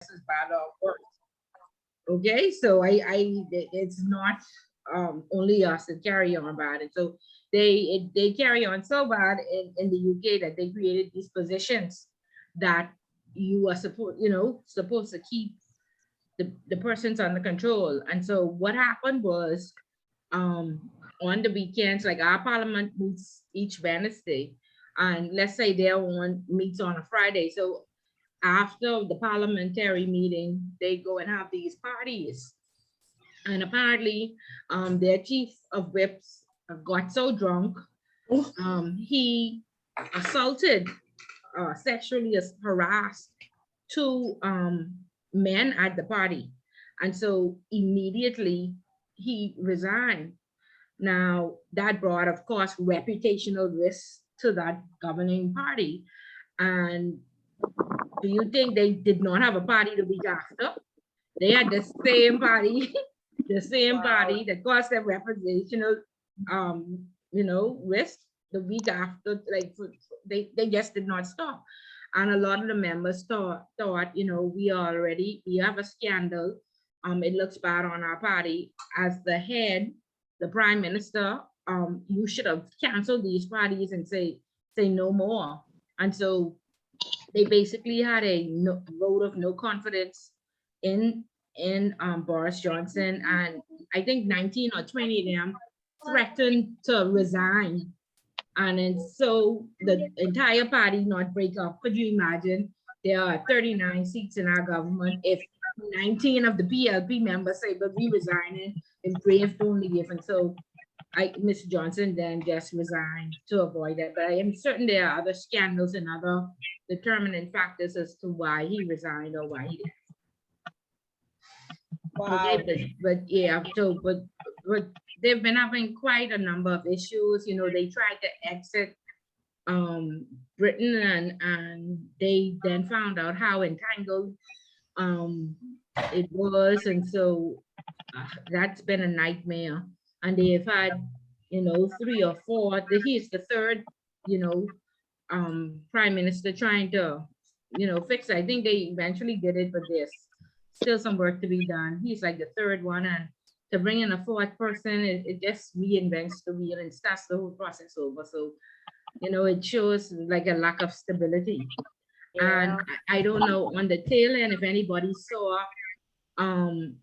as bad or worse. Okay, so it's not only us that carry on bad, and so they carry on so bad in the UK that they created these positions that you are supposed to keep the persons under control. And so what happened was, um on the weekends, like our parliament meets each Wednesday, and let's say their one meets on a Friday. So after the parliamentary meeting, they go and have these parties. And apparently, their chief of whips got so drunk, he assaulted, sexually harassed two men at the party. And so immediately he resigned. Now, that brought, of course, reputational risks to that governing party. And do you think they did not have a party the week after? They had the same party, the same party that caused them reputational, risk the week after. Like, they just did not stop. And a lot of the members thought, we have a scandal. It looks bad on our party. As the head, the prime minister, you should have canceled these parties and say no more. And so they basically had a vote of no confidence in Boris Johnson, and I think 19 or 20 of them threatened to resign. And then so the entire party not break up. Could you imagine? There are 39 seats in our government. If 19 of the PLP members say, but we resigning, and brave don't leave. And so Mr. Johnson then just resigned to avoid that. But I am certain there are other scandals and other determining factors as to why he resigned or why he did. Wow. Okay, but yeah, so but they've been having quite a number of issues. They tried to exit Britain, and they then found out how entangled it was, and so that's been a nightmare. And they've had 3 or 4. He's the third prime minister trying to fix it. I think they eventually did it, but there's still some work to be done. He's like the third one, and to bring in a fourth person, it just reinvents the wheel and starts the whole process over. So it shows like a lack of stability. And I don't know on the tail end if anybody saw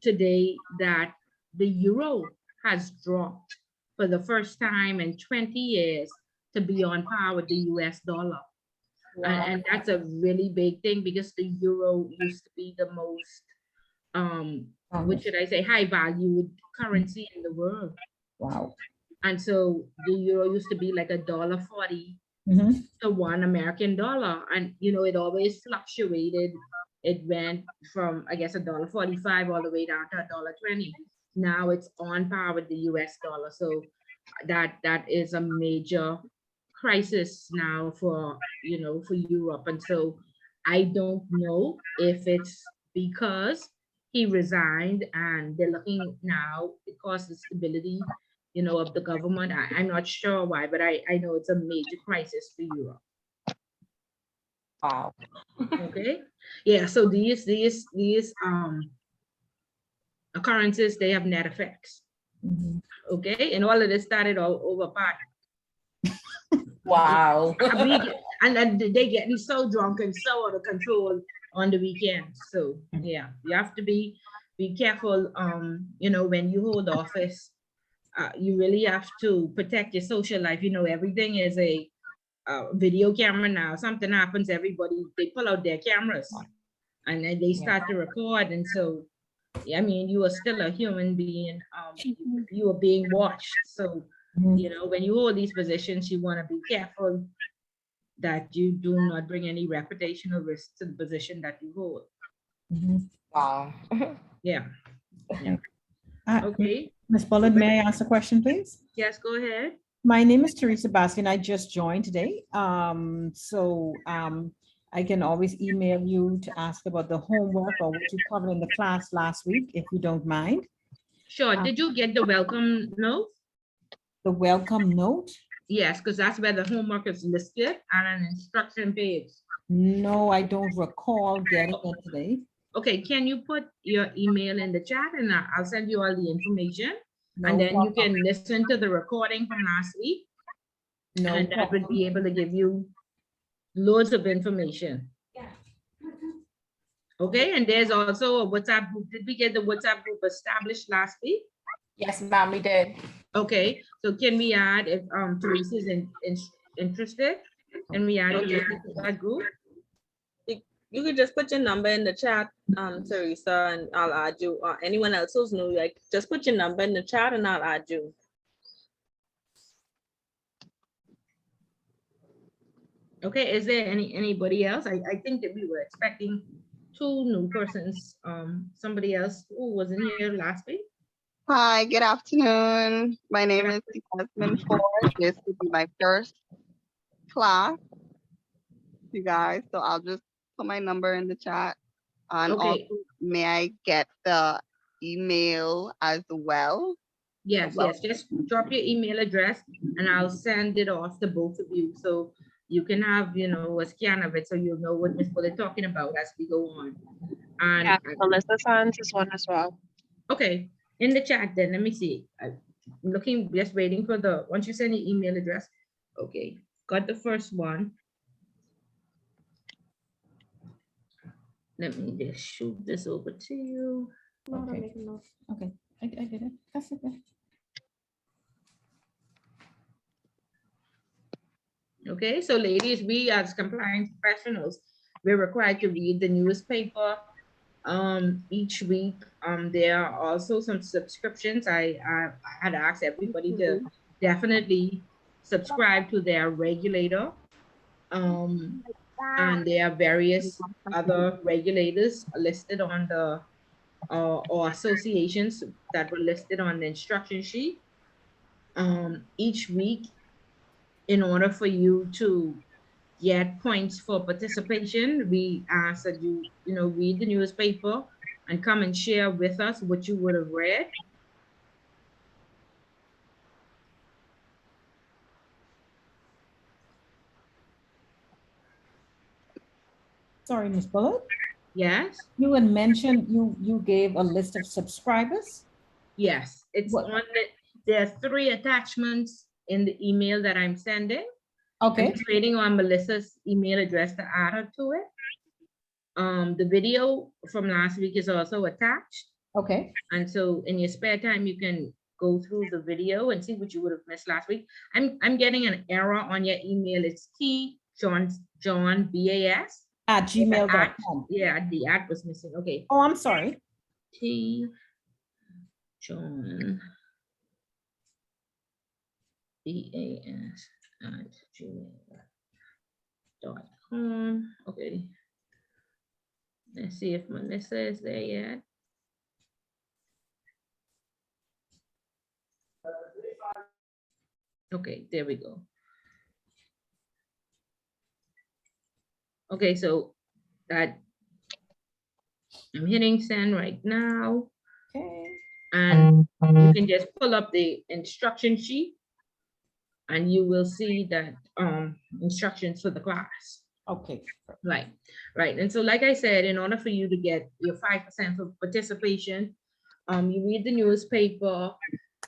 today that the euro has dropped for the first time in 20 years to be on par with the US dollar. And that's a really big thing, because the euro used to be the most what should I say, high valued currency in the world. Wow. And so the euro used to be like $1.40 to $1 American dollar. And it always fluctuated. It went from, I guess, $1.45 all the way down to $1.20. Now it's on par with the US dollar. So that is a major crisis now for for Europe. And so I don't know if it's because he resigned and they're looking now because the stability of the government. I'm not sure why, but I know it's a major crisis for Europe. Wow. Okay. Yeah, so these occurrences, they have net effects. Okay, and all of this started all over party. Wow. And they getting so drunk and so out of control on the weekends. So yeah, you have to be careful. When you hold office, you really have to protect your social life. Everything is a video camera now. Something happens, everybody, they pull out their cameras and then they start to record. And so I mean, you are still a human being. You are being watched. So when you hold these positions, you want to be careful that you do not bring any reputational risk to the position that you hold. Wow. Yeah. Okay. Ms. Bullard, may I ask a question, please? Yes, go ahead. My name is Teresa Baskin. I just joined today. I can always email you to ask about the homework or what you covered in the class last week, if you don't mind. Sure. Did you get the welcome note? The welcome note? Yes, because that's where the homework is listed and an instruction page. No, I don't recall getting it today. Okay, can you put your email in the chat and I'll send you all the information? And No then you problem. can listen to the recording from last week, No and that would problem. be able to give you loads of information. Okay, and there's also a WhatsApp group. Did we get the WhatsApp group established last week? Yes, ma'am, we did. Okay, so can we add, if Teresa is interested, can we add Teresa to that group? You could just put your number in the chat, Teresa, and I'll add you. Or anyone else who's new, like just put your number in the chat and I'll add you. Okay, is there anybody else? I think that we were expecting 2 new persons. Somebody else who wasn't here last week. Hi, good afternoon. My name is Jasmine Ford. This will be my first class, you guys. So I'll just put my number in the chat. And Okay. also, may I get the email as well? Yes, Well- yes, just drop your email address and I'll send it off to both of you. So you can have, you know, a scan of it so you'll know what Ms. Bullet talking about as we go on. And Yeah, Melissa Sands is one as well. okay, in the chat then, let me see. I'm looking, just waiting for the, once you send your email address. Okay, got the first one. Let me just shoot this over to you. Okay. Okay, I did it. That's okay. Okay, so ladies, we as compliance professionals, we're required to read the newspaper each week. There are also some subscriptions. I had asked everybody to definitely subscribe to their regulator. And there are various other regulators listed on the or associations that were listed on the instruction sheet. Each week, in order for you to get points for participation, we ask that you read the newspaper and come and share with us what you would have read. Sorry, Ms. Bullock. Yes, You had mentioned you gave a list of subscribers. yes, it's What- on the, there are 3 attachments in the email that I'm sending. I'm Okay, just waiting on Melissa's email address to add her to it. The video from last week is also attached. okay. And so in your spare time, you can go through the video and see what you would have missed last week. I'm getting an error on your email. It's T John BAS. At gmail.com. Yeah, the at was missing. Okay. Oh, I'm sorry. T John BAS at gmail.com. Okay. Let's see if Melissa is there yet. Okay, there we go. Okay, so that I'm hitting send right now, Okay. and you can just pull up the instruction sheet and you will see that instructions for the class. Okay. Right, right. And so like I said, in order for you to get your 5% for participation, you read the newspaper,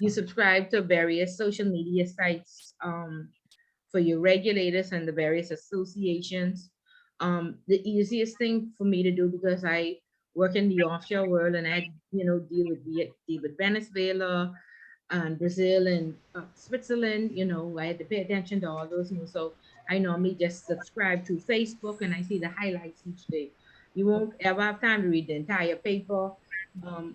you subscribe to various social media sites for your regulators and the various associations. The easiest thing for me to do, because I work in the offshore world and I, deal with Venezuela and Brazil and Switzerland, I had to pay attention to all those news. So I normally just subscribe to Facebook and I see the highlights each day. You won't ever have time to read the entire paper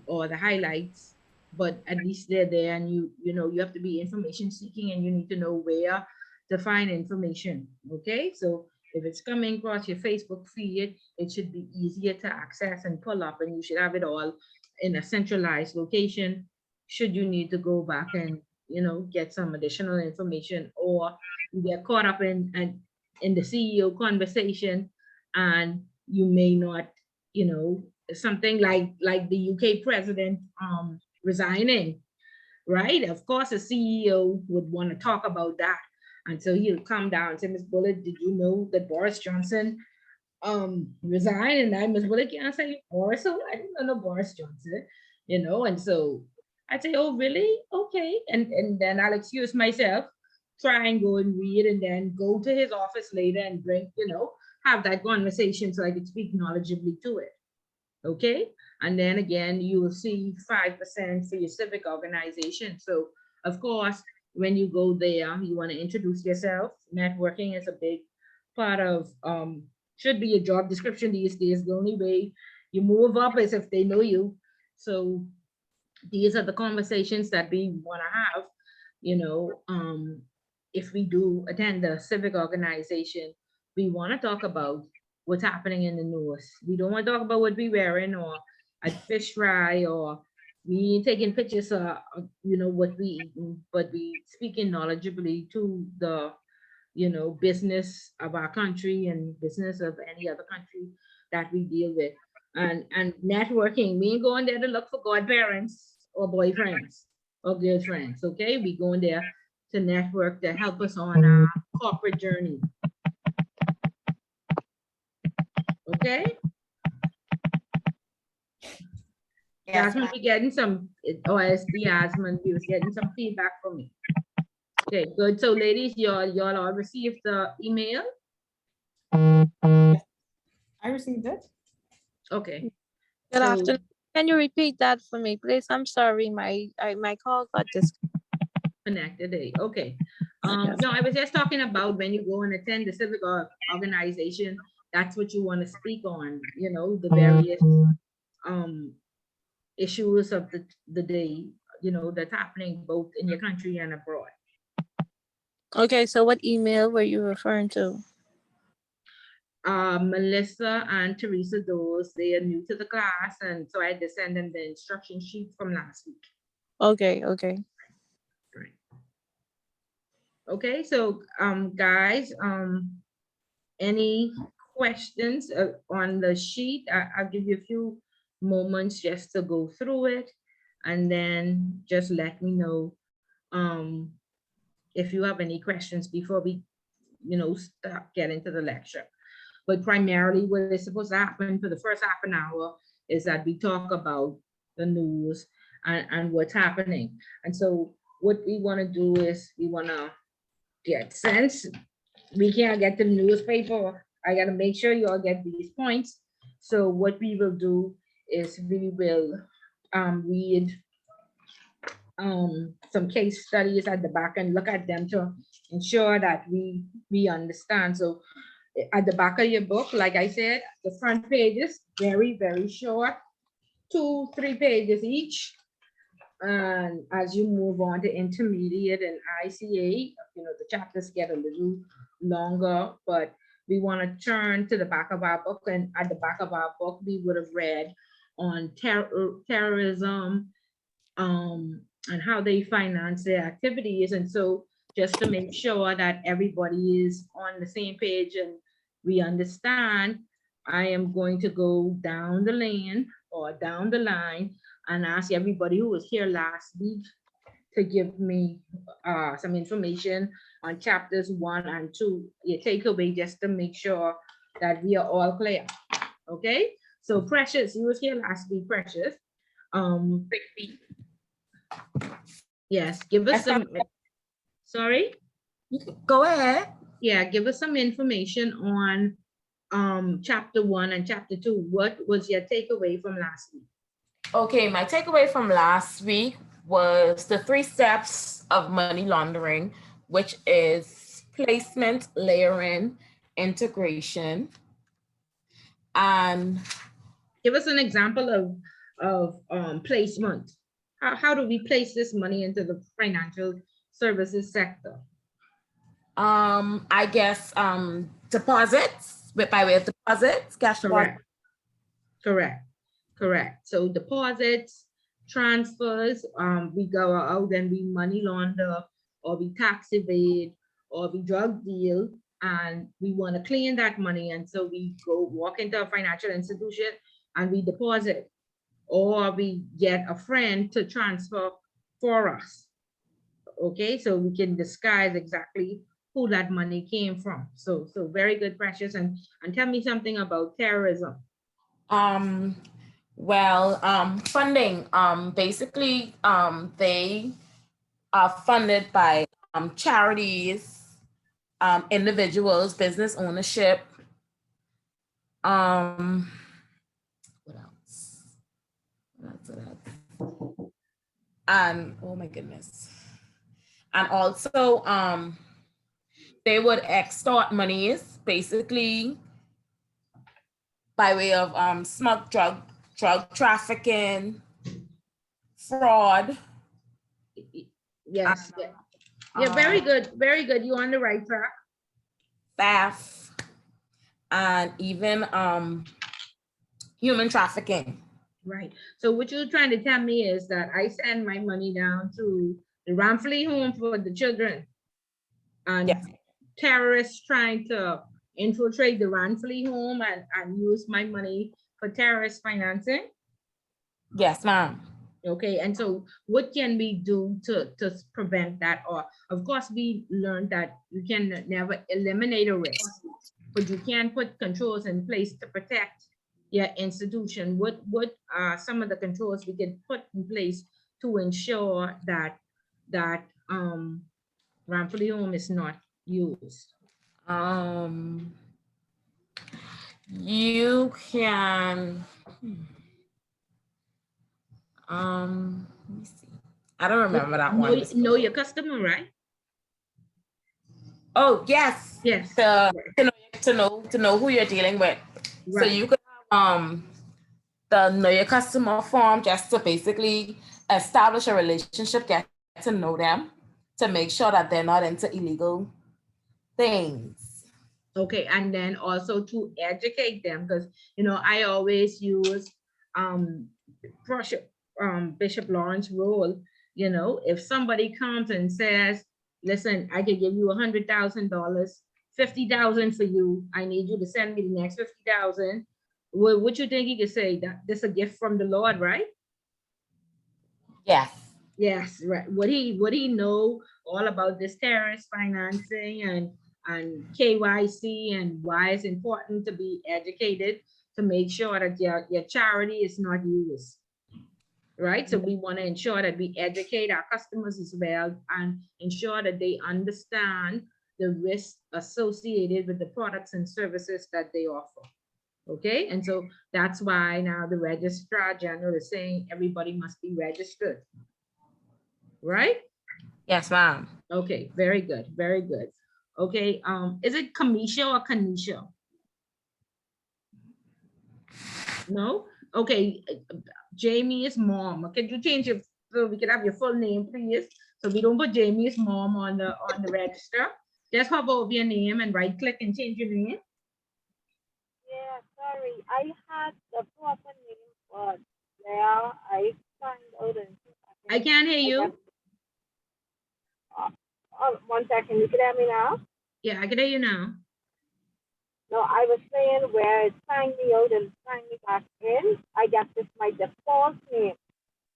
or the highlights, but at least they're there, and you have to be information seeking and you need to know where to find information. Okay, so if it's coming across your Facebook feed, it should be easier to access and pull up, and you should have it all in a centralized location should you need to go back and get some additional information, or you get caught up in the CEO conversation and you may not, something like the UK president resigning, right? Of course, a CEO would want to talk about that. And so he'll come down and say, Ms. Bullitt, did you know that Boris Johnson resign, and I Miss Willie can't say Boris, so I didn't know Boris Johnson, and so I'd say, oh really? Okay. And then I'll excuse myself, try and go and read, and then go to his office later and drink, have that conversation so I could speak knowledgeably to it. Okay. And then again, you will see 5% for your civic organization. So of course, when you go there, you want to introduce yourself. Networking is a big part of should be a job description these days. The only way you move up is if they know you. So these are the conversations that we want to have, if we do attend a civic organization. We want to talk about what's happening in the news. We don't want to talk about what we wearing or a fish fry, or we taking pictures of what we eating, but we speaking knowledgeably to the business of our country and business of any other country that we deal with. And networking, we ain't going there to look for godparents or boyfriends or girlfriends. Okay, we going there to network, to help us on our corporate journey. Okay. Yes, Jasmine, ma'am. we getting some, OSD Jasmine, we was getting some feedback from me. Okay, good. So ladies, y'all all received the email? I received it. Okay. Good So- afternoon. Can you repeat that for me, please? I'm sorry, my call got Connected day. Okay. No, I was just talking about when you go and attend the civic organization, that's what you want to speak on, the various issues of the day, that's happening both in your country and abroad. Okay, so what email were you referring to? Melissa and Teresa, those, they are new to the class, and so I had to send them the instruction sheet from last week. Okay, okay. Right. Okay, so guys, any questions on the sheet? I'll give you a few moments just to go through it, and then just let me know if you have any questions before we start getting to the lecture. But primarily what is supposed to happen for the first half an hour is that we talk about the news and what's happening. And so what we want to do is we want to get sense. We can't get the newspaper. I got to make sure you all get these points. So what we will do is we will read some case studies at the back and look at them to ensure that we understand. So at the back of your book, like I said, the front page is very, very short, 2-3 pages each. And as you move on to intermediate and ICA, the chapters get a little longer, but we want to turn to the back of our book. And at the back of our book, we would have read on terrorism, and how they finance their activities. And so just to make sure that everybody is on the same page and we understand, I am going to go down the lane or down the line and ask everybody who was here last week to give me some information on chapters 1 and 2, your takeaway, just to make sure that we are all clear. Okay, so Precious, you was here last week, Precious. Yes, give us some, sorry? Go ahead. Yeah, give us some information on chapter 1 and chapter 2. What was your takeaway from last week? Okay, my takeaway from last week was the 3 steps of money laundering, which is placement, layering, integration. And give us an example of placement. How do we place this money into the financial services sector? I guess deposits, by way of deposits, cash deposits. Correct. So deposits, transfers, we go out and we money launder, or we tax evade, or we drug deal, and we want to clean that money. And so we go walk into a financial institution and we deposit, or we get a friend to transfer for us. Okay, so we can disguise exactly who that money came from. So very good, Precious. And tell me something about terrorism. Funding. Basically, they are funded by charities, individuals, business ownership. What else? And oh my goodness. And also, they would extort monies, basically by way of smug drug trafficking, fraud. Yes. Yeah, very good. Very good. You're on the right track. Theft, and even human trafficking. Right. So what you're trying to tell me is that I send my money down to the Ramfley home for the children, and Yes. terrorists trying to infiltrate the Ramfley home and use my money for terrorist financing. Yes, ma'am. Okay, and so what can we do to prevent that? Or of course, we learned that you can never eliminate a risk, but you can put controls in place to protect your institution. What are some of the controls we can put in place to ensure that Ramfley home is not used? You can. Let me see. I don't remember that one. Know your customer, right? Oh yes. Yes. To know who you're dealing with. Right. So you could have the know your customer form just to basically establish a relationship, get to know them, to make sure that they're not into illegal things. Okay, and then also to educate them, because I always use Bishop Lawrence role. If somebody comes and says, listen, I could give you $100,000, 50,000 for you, I need you to send me the next 50,000. What you think he could say? That this is a gift from the Lord, right? Yes. Yes, right. Would he know all about this terrorist financing and KYC, and why it's important to be educated to make sure that your charity is not used? Right. So we want to ensure that we educate our customers as well and ensure that they understand the risks associated with the products and services that they offer. Okay, and so that's why now the Registrar General is saying everybody must be registered. Right? Yes, ma'am. Okay, very good, very good. Okay, is it Kamisha or Kanisha? No? Okay, Jamie is mom. Can you change it so we can have your full name, please? So we don't put Jamie's mom on the register. Just hover over your name and right click and change your name. Yeah, sorry. I had the proper name, but yeah, I signed out and I can't hear you. 1 second. You can hear me now? Yeah, I can hear you now. No, I was saying where it signed me out and signed me back in. I guess it's my default name.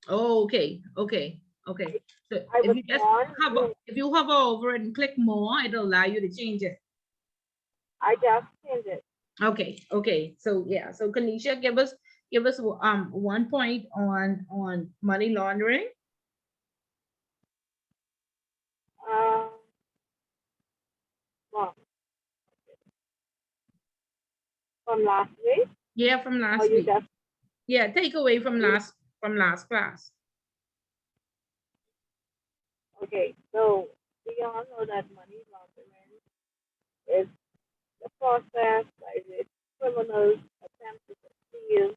Oh, okay, okay, okay. So I if was you just born. if you hover over it and click more, it'll allow you to change it. I just changed it. Okay, okay. So yeah, so Kanisha, give us 1 point on money laundering. Well, from last week. Yeah, from last week. Yeah, take away from last class. Okay, so we all know that money laundering is the process by which criminals attempt to conceal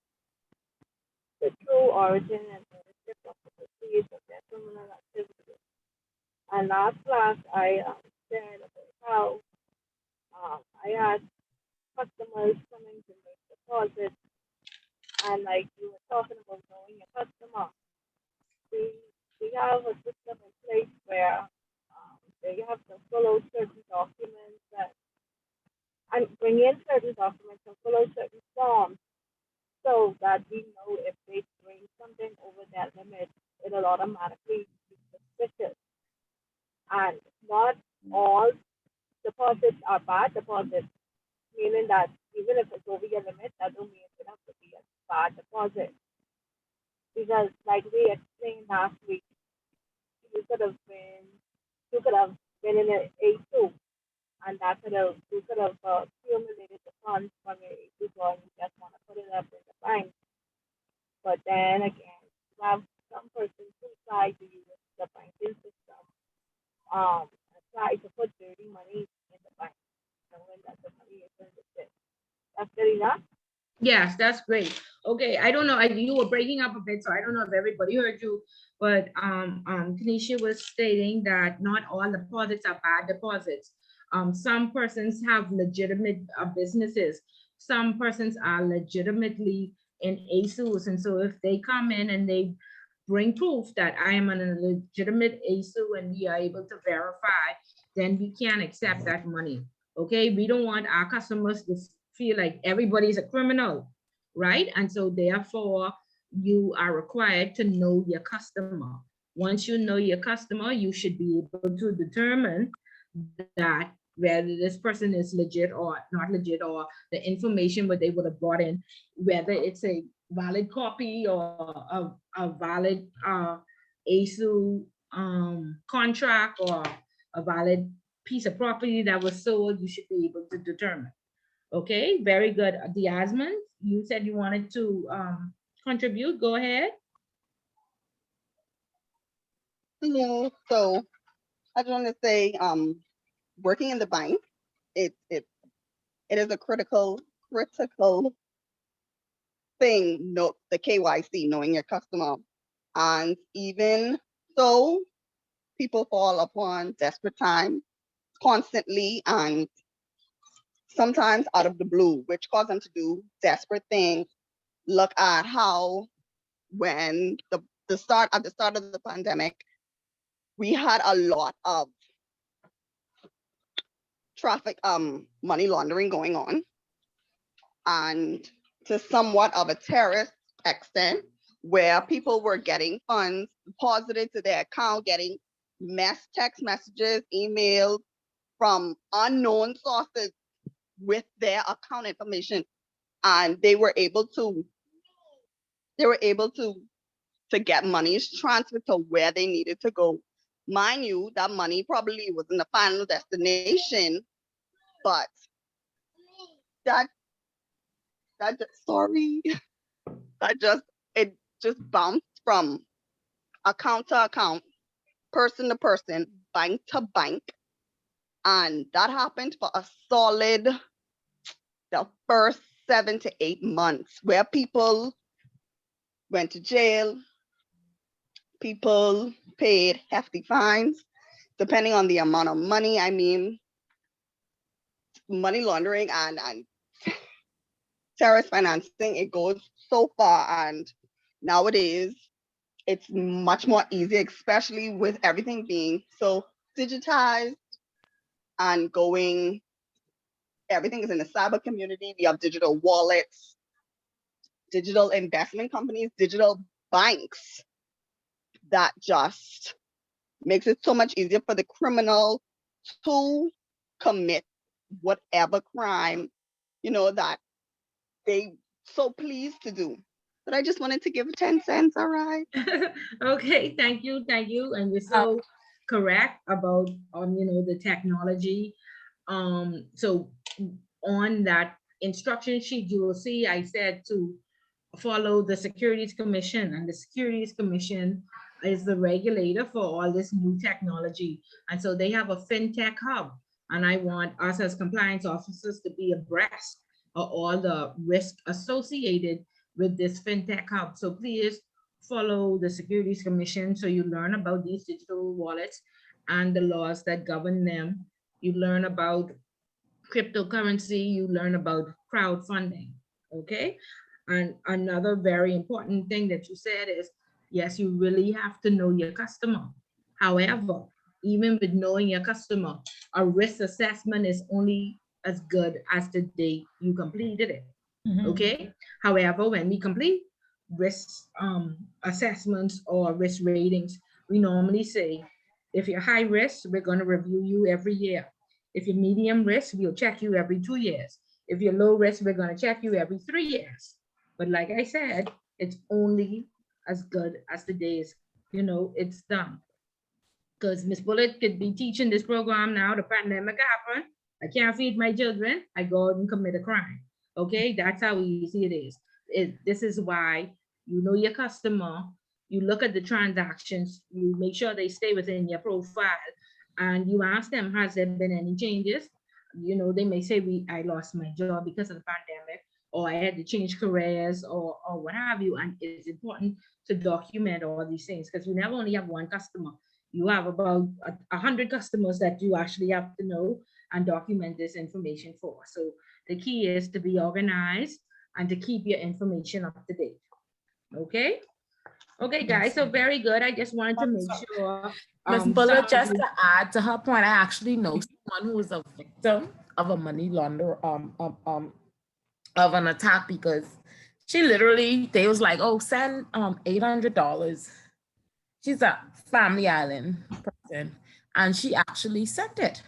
the true origin and ownership of the proceeds of their criminal activity. And last class, I shared about how I had customers coming to make deposits, and like you were talking about knowing your customer. We have a system in place where they have to follow certain documents and bring in certain documents and follow certain forms so that we know if they bring something over that limit, it'll automatically be suspicious. And not all are bad deposits, meaning that even if it's over your limit, that don't mean it have to be a bad deposit. Because like we explained last week, you could have been you could have been in an A2, and that could have accumulated the funds from your A2 draw, and you just want to put it up in the bank. But then again, you have some persons who try to use the banking system and try to put dirty money in the bank, knowing that the money is in the system. That's good enough. Yes, that's great. Okay, I don't know, you were breaking up a bit, so I don't know if everybody heard you, but Tanisha was stating that not all deposits are bad deposits. Some persons have legitimate businesses. Some persons are legitimately in ASUs, and so if they come in and they bring proof that I am a legitimate ASU and we are able to verify, then we can accept that money. Okay, we don't want our customers to feel like everybody's a criminal, right? And so therefore, you are required to know your customer. Once you know your customer, you should be able to determine that whether this person is legit or not legit, or the information what they would have brought in, whether it's a valid copy or a valid ASU contract or a valid piece of property that was sold, you should be able to determine. Okay, very good. Diasmin, you said you wanted to contribute. Go ahead. Hello. So I just want to say, working in the bank, it is a critical thing. Note the KYC, knowing your customer, and even so, people fall upon desperate times constantly, and sometimes out of the blue, which cause them to do desperate things. Look at how when the start of the pandemic, we had a lot of traffic money laundering going on, and to somewhat of a terrorist extent, where people were getting funds deposited to their account, getting text messages, emails from unknown sources with their account information, and they were able to get monies transferred to where they needed to go. Mind you, that money probably was in the final destination, but that sorry, it just bounced from account to account, person to person, bank to bank, and that happened for a solid the first 7 to 8 months, where people went to jail, people paid hefty fines, depending on the amount of money. I mean, money laundering and terrorist financing, it goes so far, and nowadays it's much more easy, especially with everything being so digitized and going, everything is in the cyber community. We have digital wallets, digital investment companies, digital banks, that just makes it so much easier for the criminal to commit whatever crime, that they so pleased to do. But I just wanted to give 10 cents, all right? Okay, thank you, and you're so correct about the technology. So on that instruction sheet, you will see I said to follow the Securities Commission, and the Securities Commission is the regulator for all this new technology. And so they have a fintech hub, and I want us as compliance officers to be abreast of all the risk associated with this fintech hub. So please follow the Securities Commission so you learn about these digital wallets and the laws that govern them. You learn about cryptocurrency, you learn about crowdfunding. Okay. And another very important thing that you said is, yes, you really have to know your customer. However, even with knowing your customer, a risk assessment is only as good as the day you completed it. Okay. However, when we complete risk assessments or risk ratings, we normally say, if you're high risk, we're going to review you every year. If you're medium risk, we'll check you every 2 years. If you're low risk, we're going to check you every 3 years. But like I said, it's only as good as the days, it's done. Because Miss Bullet could be teaching this program now, the pandemic happened, I can't feed my children, I go out and commit a crime. Okay, that's how easy it is. This is why you know your customer, you look at the transactions, you make sure they stay within your profile, and you ask them, has there been any changes? They may say, I lost my job because of the pandemic, or I had to change careers, or what have you. And it's important to document all these things, because you never only have one customer. You have about 100 customers that you actually have to know and document this information for. So the key is to be organized and to keep your information up to date. Okay? Okay, guys, so very good. I just wanted to make sure. Ms. Bullet, just to add to her point, I actually know someone who was a victim of a money launder, of an attack, because she literally, they was like, oh, send $800. She's a Family Island person, and she actually sent it.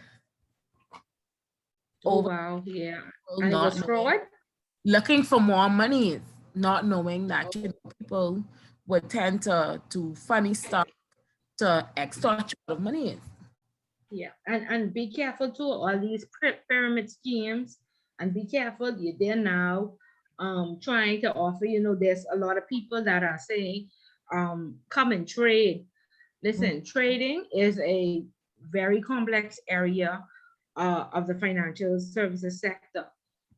Oh, wow, yeah. And it was fraud? Looking for more money, not knowing that people would tend to do funny stuff to extort you out of money. Yeah, and be careful too, all these pyramid schemes, and be careful, you're there now trying to offer, there's a lot of people that are saying, come and trade. Listen, trading is a very complex area of the financial services sector.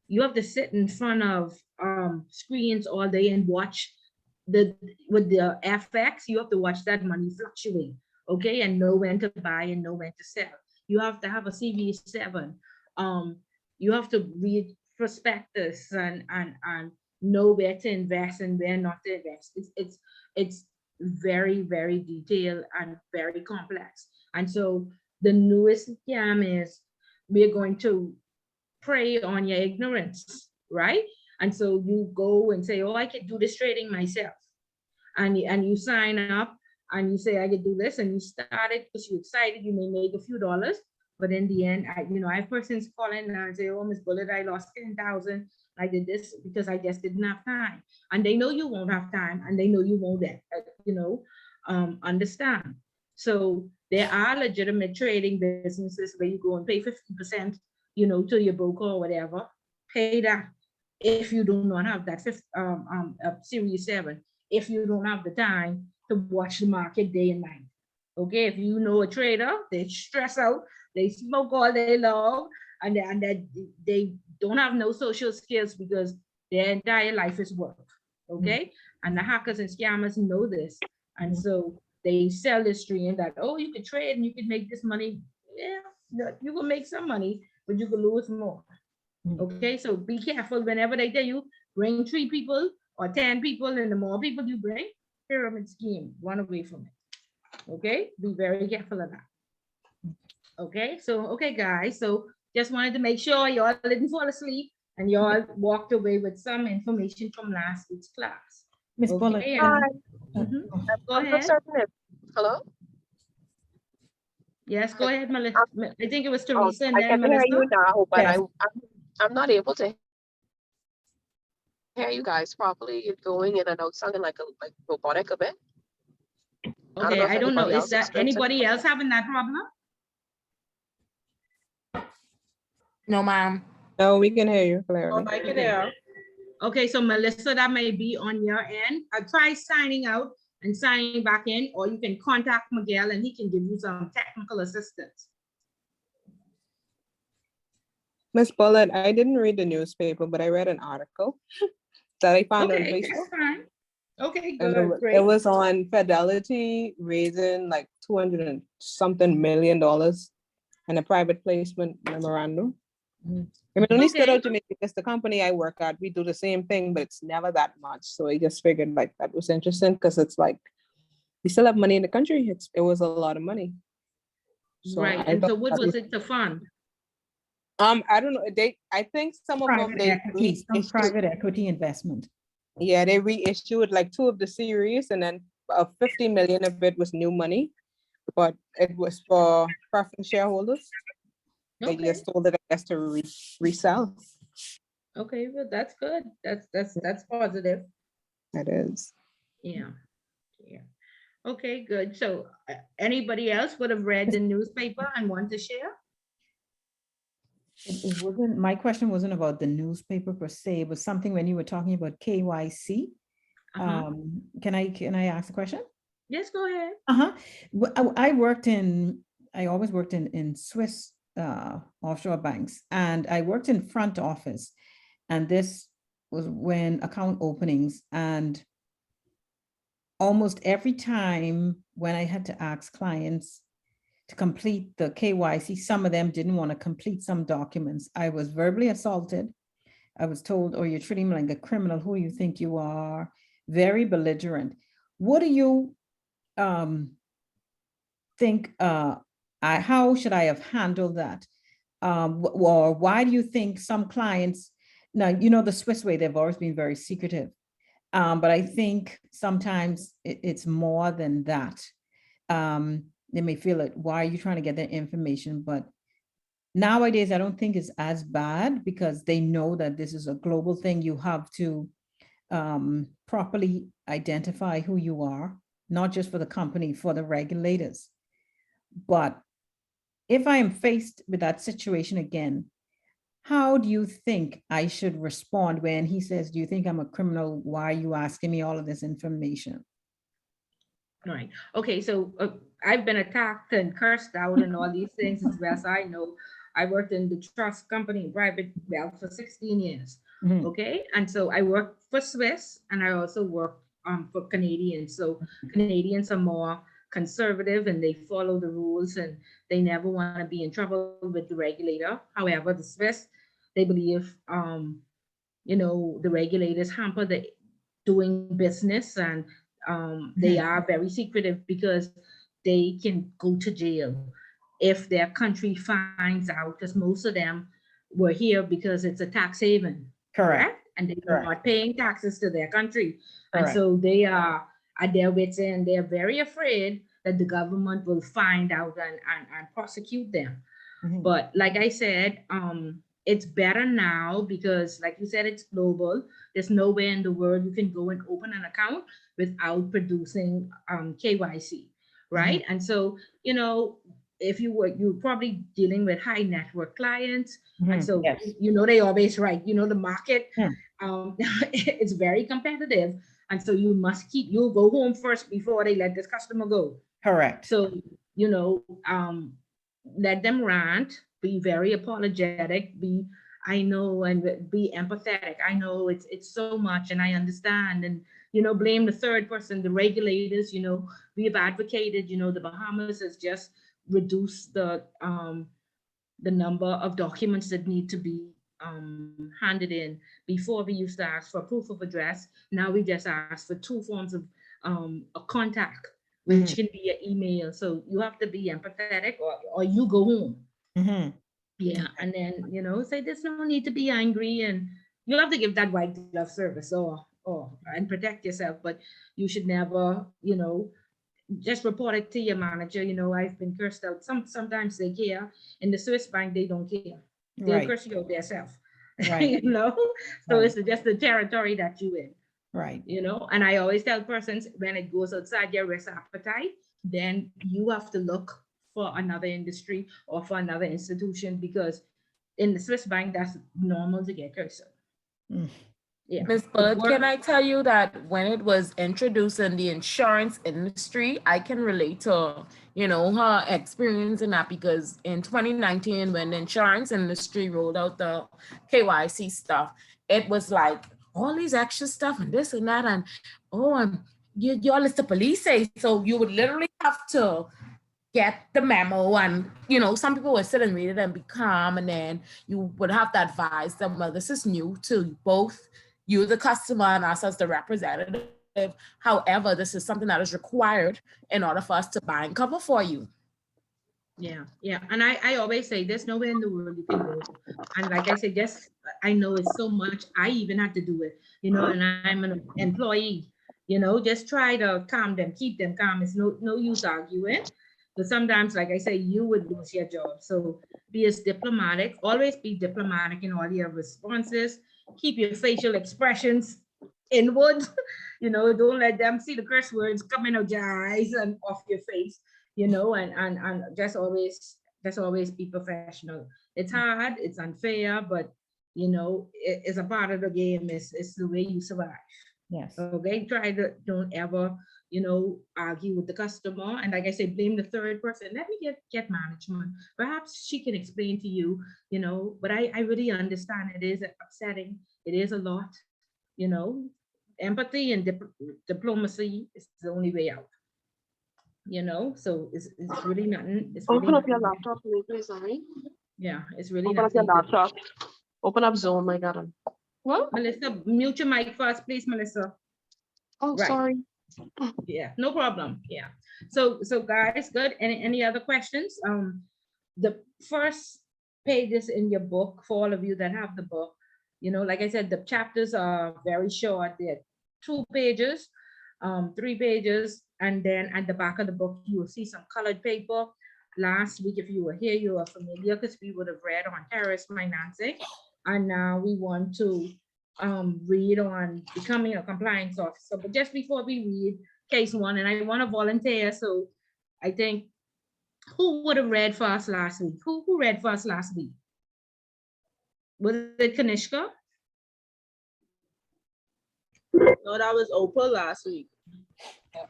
You have to sit in front of screens all day and watch with the FX, you have to watch that money fluctuate, okay, and know when to buy and know when to sell. You have to have a CV7. You have to read prospectus and know where to invest and where not to invest. It's very, very detailed and very complex. And so the newest scam is we're going to prey on your ignorance, right? And so you go and say, oh, I can do this trading myself. And you sign up and you say, I can do this. And you start it because you're excited. You may make a few dollars. But in the end, I have persons call in and say, oh, Miss Bullet, I lost 10,000. I did this because I just didn't have time. And they know you won't have time. And they know you won't, understand. So there are legitimate trading businesses where you go and pay 50%, to your broker or whatever. Pay that. If you do not have that Series 7, if you don't have the time to watch the market day and night. Okay, if you know a trader, they stress out, they smoke all day long, and they don't have no social skills because their entire life is work. Okay, and the hackers and scammers know this, and so they sell this dream that, oh, you can trade and you can make this money. Yeah, you can make some money, but you can lose more. Okay, so be careful whenever they tell you bring 3 people or 10 people, and the more people you bring, pyramid scheme, run away from it. Okay, be very careful of that. Okay, so okay, guys, so just wanted to make sure y'all didn't fall asleep and y'all walked away with some information from last week's class. Miss Bullet. Go ahead. Hello? Yes, go ahead, Melissa. I think it was Teresa and I then can Melissa. hear you now, but Yes. I'm not able to hear you guys properly. It's going in and out, sounding like robotic a bit. Okay, I don't know. Is that experiencing anybody else having that problem? No, ma'am. No, we can hear you clearly. I can hear. Okay, so Melissa, that may be on your end. Try signing out and signing back in, or you can contact Miguel and he can give you some technical assistance. Miss Bullet, I didn't read the newspaper, but I read an article that I found on Okay, Facebook. that's fine. Okay, And good, great. it was on Fidelity raising like $200 and something million in a private placement memorandum. I mean, only stood out to me because the company I work at, we do the same thing, but it's never that much. So I just figured like that was interesting because it's like we still have money in the country. It was a lot of money. So Right, and so what was it to fund? I don't know. I think some of them private equity investment. Yeah, they reissued like 2 of the series, and then 50 million of it was new money, but it was for preference shareholders. They Okay. just sold it, I guess, to resell. Okay, well, that's good. That's positive. It is. Yeah. Yeah. Okay, good. So anybody else would have read the newspaper and want to share? It wasn't, my question wasn't about the newspaper per se, but something when you were talking about KYC. Uh-huh. Can I ask a question? Yes, go ahead. Uh-huh. I always worked in Swiss offshore banks, and I worked in front office. And this was when account openings, and almost every time when I had to ask clients to complete the KYC, some of them didn't want to complete some documents. I was verbally assaulted. I was told, oh, you're treating me like a criminal. Who do you think you are? Very belligerent. What do you think, how should I have handled that? Or why do you think some clients, now, you know, the Swiss way, they've always been very secretive. But I think sometimes it's more than that. They may feel like, why are you trying to get that information? But nowadays, I don't think it's as bad because they know that this is a global thing. You have to properly identify who you are, not just for the company, for the regulators. But if I am faced with that situation again, how do you think I should respond when he says, do you think I'm a criminal? Why are you asking me all of this information? Right. Okay, so I've been attacked and cursed out and all these things as best I know. I worked in the trust company, private wealth for 16 years. Mhm. Okay, and so I worked for Swiss and I also worked for Canadians. So Canadians are more conservative and they follow the rules and they never want to be in trouble with the regulator. However, the Swiss, they believe the regulators hamper the doing business, and they are very secretive because they can go to jail if their country finds out, because most of them were here because it's a tax haven, correct? And they are Correct. not paying taxes to their country. And Correct. so they are at their wits' end. They're very afraid that the government will find out and prosecute them. Mhm. But like I said, it's better now because, like you said, it's global. There's nowhere in the world you can go and open an account without producing KYC, right? And so, if you're probably dealing with high net worth clients, and so Yes. they always right. The market, Hmm. it's very competitive, and so you'll go home first before they let this customer go. Correct. So, you know, let them rant, be very apologetic, I know, and be empathetic. I know it's so much and I understand, and blame the third person, the regulators. We've advocated, the Bahamas has just reduced the number of documents that need to be handed in. Before we used to ask for proof of address. Now we just ask for two forms of a contact, which can be an email. So you have to be empathetic, or you go home. Mhm. Yeah, and then say there's no need to be angry, and you have to give that white glove service, or and protect yourself. But you should never, just report it to your manager. I've been cursed out. Sometimes they care. In the Swiss bank, they don't care. They'll Right. curse you out themselves. Right. So Right. it's just the territory that you in. Right. And I always tell persons, when it goes outside your risk appetite, then you have to look for another industry or for another institution, because in the Swiss bank, that's normal to get cursed. Mm. Yeah. Ms. Bird, can I tell you that when it was introduced in the insurance industry, I can relate to, her experience in that, because in 2019, when the insurance industry rolled out the KYC stuff, it was like all these extra stuff and this and that, and y'all, it's the police say, so you would literally have to get the memo, and some people would sit and read it and be calm, and then you would have to advise them, well, this is new to both you, the customer, and us as the representative. However, this is something that is required in order for us to buy and cover for you. Yeah. And I always say there's nowhere in the world you can go. And like I said, I know it's so much. I even had to do it, and I'm an employee, just try to calm them, keep them calm. It's no use arguing. But sometimes, like I say, you would lose your job. So be as diplomatic, always be diplomatic in all your responses. Keep your facial expressions inward. Don't let them see the curse words coming out your eyes and off your face, and just always be professional. It's hard, it's unfair, but it's a part of the game. It's the way you survive. Yes. Okay, don't ever, argue with the customer. And like I said, blame the third person. Let me get management. Perhaps she can explain to you, but I really understand it is upsetting. It is a lot, you know. Empathy and diplomacy is the only way out. So it's really nothing. It's really Open up your nothing. laptop for me, please, Ari. Yeah, it's really Open up your nothing. laptop. Open up Zoom. I got him. What? Melissa, mute your mic first, please, Melissa. Oh, Right. sorry. Yeah, no problem. Yeah. So guys, good. Any other questions? The first pages in your book, for all of you that have the book, like I said, the chapters are very short. They're 2 pages, 3 pages, and then at the back of the book, you will see some colored paper. Last week, if you were here, you are familiar because we would have read on terrorist financing. And now we want to read on becoming a compliance officer. But just before we read case 1, and I want to volunteer, so I think, who would have read for us last week? Who read for us last week? Was it Kanishka? No, that was Opal last week.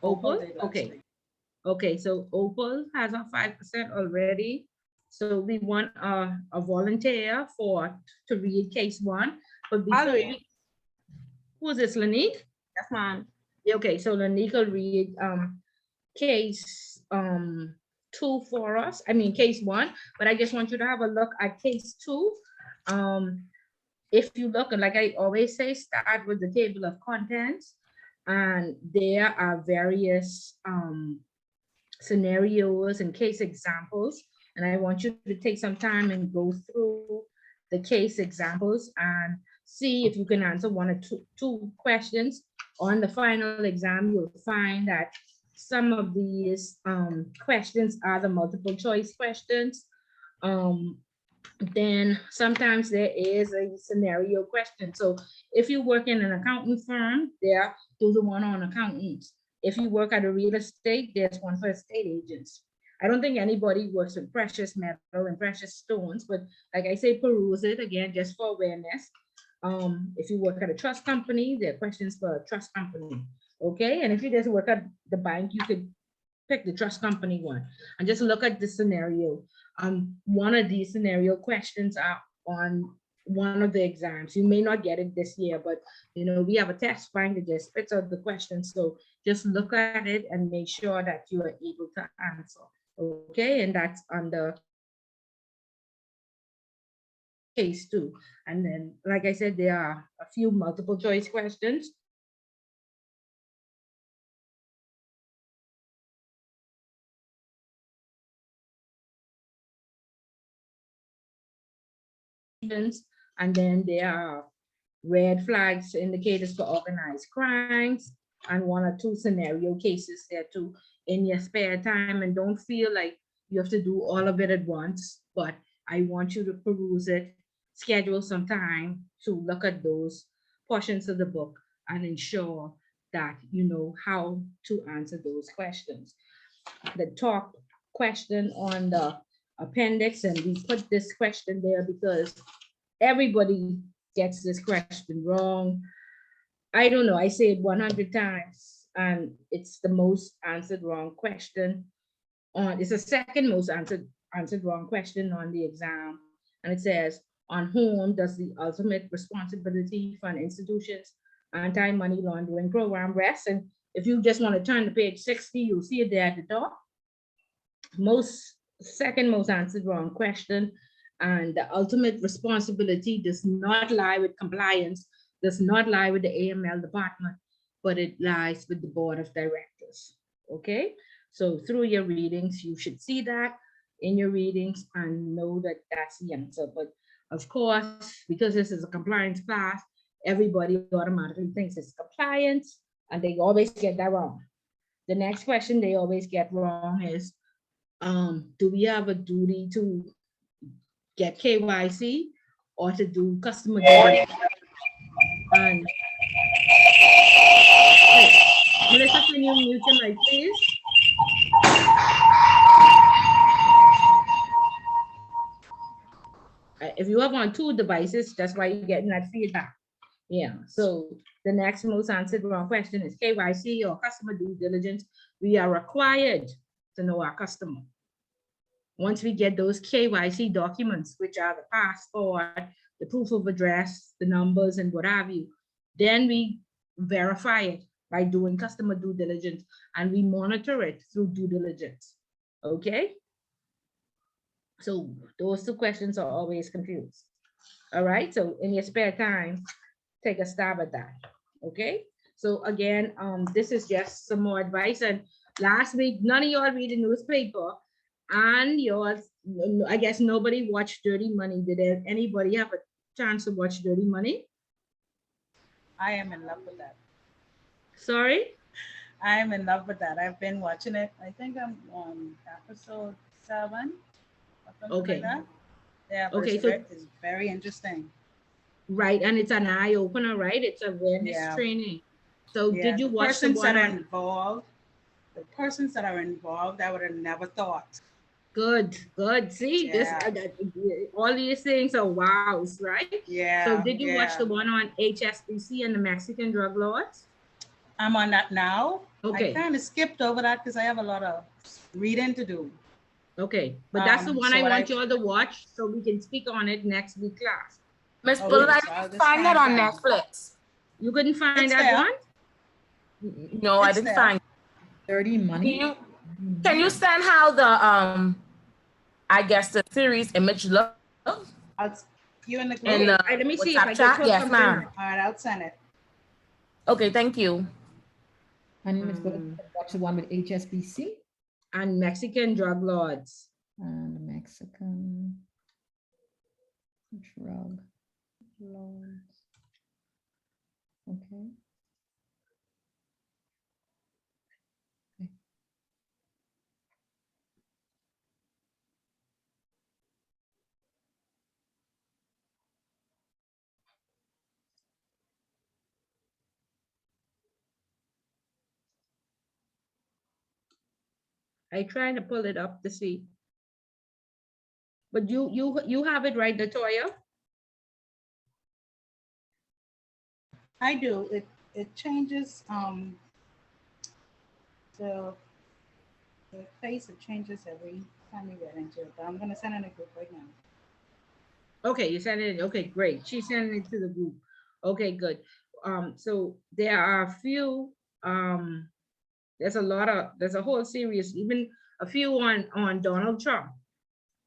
Opal? Okay. Okay, so Opal has a 5% already. So we want a volunteer to read case 1. But before who is this, Lanique? Yes, ma'am. Okay, so Lanique will read case 2 for us. I mean case 1, but I just want you to have a look at case 2. If you look, like I always say, start with the table of contents, and there are various scenarios and case examples, and I want you to take some time and go through the case examples and see if you can answer 1 or 2 questions. On the final exam, you'll find that some of these questions are the multiple choice questions. Then sometimes there is a scenario question. So if you work in an accounting firm, those are 1 on accountants. If you work at a real estate, there's 1 for estate agents. I don't think anybody works with precious metal and precious stones, but like I say, peruse it again, just for awareness. If you work at a trust company, there are questions for a trust company. Okay, and if you just work at the bank, you could pick the trust company one and just look at the scenario. One of these scenario questions are on one of the exams. You may not get it this year, but we have a test bank that just spits out the questions. So just look at it and make sure that you are able to answer. Okay, and that's under case 2. And then, like I said, there are a few multiple choice questions. And then there are red flags indicators for organized crimes, and 1 or 2 scenario cases there too in your spare time. And don't feel like you have to do all of it at once, but I want you to peruse it, schedule some time to look at those portions of the book and ensure that you know how to answer those questions. The top question on the appendix, and we put this question there because everybody gets this question wrong. I don't know, I say it 100 times, and it's the most answered wrong question. It's the second most answered wrong question on the exam. And it says, on whom does the ultimate responsibility for an institution's anti-money laundering program rest? And if you just want to turn to page 60, you'll see it there at the top. Second most answered wrong question. And the ultimate responsibility does not lie with compliance, does not lie with the AML department, but it lies with the board of directors. Okay, so through your readings, you should see that in your readings and know that that's the answer. But of course, because this is a compliance class, everybody automatically thinks it's compliance, and they always get that wrong. The next question they always get wrong is, do we have a duty to get KYC or to do customer due. And hey, Melissa, can you mute your mic, please? If you have on 2 devices, that's why you're getting that feedback. Yeah, so the next most answered wrong question is KYC or customer due diligence. We are required to know our customer. Once we get those KYC documents, which are the passport, the proof of address, the numbers and what have you, then we verify it by doing customer due diligence and we monitor it through due diligence. Okay? So those 2 questions are always confused. All right, so in your spare time, take a stab at that. Okay, so again, this is just some more advice. And last week, none of y'all read the newspaper, and yours, I guess nobody watched Dirty Money. Did anybody have a chance to watch Dirty Money? I am in love with that. Sorry? I am in love with that. I've been watching it. I think I'm on episode 7 or something Okay. like that. Yeah, but Okay, it's very interesting. Right, and it's an eye opener, right? It's awareness training. So Yeah, did you the watch the persons one that are on? involved? The persons that are involved, I would have never thought. Good, good. See, Yeah. all these things are wows, right? Yeah. So did you watch yeah. the one on HSBC and the Mexican drug lords? I'm on that now. Okay. I kind of skipped over that because I have a lot of reading to do. Okay, but that's the one so I what want you all to watch so we can speak on it next week class. Miss Okay, Bullard, so I I'll didn't just find that find on time. Netflix. You couldn't find It's that there. one? No, I It's didn't there. find. Dirty money. Can you send how the I guess the series image look You in the group? in the Let me see if I WhatsApp can chat? put Yes, something. ma'am. All right, I'll send it. Okay, thank you. And Ms. Bullock, watch the one with HSBC And Mexican drug lords. and Mexican drug lords. Okay. I trying to pull it up to see. But you have it right, Latoya? I do. It changes the face. It changes every time you get into it. But I'm gonna send it in a group right now. Okay, you sent it. Okay, great. She's sending it to the group. Okay, good. So there are a few. There's a whole series, even a few on Donald Trump,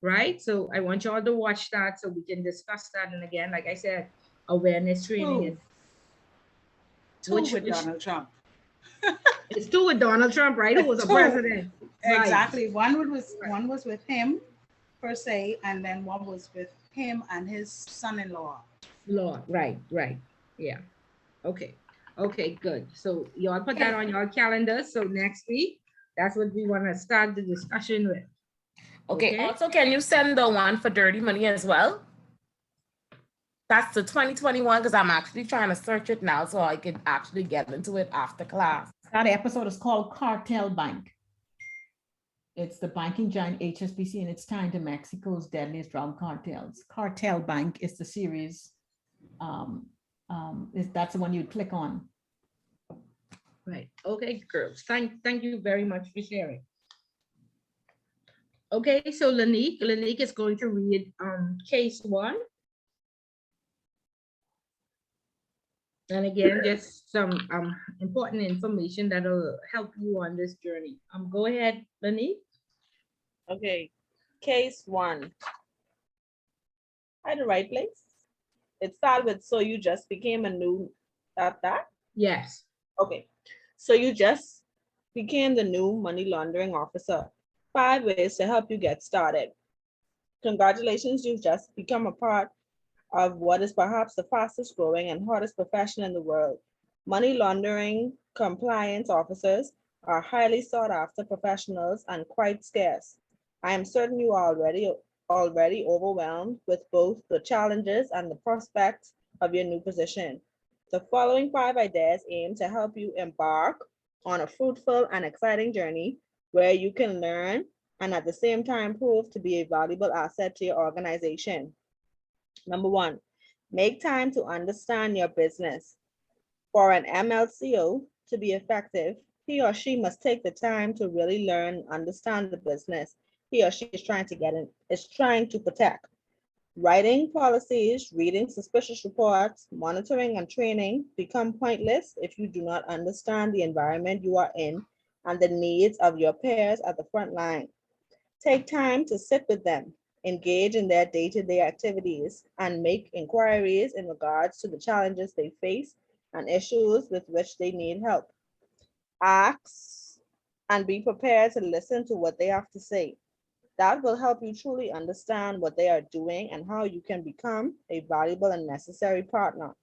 right? So I want y'all to watch that so we can discuss that. And again, like I said, awareness training. Two with Donald Trump. It's 2 with Donald Trump, right? Who was a president? Exactly. One was with him per se, and then one was with him and his son-in-law. Right. Yeah. Okay. Okay, good. So y'all put that on your calendars. So next week, that's what we want to start the discussion with. Okay. Also, can you send the one for Dirty Money as well? That's the 2021 because I'm actually trying to search it now so I can actually get into it after class. That episode is called Cartel Bank. It's the banking giant HSBC and it's tied to Mexico's deadliest drug cartels. Cartel Bank is the series. That's the one you'd click on. Right. Okay, girls. Thank you very much for sharing. Okay, so Lanique is going to read case 1. And again, just some important information that'll help you on this journey. Go ahead, Lanique. Okay, case 1. At the right place. It started with, so you just became a new that? Yes. Okay, so you just became the new money laundering officer. 5 ways to help you get started. Congratulations, you've just become a part of what is perhaps the fastest growing and hottest profession in the world. Money laundering compliance officers are highly sought after professionals and quite scarce. I am certain you are already already overwhelmed with both the challenges and the prospects of your new position. The following 5 ideas aim to help you embark on a fruitful and exciting journey where you can learn and at the same time prove to be a valuable asset to your organization. Number one, make time to understand your business. For an MLCO to be effective, he or she must take the time to really learn and understand the business he or she is trying to is trying to protect. Writing policies, reading suspicious reports, monitoring and training become pointless if you do not understand the environment you are in and the needs of your peers at the front line. Take time to sit with them, engage in their day-to-day activities, and make inquiries in regards to the challenges they face and issues with which they need help. Ask and be prepared to listen to what they have to say. That will help you truly understand what they are doing and how you can become a valuable and necessary partner.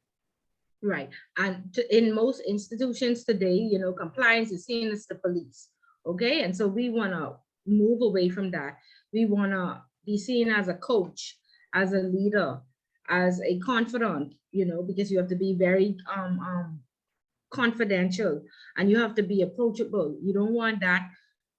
Right. And in most institutions today, compliance is seen as the police. Okay. And so we want to move away from that. We want to be seen as a coach, as a leader, as a confidant, because you have to be very confidential and you have to be approachable. You don't want that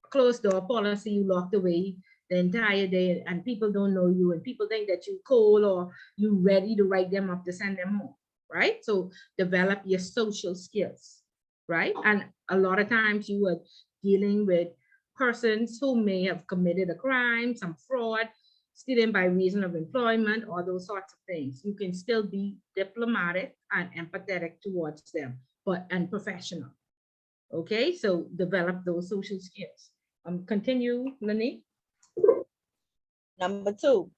closed door policy you locked away the entire day and people don't know you and people think that you cold or you ready to write them up to send them home, right? So develop your social skills, right? And a lot of times you are dealing with persons who may have committed a crime, some fraud, stealing by reason of employment, or those sorts of things. You can still be diplomatic and empathetic towards them, but and professional. Okay, so develop those social skills. Continue, Lani. Number two,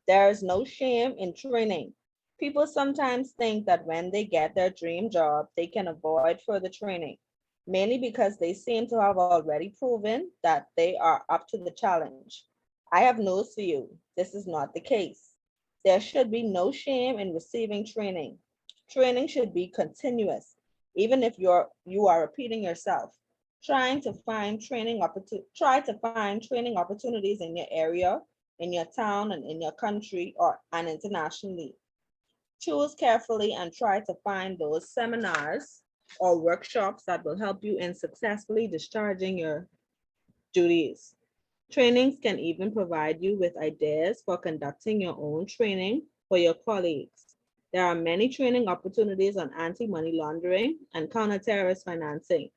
there is no shame in training. People sometimes think that when they get their dream job, they can avoid further training, mainly because they seem to have already proven that they are up to the challenge. I have news for you. This is not the case. There should be no shame in receiving training. Training should be continuous, even if you are repeating yourself. Try to find training opportunities in your area, in your town, and in your country and internationally. Choose carefully and try to find those seminars or workshops that will help you in successfully discharging your duties. Trainings can even provide you with ideas for conducting your own training for your colleagues. There are many training opportunities on anti-money laundering and counter-terrorist financing,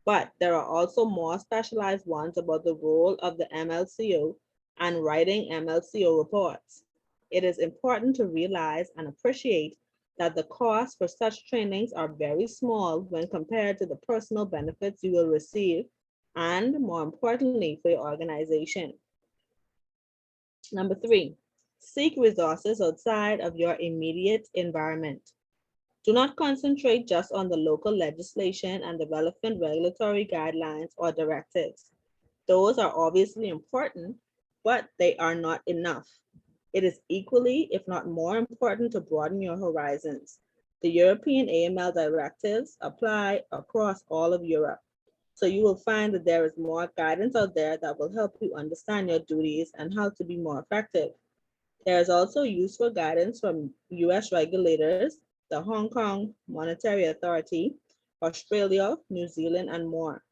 but there are also more specialized ones about the role of the MLCO and writing MLCO reports. It is important to realize and appreciate that the costs for such trainings are very small when compared to the personal benefits you will receive and, more importantly, for your organization. Number three, seek resources outside of your immediate environment. Do not concentrate just on the local legislation and the relevant regulatory guidelines or directives. Those are obviously important, but they are not enough. It is equally, if not more important, to broaden your horizons. The European AML directives apply across all of Europe. So you will find that there is more guidance out there that will help you understand your duties and how to be more effective. There is also useful guidance from US regulators, the Hong Kong Monetary Authority, Australia, New Zealand, and more.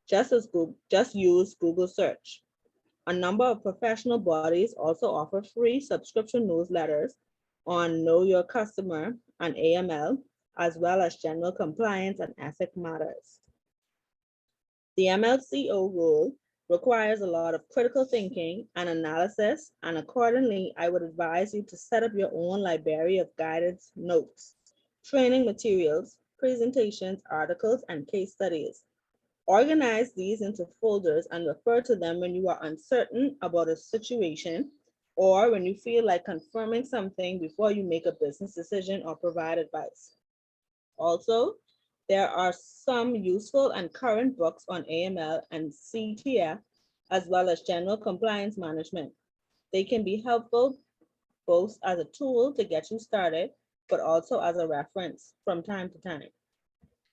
Just use Google search. A number of professional bodies also offer free subscription newsletters on Know Your Customer and AML, as well as general compliance and ethic matters. The MLCO rule requires a lot of critical thinking and analysis, and accordingly, I would advise you to set up your own library of guidance, notes, training materials, presentations, articles, and case studies. Organize these into folders and refer to them when you are uncertain about a situation or when you feel like confirming something before you make a business decision or provide advice. Also, there are some useful and current books on AML and CTF, as well as general compliance management. They can be helpful both as a tool to get you started, but also as a reference from time to time.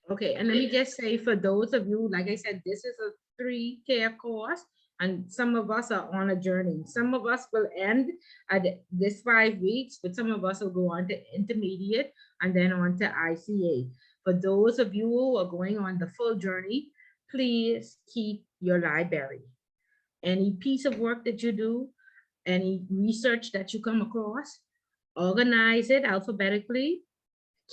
Okay, and let me just say for those of you, like I said, this is a 3-tier course, And some of us are on a journey. Some of us will end at this 5 weeks, but some of us will go on to intermediate and then on to ICA. For those of you who are going on the full journey, please keep your library. Any piece of work that you do, any research that you come across, organize it alphabetically,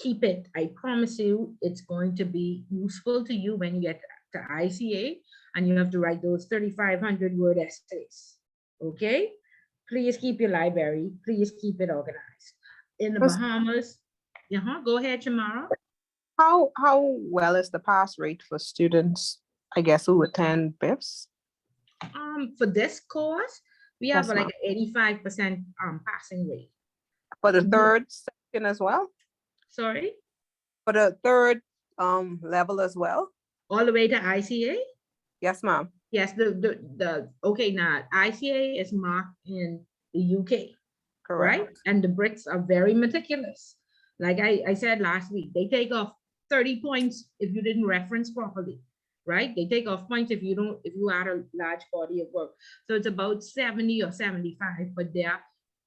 keep it. I promise you, it's going to be useful to you when you get to ICA and you have to write those 3,500 word essays. Okay? Please keep your library. Please keep it organized. In the Bahamas, go ahead, Shamara. How well is the pass rate for students, I guess, who attend BIFs? For this course, we have Yes, like an 85% passing rate. For the third section as well? Sorry? For the third level as well? All the way to ICA? Yes, ma'am. Yes, okay, now ICA is marked in the UK, Correct. right? And the Brits are very meticulous. Like I said last week, they take off 30 points if you didn't reference properly, right? They take off points if you add a large body of work. So it's about 70 or 75, but their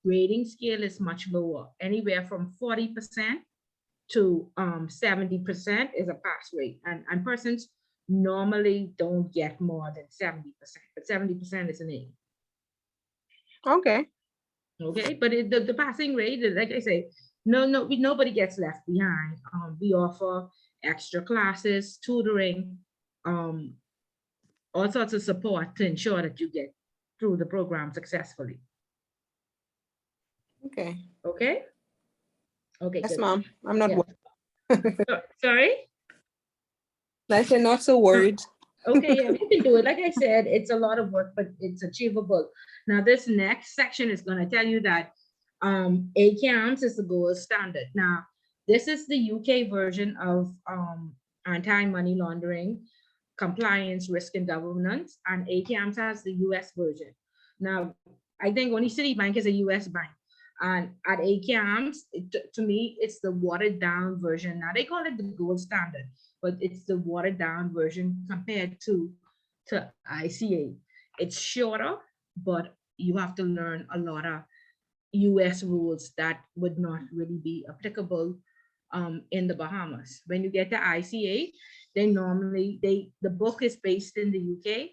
grading scale is much lower, anywhere from 40% to 70% is a pass rate. And persons normally don't get more than 70%, but 70% is an A. Okay. Okay, but the passing rate, like I say, nobody gets left behind. We offer extra classes, tutoring, all sorts of support to ensure that you get through the program successfully. Okay. Okay. Okay. Yes, good. ma'am. I'm not worried. Sorry? I said not so worried. Okay, yeah, you can do it. Like I said, it's a lot of work, but it's achievable. Now, this next section is going to tell you that ACAMS is the gold standard. Now, this is the UK version of anti-money laundering, compliance, risk, and governance, and ACAMS has the US version. Now, I think only Citibank is a US bank. And at ACAMS, to me, it's the watered down version. Now, they call it the gold standard, but it's the watered down version compared to ICA. It's shorter, but you have to learn a lot of US rules that would not really be applicable in the Bahamas. When you get to ICA, the book is based in the UK,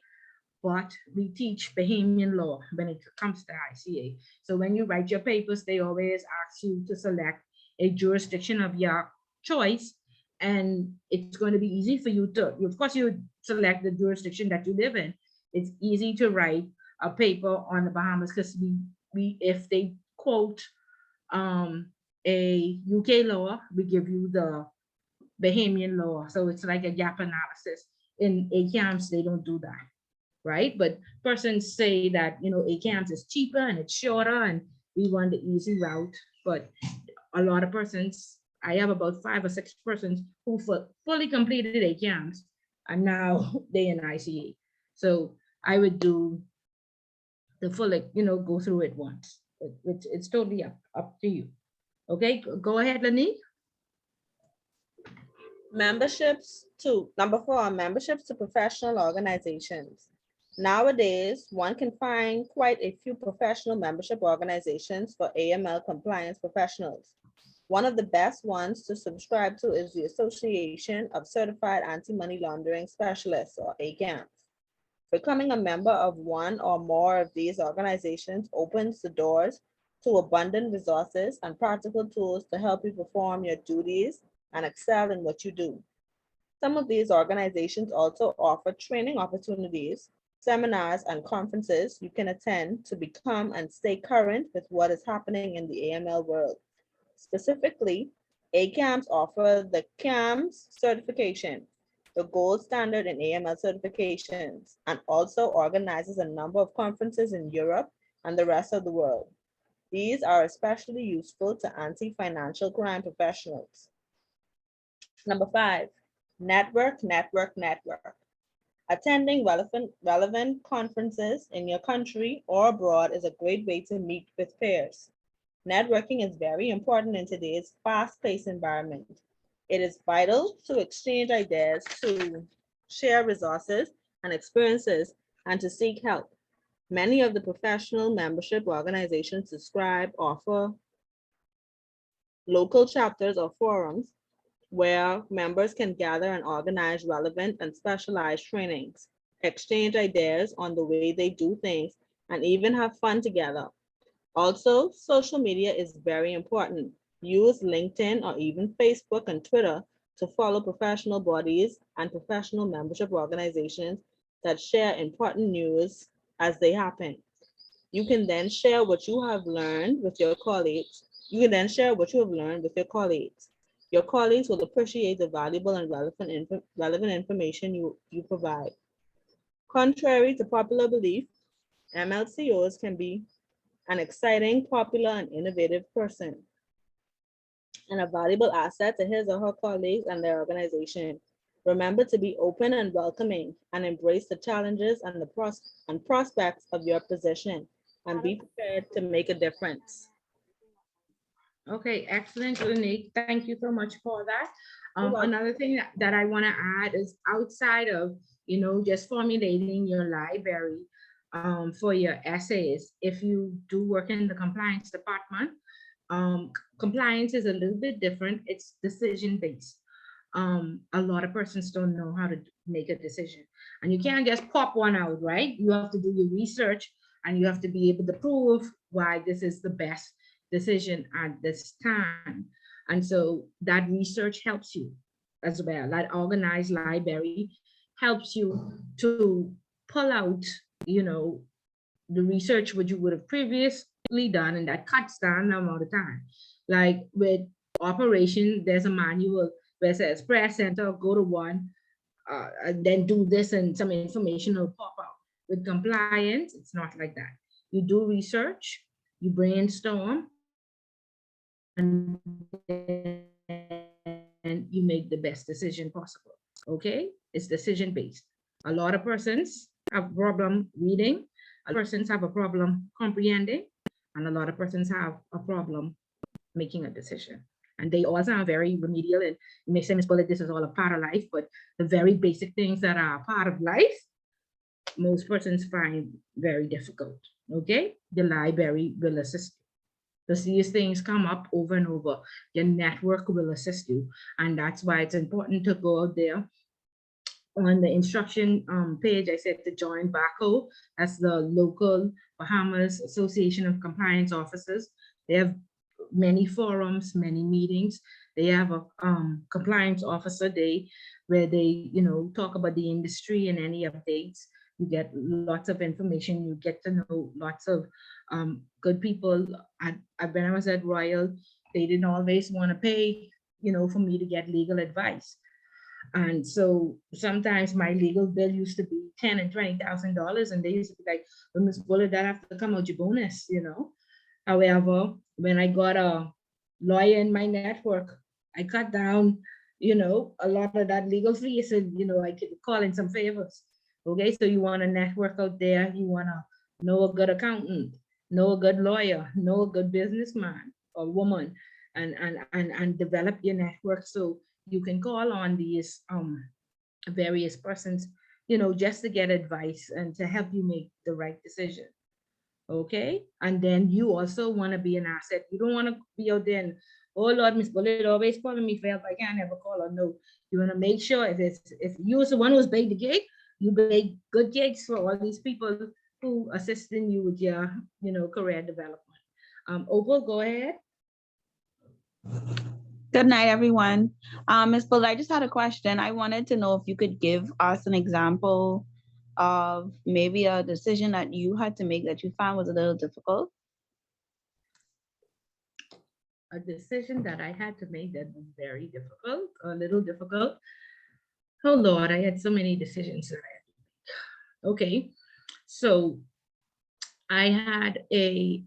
but we teach Bahamian law when it comes to ICA. So when you write your papers, they always ask you to select a jurisdiction of your choice, and it's going to be easy for you to, of course, you select the jurisdiction that you live in. It's easy to write a paper on the Bahamas because we if they quote a UK law, we give you the Bahamian law. So it's like a gap analysis. In ACAMS, they don't do that, right? But persons say that, ACAMS is cheaper and it's shorter and we want the easy route. But a lot of persons, I have about 5 or 6 persons who fully completed ACAMS and now they in ICA. So I would do the full, go through it once. It's totally up to you. Okay, go ahead, Lani. Number 4, memberships to professional organizations. Nowadays, one can find quite a few professional membership organizations for AML compliance professionals. One of the best ones to subscribe to is the Association of Certified Anti-Money Laundering Specialists, or ACAMS. Becoming a member of one or more of these organizations opens the doors to abundant resources and practical tools to help you perform your duties and excel in what you do. Some of these organizations also offer training opportunities, seminars, and conferences you can attend to become and stay current with what is happening in the AML world. Specifically, ACAMS offer the CAMS certification, the gold standard in AML certifications, and also organizes a number of conferences in Europe and the rest of the world. These are especially useful to anti-financial crime professionals. Number 5, network. Attending relevant conferences in your country or abroad is a great way to meet with peers. Networking is very important in today's fast-paced environment. It is vital to exchange ideas, to share resources and experiences, and to seek help. Many of the professional membership organizations offer local chapters or forums where members can gather and organize relevant and specialized trainings, exchange ideas on the way they do things, and even have fun together. Also, social media is very important. Use LinkedIn or even Facebook and Twitter to follow professional bodies and professional membership organizations that share important news as they happen. You can then share what you have learned with your colleagues. You can then share what you have learned with your colleagues. Your colleagues will appreciate the valuable and relevant information you provide. Contrary to popular belief, MLCOs can be an exciting, popular, and innovative person, and a valuable asset to his or her colleagues and their organization. Remember to be open and welcoming and embrace the challenges and the prospects of your position, and be prepared to make a difference. Okay, excellent, Lanique. Thank you so much for that. Another thing that I want to add is outside of, just formulating your library for your essays, if you do work in the compliance department, compliance is a little bit different. It's decision-based. A lot of persons don't know how to make a decision, and you can't just pop one out, right? You have to do your research, and you have to be able to prove why this is the best decision at this time. And so that research helps you as well. That organized library helps you to pull out, the research which you would have previously done, and that cuts down the amount of time. Like with operation, there's a manual where it says press enter, go to one, and then do this, and some information will pop out. With compliance, it's not like that. You do research, you brainstorm, and you make the best decision possible. Okay, it's decision based. A lot of persons have a problem reading, a lot of persons have a problem comprehending, and a lot of persons have a problem making a decision. And they all sound very remedial, and you may say, Ms. Bullet, this is all a part of life, but the very basic things that are a part of life, most persons find very difficult. Okay, the library will assist you. Because these things come up over and over. Your network will assist you. And that's why it's important to go out there. On the instruction page, I said to join BACO. That's the local Bahamas Association of Compliance Officers. They have many forums, many meetings. They have a compliance officer day where they, talk about the industry and any updates. You get lots of information. You get to know lots of good people. When I was at Royal, they didn't always want to pay, for me to get legal advice. And so sometimes my legal bill used to be $10,000 and $20,000, and they used to be like, well, Ms. Bullet, that have to come out your bonus, However, when I got a lawyer in my network, I cut down, a lot of that legal fees, and I could call in some favors. Okay, so you want to network out there, you want to know a good accountant, know a good lawyer, know a good businessman or woman, and develop your network so you can call on these various persons, just to get advice and to help you make the right decision. Okay, and then you also want to be an asset. You don't want to be out there and, oh Lord, Miss Bullet always calling me for help. I can't ever call her. No, you want to make sure if you was the one who's baked the cake, you bake good cakes for all these people who assisting you with your, career development. Opal, go ahead. Good night, everyone. Ms. Bull, I just had a question. I wanted to know if you could give us an example of maybe a decision that you had to make that you found was a little difficult. A decision that I had to make that was very difficult, a little difficult. Oh Lord, I had so many decisions that I had to make. Okay, so I had a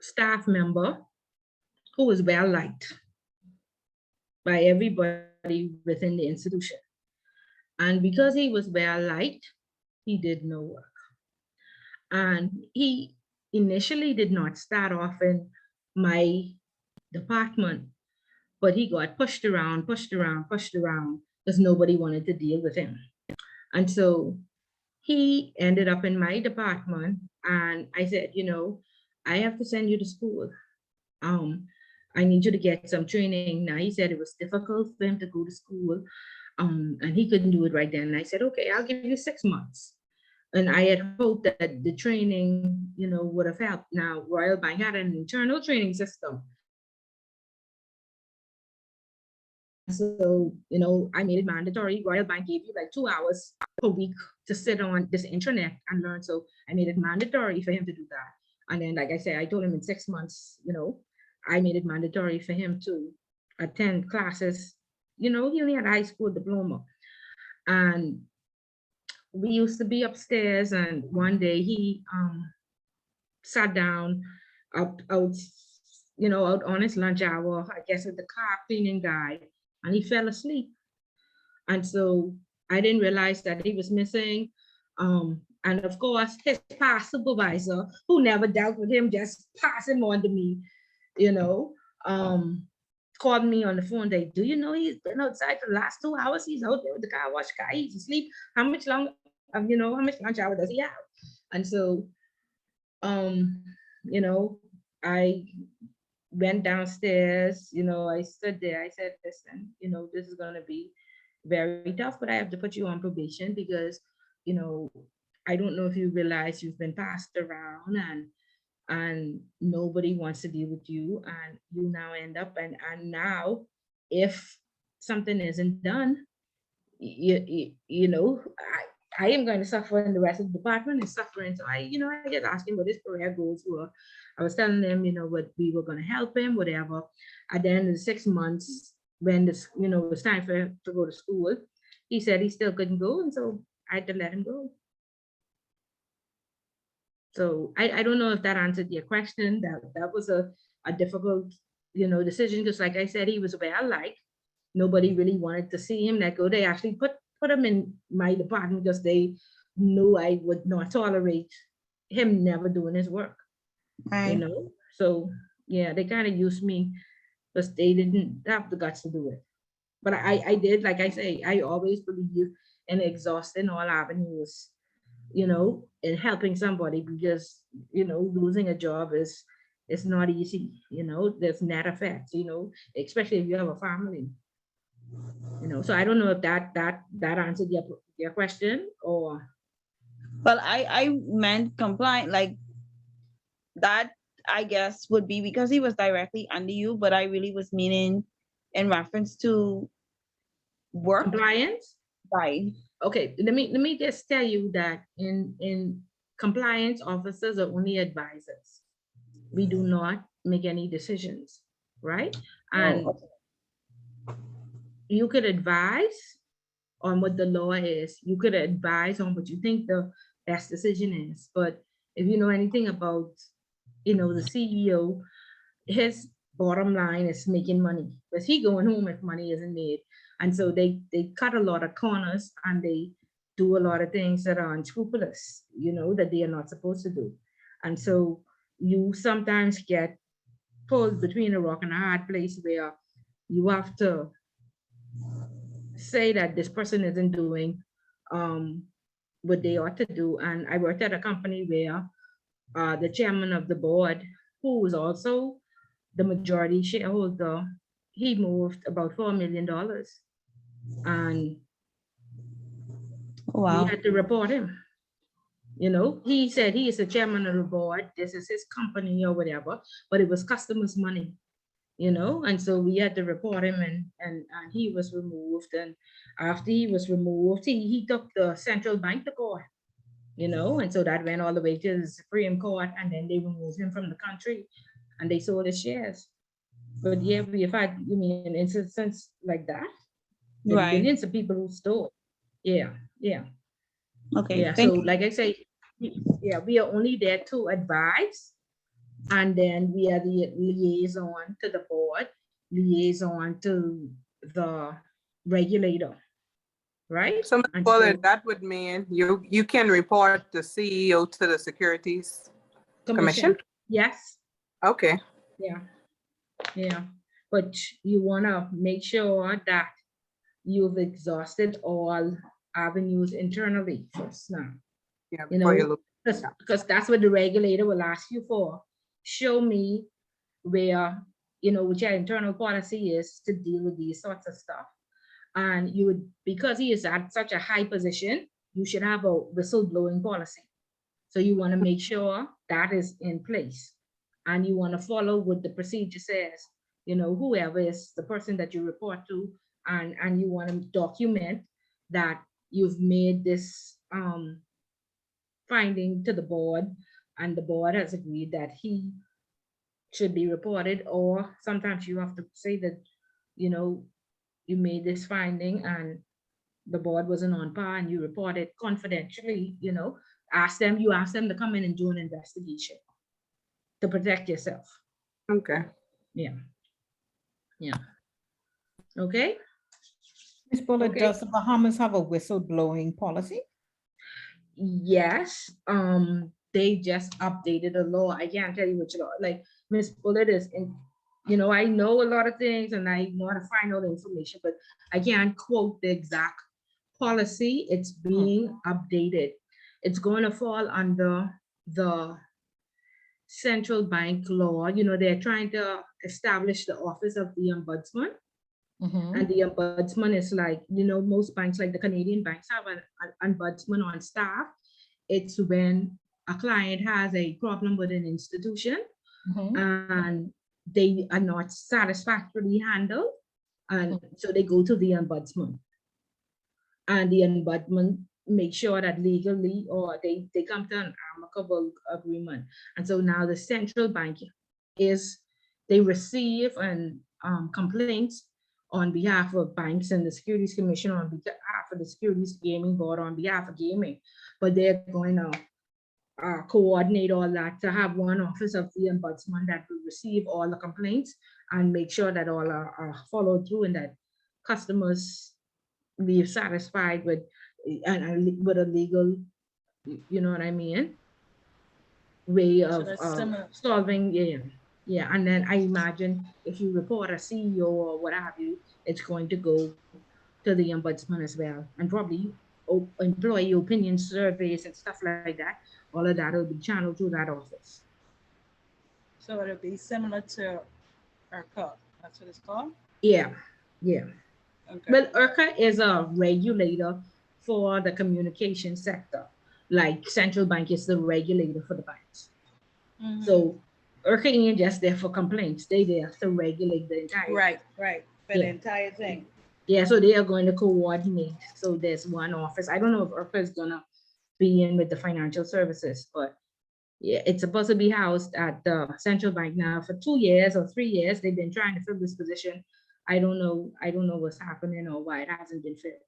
staff member who was well liked by everybody within the institution. And because he was well liked, he did no work. And he initially did not start off in my department, but he got pushed around because nobody wanted to deal with him. And so he ended up in my department, and I said, I have to send you to school. Um, I need you to get some training. Now he said it was difficult for him to go to school, and he couldn't do it right then. And I said, okay, I'll give you 6 months. And I had hoped that the training, would have helped. Now, Royal Bank had an internal training system. So, I made it mandatory. Royal Bank gave you like 2 hours per week to sit on this internet and learn. So I made it mandatory for him to do that. And then, like I said, I told him in 6 months, I made it mandatory for him to attend classes. He only had a high school diploma. And we used to be upstairs, and one day he sat down out on his lunch hour, I guess with the car cleaning guy, and he fell asleep. And so I didn't realize that he was missing. And of course, his past supervisor, who never dealt with him, just passed him on to me, called me on the phone. They, do you know he's been outside for the last 2 hours? He's out there with the car wash guy. He's asleep. How much lunch hour does he have? And so, I went downstairs, I stood there. I said, listen, this is going to be very tough, but I have to put you on probation because, I don't know if you realize you've been passed around, and nobody wants to deal with you, and you now end up, and now if something isn't done, I am going to suffer, and the rest of the department is suffering. So I just asked him what his career goals were. I was telling him, what we were going to help him, whatever. At the end of the 6 months, when this, it was time for him to go to school, he said he still couldn't go, and so I had to let him go. So I don't know if that answered your question. That was a difficult, decision, because like I said, he was well liked. Nobody really wanted to see him let go. They actually put him in my department because they knew I would not tolerate him never doing his work. Right. So yeah, they kind of used me because they didn't have the guts to do it. But I did, like I say, I always believe in exhausting all avenues, in helping somebody, because losing a job is not easy. There's net effects, especially if you have a family. So I don't know if that answered your question, or Well, I meant compliant, like that, I guess, would be because he was directly under you, but I really was meaning in reference to work. compliance. Right. Okay, let me just tell you that in compliance, officers are only advisors. We do not make any decisions, right? And you could advise on what the law is. You could advise on what you think the best decision is. But if you know anything about, the CEO, his bottom line is making money, because he going home if money isn't made. And so they cut a lot of corners, and they do a lot of things that are unscrupulous, that they are not supposed to do. And so you sometimes get pulled between a rock and a hard place, where you have to say that this person isn't doing what they ought to do. And I worked at a company where the chairman of the board, who was also the majority shareholder, he moved about $4 million. And Wow. we had to report him. He said he is the chairman of the board, this is his company or whatever, but it was customers' money. And so we had to report him, and he was removed. And after he was removed, he took the central bank to court, and so that went all the way to the Supreme Court, and then they removed him from the country, and they sold his shares. But yeah, we have had, an instance like that. Right. Millions of people who stole. Yeah. Okay. Yeah. So like I say, yeah, we are only there to advise. And then we are the liaison to the board, liaison to the regulator, right? So, Ms. Fuller, that would mean you can report the CEO to the Securities Commission? Yes. Okay. Yeah. But you want to make sure that you've exhausted all avenues internally first now. Yeah, You before you know, look. because that's what the regulator will ask you for. Show me where, you know, what your internal policy is to deal with these sorts of stuff. And you would, because he is at such a high position, you should have a whistleblowing policy. So you want to make sure that is in place. And you want to follow what the procedure says, you know, whoever is the person that you report to, and you want to document that you've made this finding to the board, and the board has agreed that he should be reported. Or sometimes you have to say that, you know, you made this finding and the board wasn't on par, and you report it confidentially, you know, you ask them to come in and do an investigation to protect yourself. Okay. Yeah. Yeah. Okay. Ms. Bullitt, Okay. does the Bahamas have a whistleblowing policy? Yes. They just updated a law. I can't tell you which law. Like Miss Bullitt is in, you know, I know a lot of things and I know how to find all the information, but I can't quote the exact policy. It's being updated. It's going to fall under the central bank law. You know, they're trying to establish the office of the ombudsman. And the ombudsman is like, you know, most banks, like the Canadian banks, have an ombudsman on staff. It's when a client has a problem with an institution and they are not satisfactorily handled. And so they go to the ombudsman. And the ombudsman make sure that legally, or they come to an amicable agreement. And so now the central bank they receive complaints on behalf of banks and the Securities Commission on behalf of the Securities Gaming Board on behalf of gaming. But they're going to coordinate all that to have one office of the ombudsman that will receive all the complaints and make sure that all are followed through, and that customers leave satisfied with with a legal, you know what I mean, way of solving. Yeah. And then I imagine if you report a CEO or what have you, it's going to go to the ombudsman as well, and probably employee opinion surveys and stuff like that. All of that will be channeled through that office. So it'll be similar to ERCOT. That's what it's called? Yeah. Okay. Well, ERCOT is a regulator for the communication sector, like central bank is the regulator for the banks. So ERCOT ain't just there for complaints, they there to regulate the entire. Right. For the entire thing. Yeah, so they are going to coordinate. So there's one office. I don't know if ERCOT is gonna be in with the financial services, but yeah, it's supposed to be housed at the central bank now for 2 years or 3 years. They've been trying to fill this position. I don't know what's happening or why it hasn't been filled.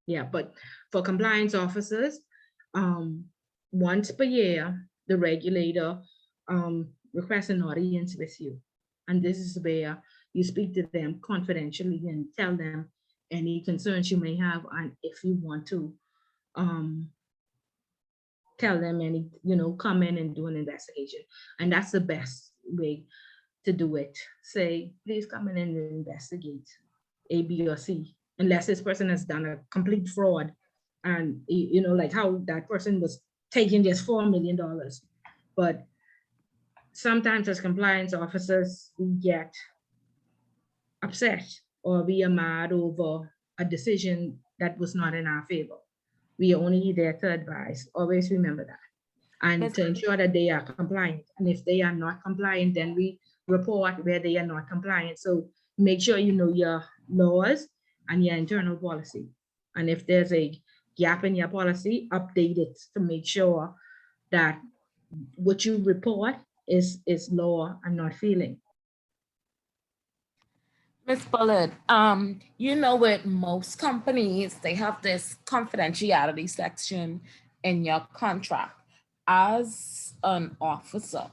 Yeah, but for compliance officers, once per year, the regulator requests an audience with you. And this is where you speak to them confidentially and tell them any concerns you may have, and if you want to tell them any, you know, come in and do an investigation. And that's the best way to do it. Say, please come in and investigate A, B, or C, unless this person has done a complete fraud. And, you know, like how that person was taking just $4 million. But sometimes as compliance officers, we get upset or we are mad over a decision that was not in our favor. We are only there to advise. Always remember that. And to ensure that they are compliant. And if they are not compliant, then we report where they are not compliant. So make sure you know your laws and your internal policy. And if there's a gap in your policy, update it to make sure that what you report is law and not feeling. Ms. Bullitt, you know, with most companies, they have this confidentiality section in your contract. As an officer,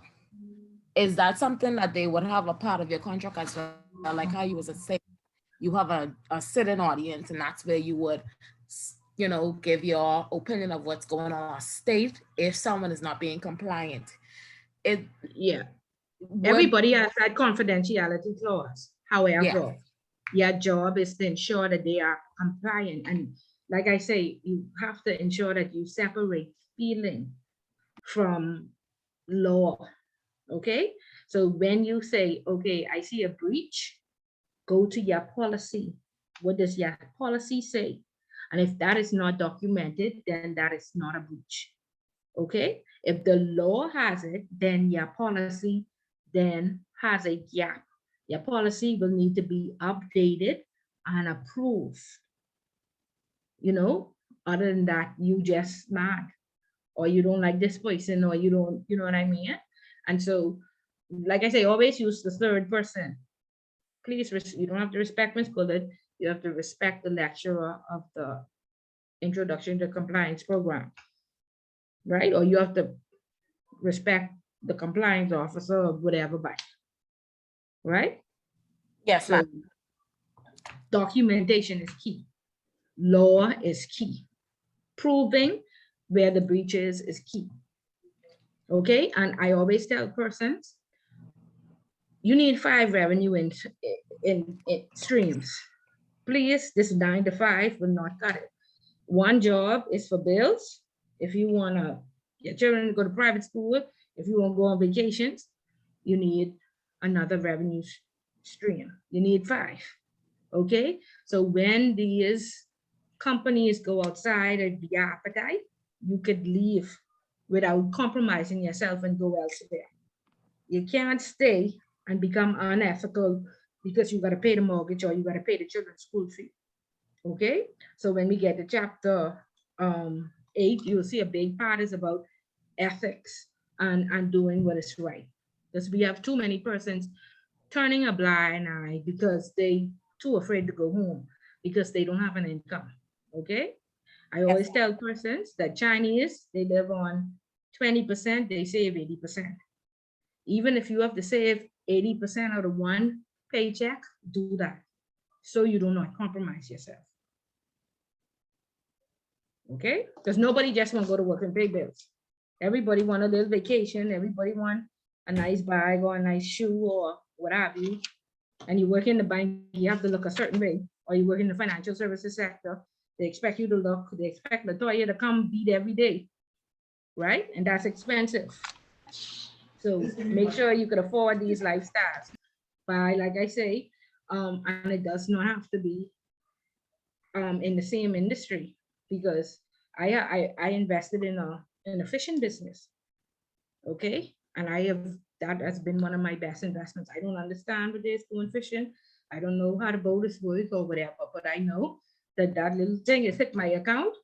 is that something that they would have a part of your contract as well? Like how you was saying, you have a sitting audience, and that's where you would, you know, give your opinion of what's going on, or state if someone is not being compliant. Everybody has that confidentiality clause. However, your job is to ensure that they are compliant, and like I say, you have to ensure that you separate feeling from law. Okay. So when you say, okay, I see a breach, go to your policy. What does your policy say? And if that is not documented, then that is not a breach. Okay. If the law has it, then your policy then has a gap. Your policy will need to be updated and approved. You know, other than that, you just mad, or you don't like this person, or you don't, you know what I mean? And so, like I say, always use the third person. Please, you don't have to respect Ms. Bullet. You have to respect the lecturer of the Introduction to Compliance program, right? Or you have to respect the compliance officer or whatever, but right? Yes, So ma'am. documentation is key. Law is key. Proving where the breach is key. Okay, and I always tell persons, you need 5 revenue in streams. Please, this 9 to 5 will not cut it. One job is for bills. If you want to, your children to go to private school, if you want to go on vacations, you need another revenue stream. You need 5. Okay, so when these companies go outside of the appetite, you could leave without compromising yourself and go elsewhere. You can't stay and become unethical because you got to pay the mortgage or you got to pay the children's school fee. Okay, so when we get to chapter 8, you'll see a big part is about ethics and doing what is right. Because we have too many persons turning a blind eye because they too afraid to go home because they don't have an income. Okay, I always tell persons that Chinese, they live on 20%, they save 80%. Even if you have to save 80% out of one paycheck, do that so you do not compromise yourself. Okay, because nobody just want to go to work and pay bills. Everybody want a little vacation. Everybody want a nice bag or a nice shoe or what have you. And you work in the bank, you have to look a certain way, or you work in the financial services sector, they expect you to look, they expect Latoya to come beat every day, right? And that's expensive. So make sure you can afford these lifestyles by, like I say, and it does not have to be in the same industry, because I invested in a fishing business. Okay, and that has been one of my best investments. I don't understand what they're doing fishing. I don't know how the boat is work or whatever, but I know that that little thing is hit my account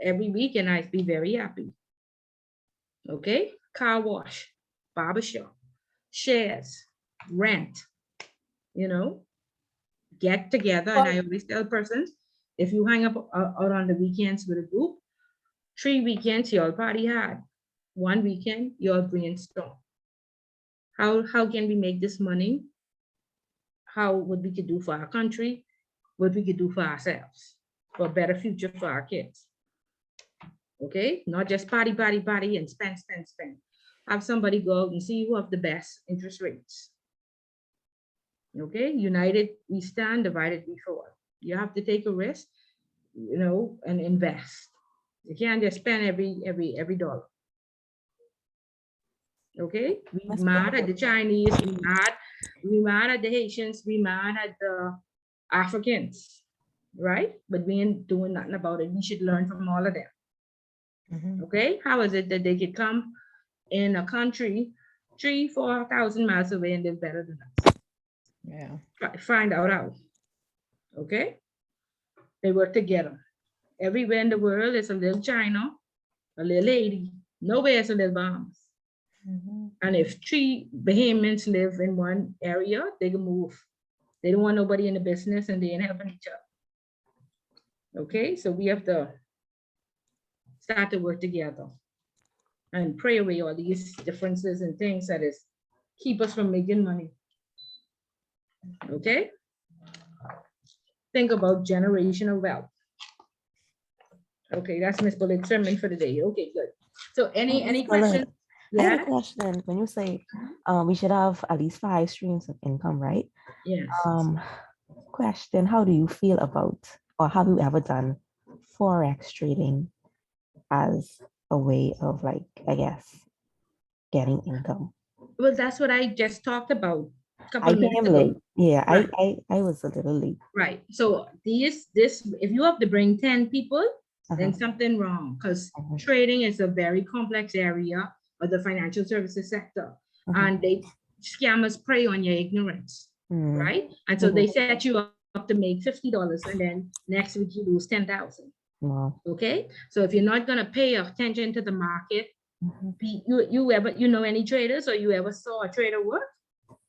every week and I'd be very happy. Okay, car wash, barbershop, shares, rent, you know, get together. And I always tell persons, if you hang up out on the weekends with a group, 3 weekends you all party hard. 1 weekend you all brainstorm. How can we make this money? What we could do for our country, what we could do for ourselves, for a better future for our kids. Okay, not just party, party, party, and spend, spend, spend. Have somebody go out and see who have the best interest rates. Okay, united we stand, divided we fall. You have to take a risk, you know, and invest. You can't just spend every dollar. Okay, we mad at the Chinese, we mad at the Haitians, we mad at the Africans, right? But we ain't doing nothing about it. We should learn from all of them. Okay, how is it that they could come in a country 3,000-4,000 miles away and live better than us? Yeah. Find out how. Okay, they work together. Everywhere in the world is a little China, a little Haiti. Nowhere is a little Bahamas. And if 3 Bahamians live in one area, they can move. They don't want nobody in the business and they ain't helping each other. Okay, so we have to start to work together and pray away all these differences and things that is keep us from making money. Okay, think about generational wealth. Okay, that's Miss Bullock's sermon for the day. Okay, good. So any questions? I have Yeah. a question. When you say we should have at least 5 streams of income, right? Yes. Question, how do you feel about, or have you ever done forex trading as a way of, like, I guess, getting income? Well, that's what I just talked about a couple I of minutes came ago. late. Yeah, Right. I was a little late. Right. So this if you have to bring 10 people, then Uh-huh. something wrong, because Uh-huh. trading is a very complex area of the financial services sector. And scammers prey on your ignorance, Mm. right? And so they set you up to make $50 and then next week you lose 10,000. Wow. Okay. So if you're not gonna pay attention to the market, Mhm. you ever know any traders, or you ever saw a trader work?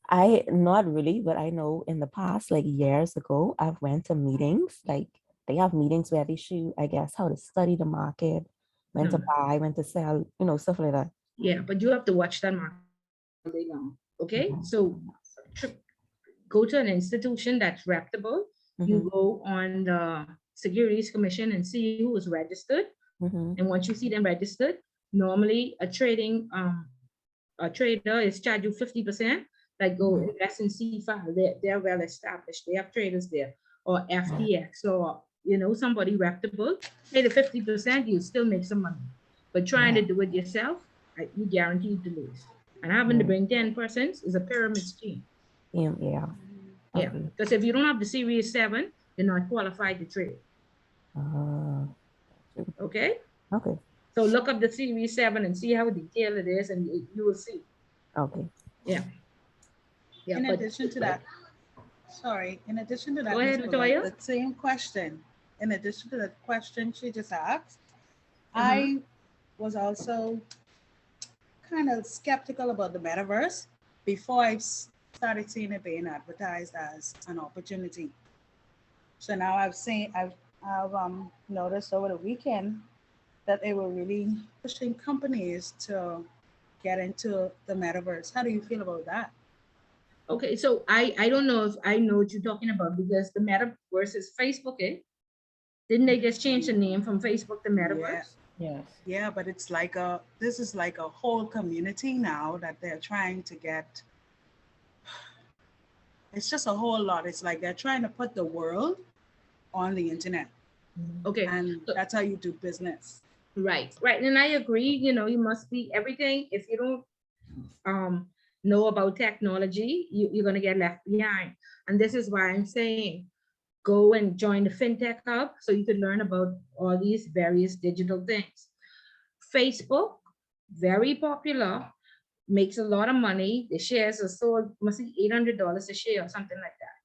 I not really, but I know in the past, like years ago, I've went to meetings. Like they have meetings where they show, I guess, how to study the market, when to buy, when to sell, stuff like that. Yeah, but you have to watch that market all day long. Okay, so go to an institution that's reputable. You go on the Securities Commission and see who is registered. And once you see them registered, normally a trader is charged you 50%. Like go invest in C5. They're well established. They have traders there, or FTX, or somebody reputable. Pay the 50%, you still make some money. But trying to do it yourself, you guaranteed to lose. And having to bring 10 persons is a pyramid scheme. Yeah. Yeah, because if you don't have the Series 7, you're not qualified to trade. Okay. Okay. So look up the Series 7 and see how detailed it is, and you will see. Okay. Yeah. Yeah. In But addition to that, sorry, in addition to that, Go ahead, Ms. Bullock, Latoya. the same question. In addition to the question she just asked, Uh-huh. I was also kind of skeptical about the metaverse before I started seeing it being advertised as an opportunity. So now I've noticed over the weekend that they were really pushing companies to get into the metaverse. How do you feel about that? Okay, so I don't know if I know what you're talking about, because the metaverse is Facebook, eh? Didn't they just change the name from Facebook to metaverse? Yes. Yeah, but it's like this is like a whole community now that they're trying to get. It's just a whole lot. It's like they're trying to put the world on the internet. Okay. And that's how you do business. Right. And I agree, you must be everything. If you don't know about technology, you're going to get left behind. And this is why I'm saying go and join the FinTech Hub so you can learn about all these various digital things. Facebook, very popular, makes a lot of money. The shares are sold, must be $800 a share or something like that.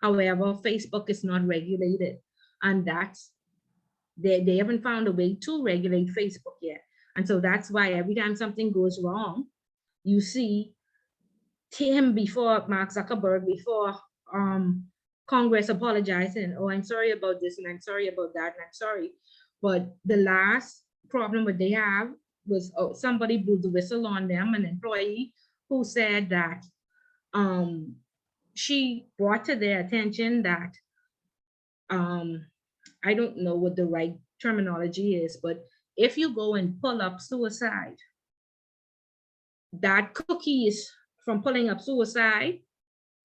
However, Facebook is not regulated, and they haven't found a way to regulate Facebook yet. And so that's why every time something goes wrong, you see him before Mark Zuckerberg, before Congress apologizing, oh, I'm sorry about this, and I'm sorry about that, and I'm sorry. But the last problem that they have was somebody blew the whistle on them, an employee who said that she brought to their attention that I don't know what the right terminology is, but if you go and pull up suicide, that cookies from pulling up suicide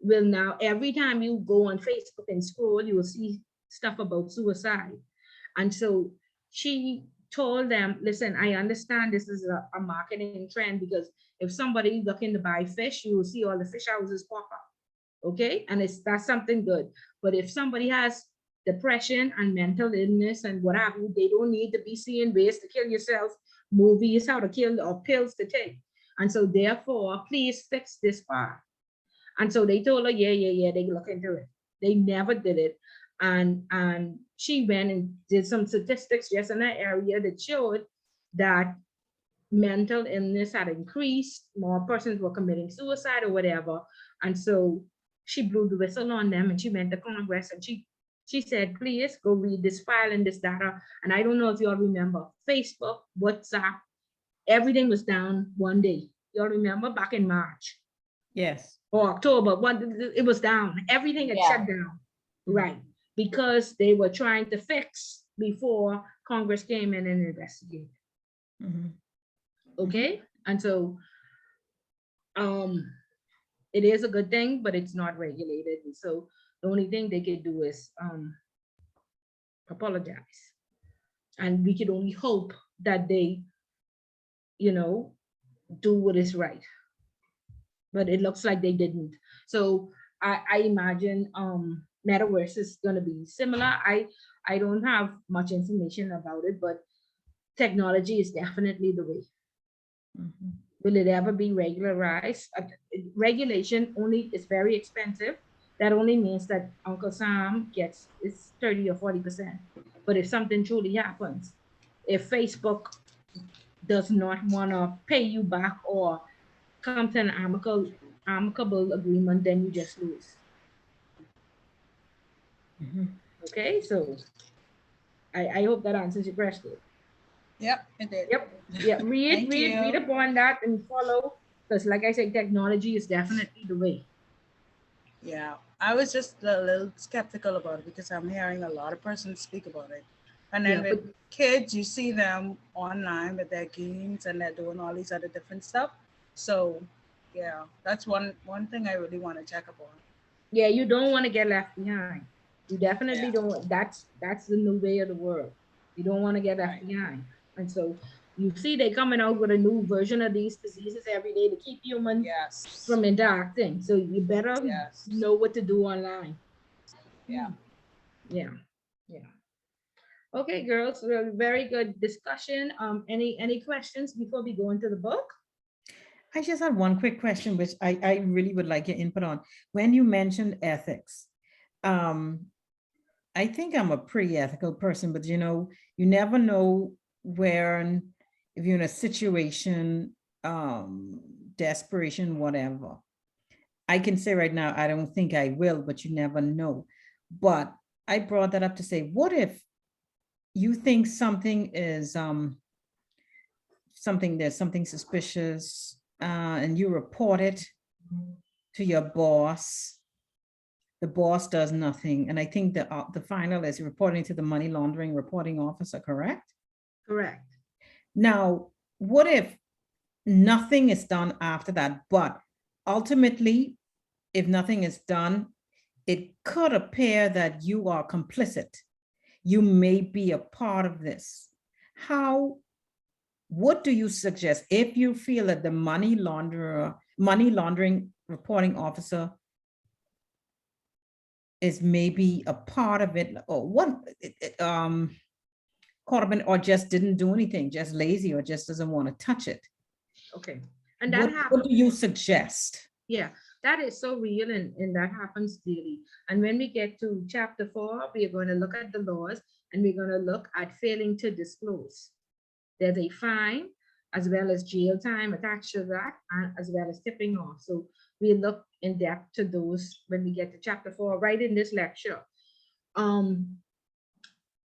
will now, every time you go on Facebook and scroll, you will see stuff about suicide. And so she told them, listen, I understand this is a marketing trend, because if somebody looking to buy fish, you will see all the fish houses pop up. Okay. And that's something good. But if somebody has depression and mental illness and what have you, they don't need to be seeing ways to kill yourself, movies, how to kill, or pills to take. And so therefore, please fix this part. And so they told her, yeah, they look into it. They never did it. And she went and did some statistics just in that area that showed that mental illness had increased, more persons were committing suicide or whatever. And so she blew the whistle on them, and she went to Congress, and she said, please go read this file and this data. And I don't know if you all remember, Facebook, WhatsApp, everything was down one day. You all remember back in March? Yes. Or October, it was down. Everything had shut down. Right. Because they were trying to fix before Congress came in and investigated. Okay. And so it is a good thing, but it's not regulated. And so the only thing they could do is apologize. And we could only hope that they, you know, do what is right. But it looks like they didn't. So I imagine metaverse is going to be similar. I don't have much information about it, but technology is definitely the way. Mhm. Will it ever be regularized? Regulation only is very expensive. That only means that Uncle Sam gets is 30 or 40%. But if something truly happens, if Facebook does not want to pay you back or come to an amicable agreement, then you just lose. Mhm. Okay, so I hope that answers your question. Yep, it did. Yep. Yeah. Read, Thank read, read you. upon that and follow. Because like I said, technology is definitely the way. Yeah, I was just a little skeptical about it because I'm hearing a lot of persons speak about it. And then Yeah, with but kids, you see them online with their games and they're doing all these other different stuff. So yeah, that's one thing I really want to check upon. yeah, you don't want to get left behind. You definitely Yeah, don't want that's the new way of the world. You don't want to get left right. behind. And so you see they coming out with a new version of these diseases every day to keep humans Yes. from interacting. So you better Yes. know what to do online. Yeah. Yeah. Yeah. Okay, girls, very good discussion. Any questions before we go into the book? I just had one quick question, which I really would like your input on. When you mentioned ethics, um, I think I'm a pretty ethical person, but you never know where, if you're in a situation, desperation, whatever. I can say right now, I don't think I will, but you never know. But I brought that up to say, what if you think something is there's something suspicious, and you report it to your boss. The boss does nothing, and I think the final is reporting to the money laundering reporting officer, correct? Correct. Now, what if nothing is done after that, but ultimately, if nothing is done, it could appear that you are complicit. You may be a part of this. What do you suggest if you feel that the money laundering reporting officer is maybe a part of it, or caught up in, or just didn't do anything, just lazy, or just doesn't want to touch it? Okay. And that What happens. do you suggest? Yeah, that is so real, and that happens daily. And when we get to chapter 4, we are going to look at the laws, and we're going to look at failing to disclose. There's a fine as well as jail time attached to that, and as well as tipping off. So we look in depth to those when we get to chapter 4, right in this lecture.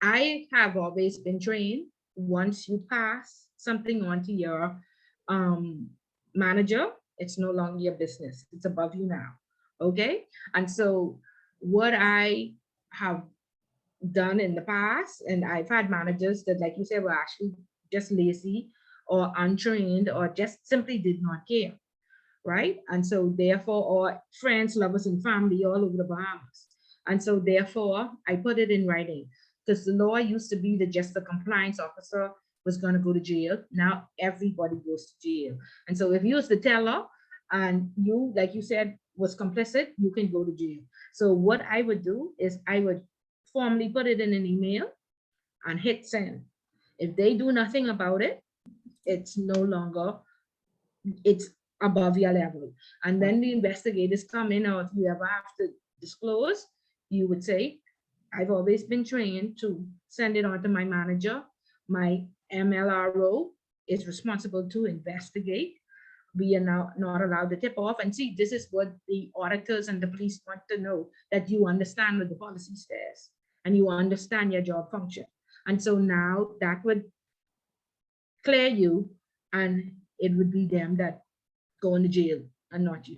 I have always been trained, once you pass something on to your um, manager, it's no longer your business. It's above you now. Okay. And so, what I have done in the past, and I've had managers that, like you said, were actually just lazy or untrained or just simply did not care. Right. And so, therefore, or friends, lovers, and family all over the Bahamas. And so, therefore, I put it in writing, because the law used to be that just the compliance officer was going to go to jail. Now everybody goes to jail. And so, if you was the teller and you, like you said, was complicit, you can go to jail. So, what I would do is I would formally put it in an email and hit send. If they do nothing about it, it's no longer, it's above your level. And then the investigators come in, or if you ever have to disclose, you would say, I've always been trained to send it on to my manager. My MLRO is responsible to investigate. We are now not allowed to tip off. And see, this is what the auditors and the police want to know, that you understand what the policy says and you understand your job function. And so now that would clear you, and it would be them that go into jail and not you.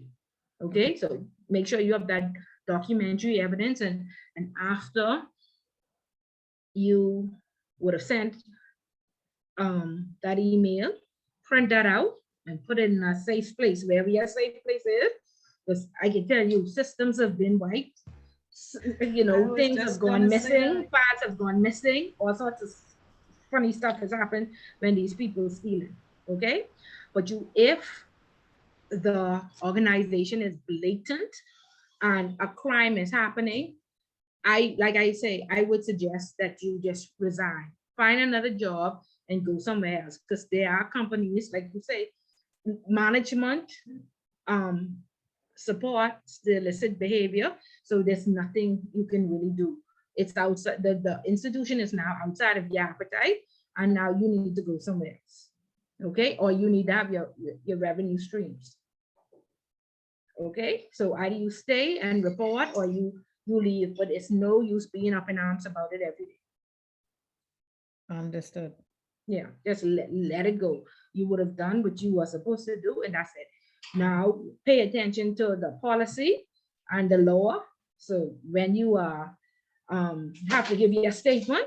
Okay, so make sure you have that documentary evidence, and after you would have sent that email, print that out and put it in a safe place, wherever your safe place is. Because I can tell you, systems have been wiped. I was Things have just gone gonna say missing, that. files have gone missing, all sorts of funny stuff has happened when these people stealing. Okay, but if the organization is blatant and a crime is happening, like I say, I would suggest that you just resign, find another job and go somewhere else, because there are companies, like you say, management supports the illicit behavior. So there's nothing you can really do. It's outside, the institution is now outside of your appetite, and now you need to go somewhere else. Okay, or you need to have your revenue streams. Okay, so either you stay and report or you leave, but it's no use being up in arms about it every day. Understood. Yeah, just let it go. You would have done what you were supposed to do, and that's it. Now pay attention to the policy and the law. So when you have to give your statement,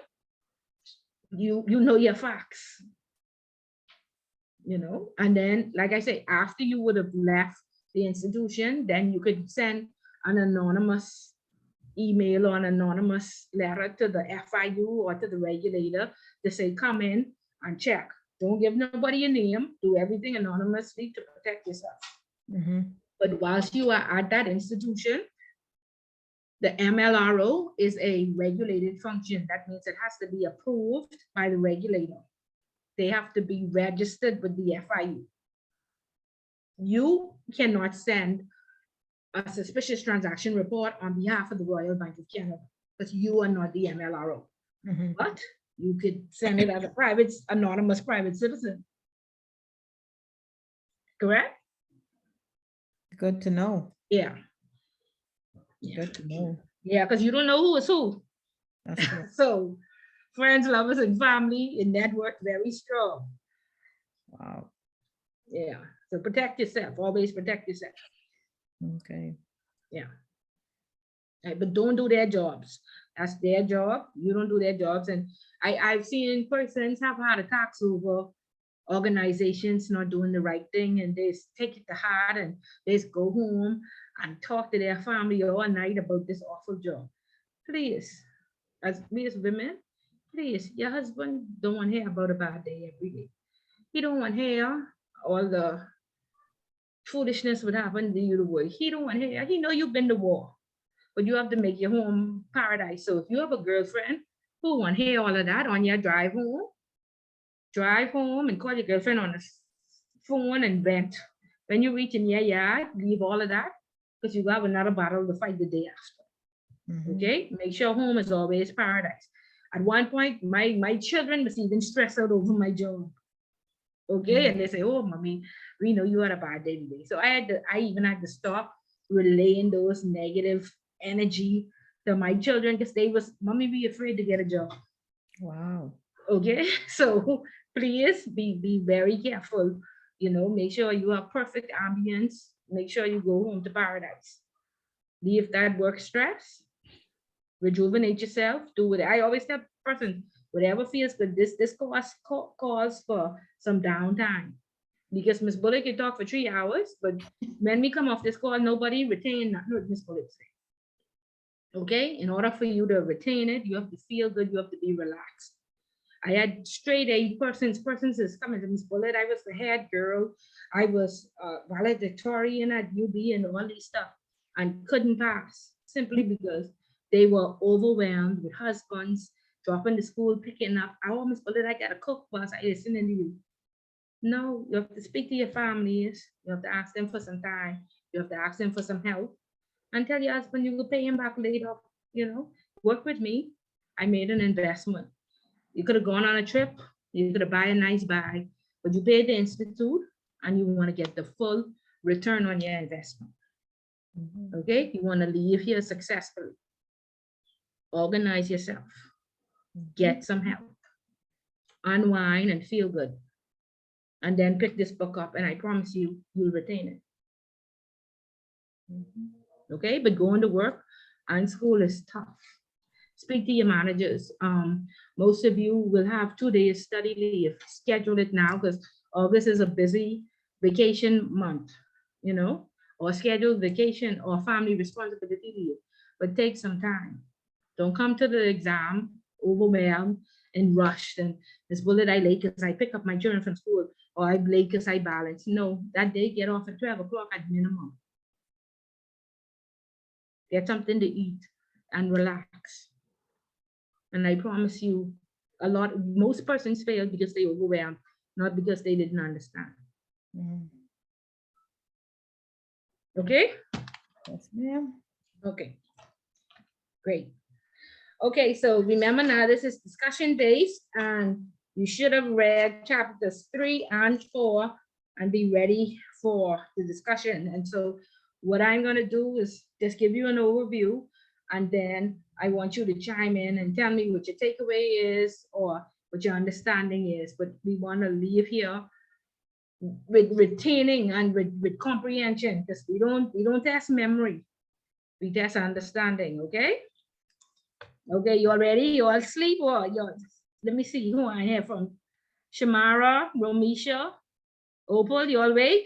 you know your facts, and then, like I say, after you would have left the institution, then you could send an anonymous email or an anonymous letter to the FIU or to the regulator to say, come in and check. Don't give nobody your name. Do everything anonymously to protect yourself. But whilst you are at that institution, the MLRO is a regulated function. That means it has to be approved by the regulator. They have to be registered with the FIU. You cannot send a suspicious transaction report on behalf of the Royal Bank of Canada, because you are not the MLRO. But you could send it as a anonymous private citizen. Correct? Good to know. Yeah. Good to know. Yeah, because you don't know who is who. That's true. So friends, lovers, and family in network very strong. Wow. Yeah. So protect yourself. Always protect yourself. Okay. Yeah. Right, but don't do their jobs. That's their job. You don't do their jobs. And I've seen persons have had attacks over organizations not doing the right thing, and they take it to heart and they just go home and talk to their family all night about this awful job. Please, as we as women, please, your husband don't want to hear about a bad day every day. He don't want to hear all the foolishness would happen to you the way. He don't want to hear. He know you've been to war, but you have to make your home paradise. So if you have a girlfriend who want to hear all of that on your drive home and call your girlfriend on the phone and vent. When you reach in your yard, leave all of that, because you have another battle to fight the day after. Okay, make sure home is always paradise. At one point, my children was even stressed out over my job. Okay, and they say, "Oh, mommy, we know you had a bad day today." So I even had to stop relaying those negative energy to my children, because they was, "Mommy, be afraid to get a job." Wow. Okay, so please be very careful. Make sure you have perfect ambience. Make sure you go home to paradise. Leave that work stress. Rejuvenate yourself. Do it. I always tell person, whatever feels good. This calls for some downtime, because Miss Bullock can talk for 3 hours, but when we come off this call, nobody retain nothing what Miss Bullock say. Okay, in order for you to retain it, you have to feel good. You have to be relaxed. I had straight A persons is coming to Miss Bullet. I was the head girl. I was valedictorian at UB and all these stuff, and couldn't pass simply because they were overwhelmed with husbands, dropping to school, picking up. Oh, Miss Bullet, I got a cook bus. I listening to you. No, you have to speak to your families. You have to ask them for some time. You have to ask them for some help, and tell your husband you will pay him back later. Work with me. I made an investment. You could have gone on a trip, you could have buy a nice bag, but you paid the institute and you want to get the full return on your investment. Okay, you want to leave here successfully. Organize yourself, get some help, unwind and feel good, and then pick this book up, and I promise you, you'll retain it. Okay, but going to work and school is tough. Speak to your managers. Most of you will have 2 days study leave. Schedule it now, because August is a busy vacation month, or scheduled vacation or family responsibility leave. But take some time. Don't come to the exam overwhelmed and rushed, and Miss Bullet, I late because I pick up my children from school, or I'm late because I balance. No, that day get off at 12 o'clock at minimum. Get something to eat and relax. And I promise you, most persons fail because they overwhelmed, not because they didn't understand. Okay? Yes, ma'am. Okay. Great. Okay, so remember now this is discussion based, and you should have read chapters 3 and 4 and be ready for the discussion. And so what I'm going to do is just give you an overview, and then I want you to chime in and tell me what your takeaway is or what your understanding is. But we want to leave here with retaining and with comprehension, because we don't test memory, we test understanding. Okay. Okay, you all ready? You all sleep, or let me see who I have from Shamara, Romisha, Opal, you all awake?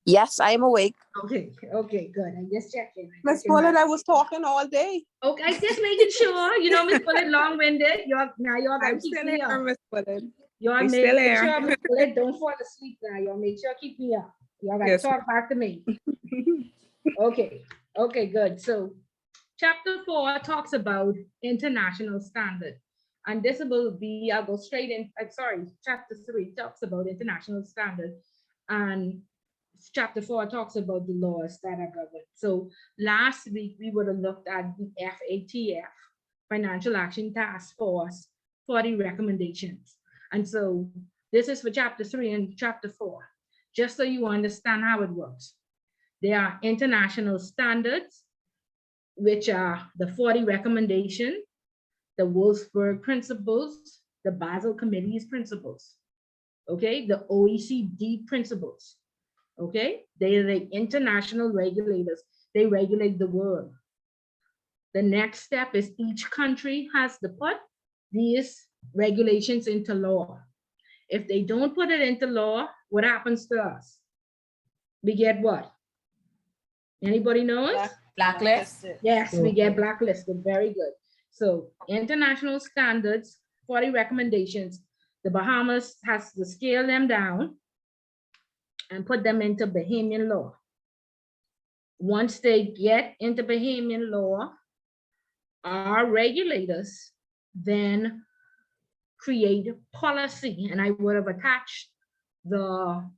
Yes, I am awake. Okay, good. I'm just checking. Miss Bullet, I was talking all day. Okay, I just making sure. You know, Miss Bullet long-winded. Y'all gotta I'm keep still me here, up. Miss Bullet. Y'all We make still here. sure Miss Bullet don't fall asleep now. Y'all make sure keep me up. Y'all gotta Yes, talk back to me. Okay, good. So chapter 4 talks about international standard. And this will be, I'll go straight in, sorry, chapter 3 talks about international standard. And chapter 4 talks about the laws that are governed. So last week we would have looked at the FATF, Financial Action Task Force, 40 recommendations. And so this is for chapter 3 and chapter 4, just so you understand how it works. There are international standards, which are the 40 recommendation, the Wolfsburg principles, the Basel Committee's principles, okay, the OECD principles, okay? They are the international regulators. They regulate the world. The next step is each country has to put these regulations into law. If they don't put it into law, what happens to us? We get what? Anybody knows? Blacklist. Yes, we get blacklisted. Very good. So international standards, 40 recommendations. The Bahamas has to scale them down and put them into Bahamian law. Once they get into Bahamian law, our regulators then create policy, and I would have attached the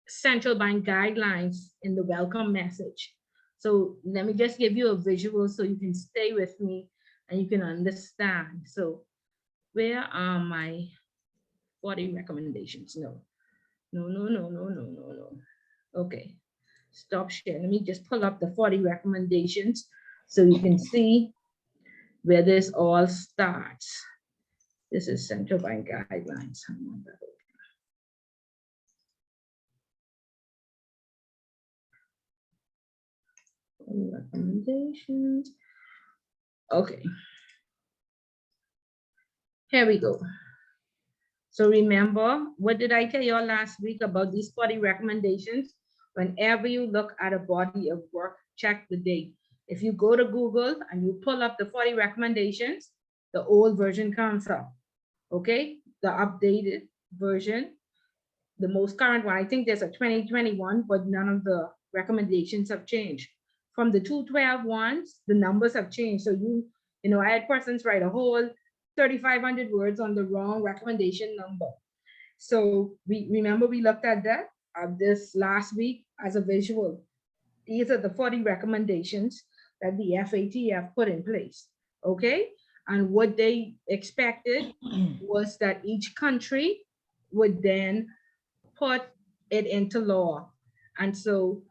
central bank guidelines in the welcome message. So let me just give you a visual so you can stay with me and you can understand. So where are my 40 recommendations? No. Okay, stop share. Let me just pull up the 40 recommendations so you can see where this all starts. This is central bank guidelines. Recommendations. Okay. Here we go. So remember, what did I tell you all last week about these 40 recommendations? Whenever you look at a body of work, check the date. If you go to Google and you pull up the 40 recommendations, the old version comes up, okay? The updated version, the most current one, I think there's a 2021, but none of the recommendations have changed. From the 212 ones, the numbers have changed. So you know, I had persons write a whole 3,500 words on the wrong recommendation number. So we remember we looked at that this last week as a visual. These are the 40 recommendations that the FATF put in place, okay? And what they expected was that each country would then put it into law. And so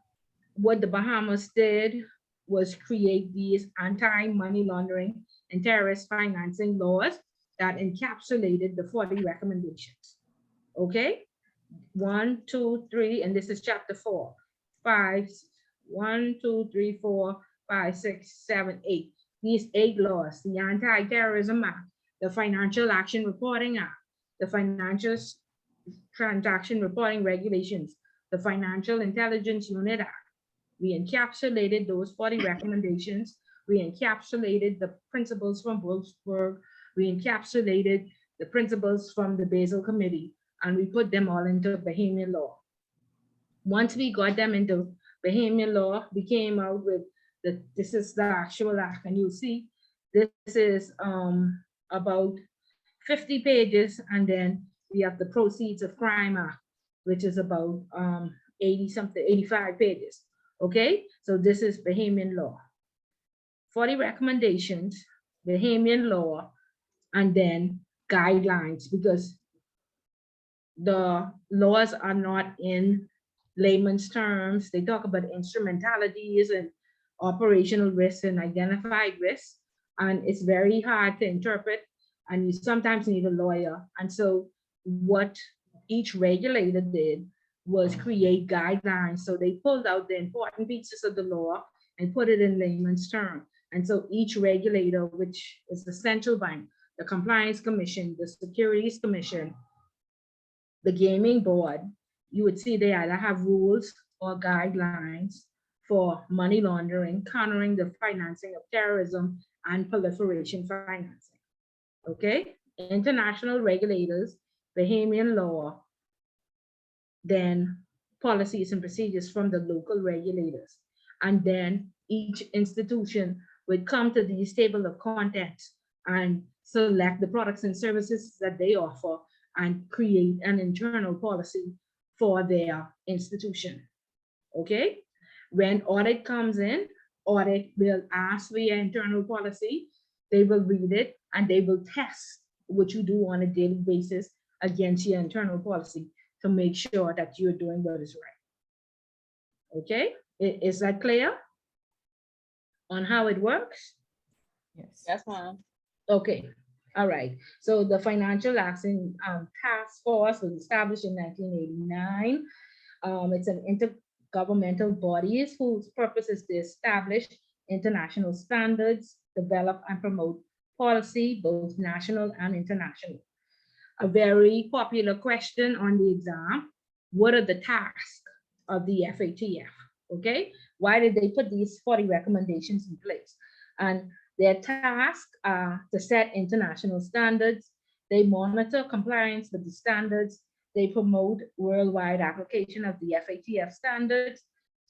what the Bahamas did was create these anti-money laundering and terrorist financing laws that encapsulated the 40 recommendations. Okay, 1, 2, 3, and this is chapter 4, 5, 1, 2, 3, 4, 5, 6, 7, 8. These 8 laws: the Anti-Terrorism Act, the Financial Action Reporting Act, the Financial Transaction Reporting Regulations, the Financial Intelligence Unit Act. We encapsulated those 40 recommendations. We encapsulated the principles from Wolfsburg we encapsulated the principles from the Basel Committee, and we put them all into Bahamian law. Once we got them into Bahamian law, we came out with this is the actual act, and you'll see this is about 50 pages, and then we have the Proceeds of Crime Act, which is about 80 something, 85 pages. Okay, so this is Bahamian law. 40 recommendations, Bahamian law, and then guidelines, because the laws are not in layman's terms. They talk about instrumentalities and operational risks and identified risks, and it's very hard to interpret, and you sometimes need a lawyer. And so what each regulator did was create guidelines. So they pulled out the important pieces of the law and put it in layman's terms. And so each regulator, which is the central bank, the Compliance Commission, the Securities Commission, the Gaming Board, you would see they either have rules or guidelines for money laundering, countering the financing of terrorism, and proliferation financing. Okay, international regulators, Bahamian law, then policies and procedures from the local regulators. And then each institution would come to these table of contents and select the products and services that they offer and create an internal policy for their institution. Okay, when audit comes in, audit will ask for your internal policy, they will read it, and they will test what you do on a daily basis against your internal policy to make sure that you're doing what is right. Okay, is that clear on how it works? Yes. Yes, ma'am. Okay, all right. So the Financial Action Task Force was established in 1989. It's an intergovernmental body whose purpose is to establish international standards, develop and promote policy, both national and international. A very popular question on the exam: what are the tasks of the FATF? Okay, why did they put these 40 recommendations in place? And their tasks are to set international standards, they monitor compliance with the standards, they promote worldwide application of the FATF standards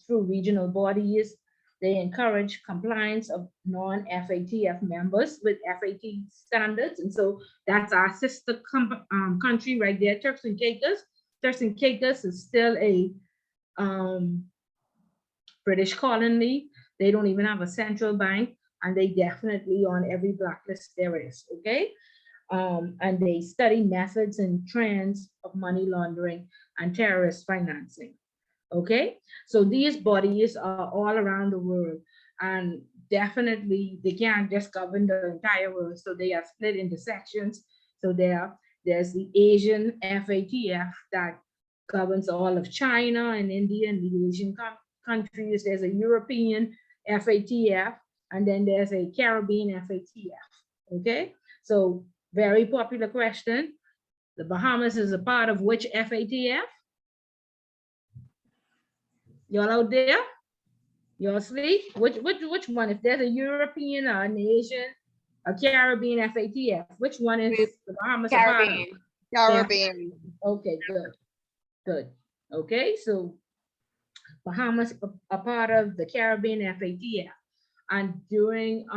through regional bodies, they encourage compliance of non-FATF members with FAT standards. And so that's our sister country right there, Turks and Caicos. Turks and Caicos is still a British colony. They don't even have a central bank, and they definitely on every blacklist there is, okay? And they study methods and trends of money laundering and terrorist financing, okay? So these bodies are all around the world, and definitely they can't just govern the entire world, so they are split into sections. So there's the Asian FATF that governs all of China and India and the Asian countries. There's a European FATF, and then there's a Caribbean FATF, okay? So very popular question. The Bahamas is a part of which FATF? Y'all out there? Y'all sleep? Which one? If there's a European or an Asian, a Caribbean FATF, which one is the Bahamas a part of? Caribbean. Okay, good. Okay, so Bahamas a part of the Caribbean FATF. And during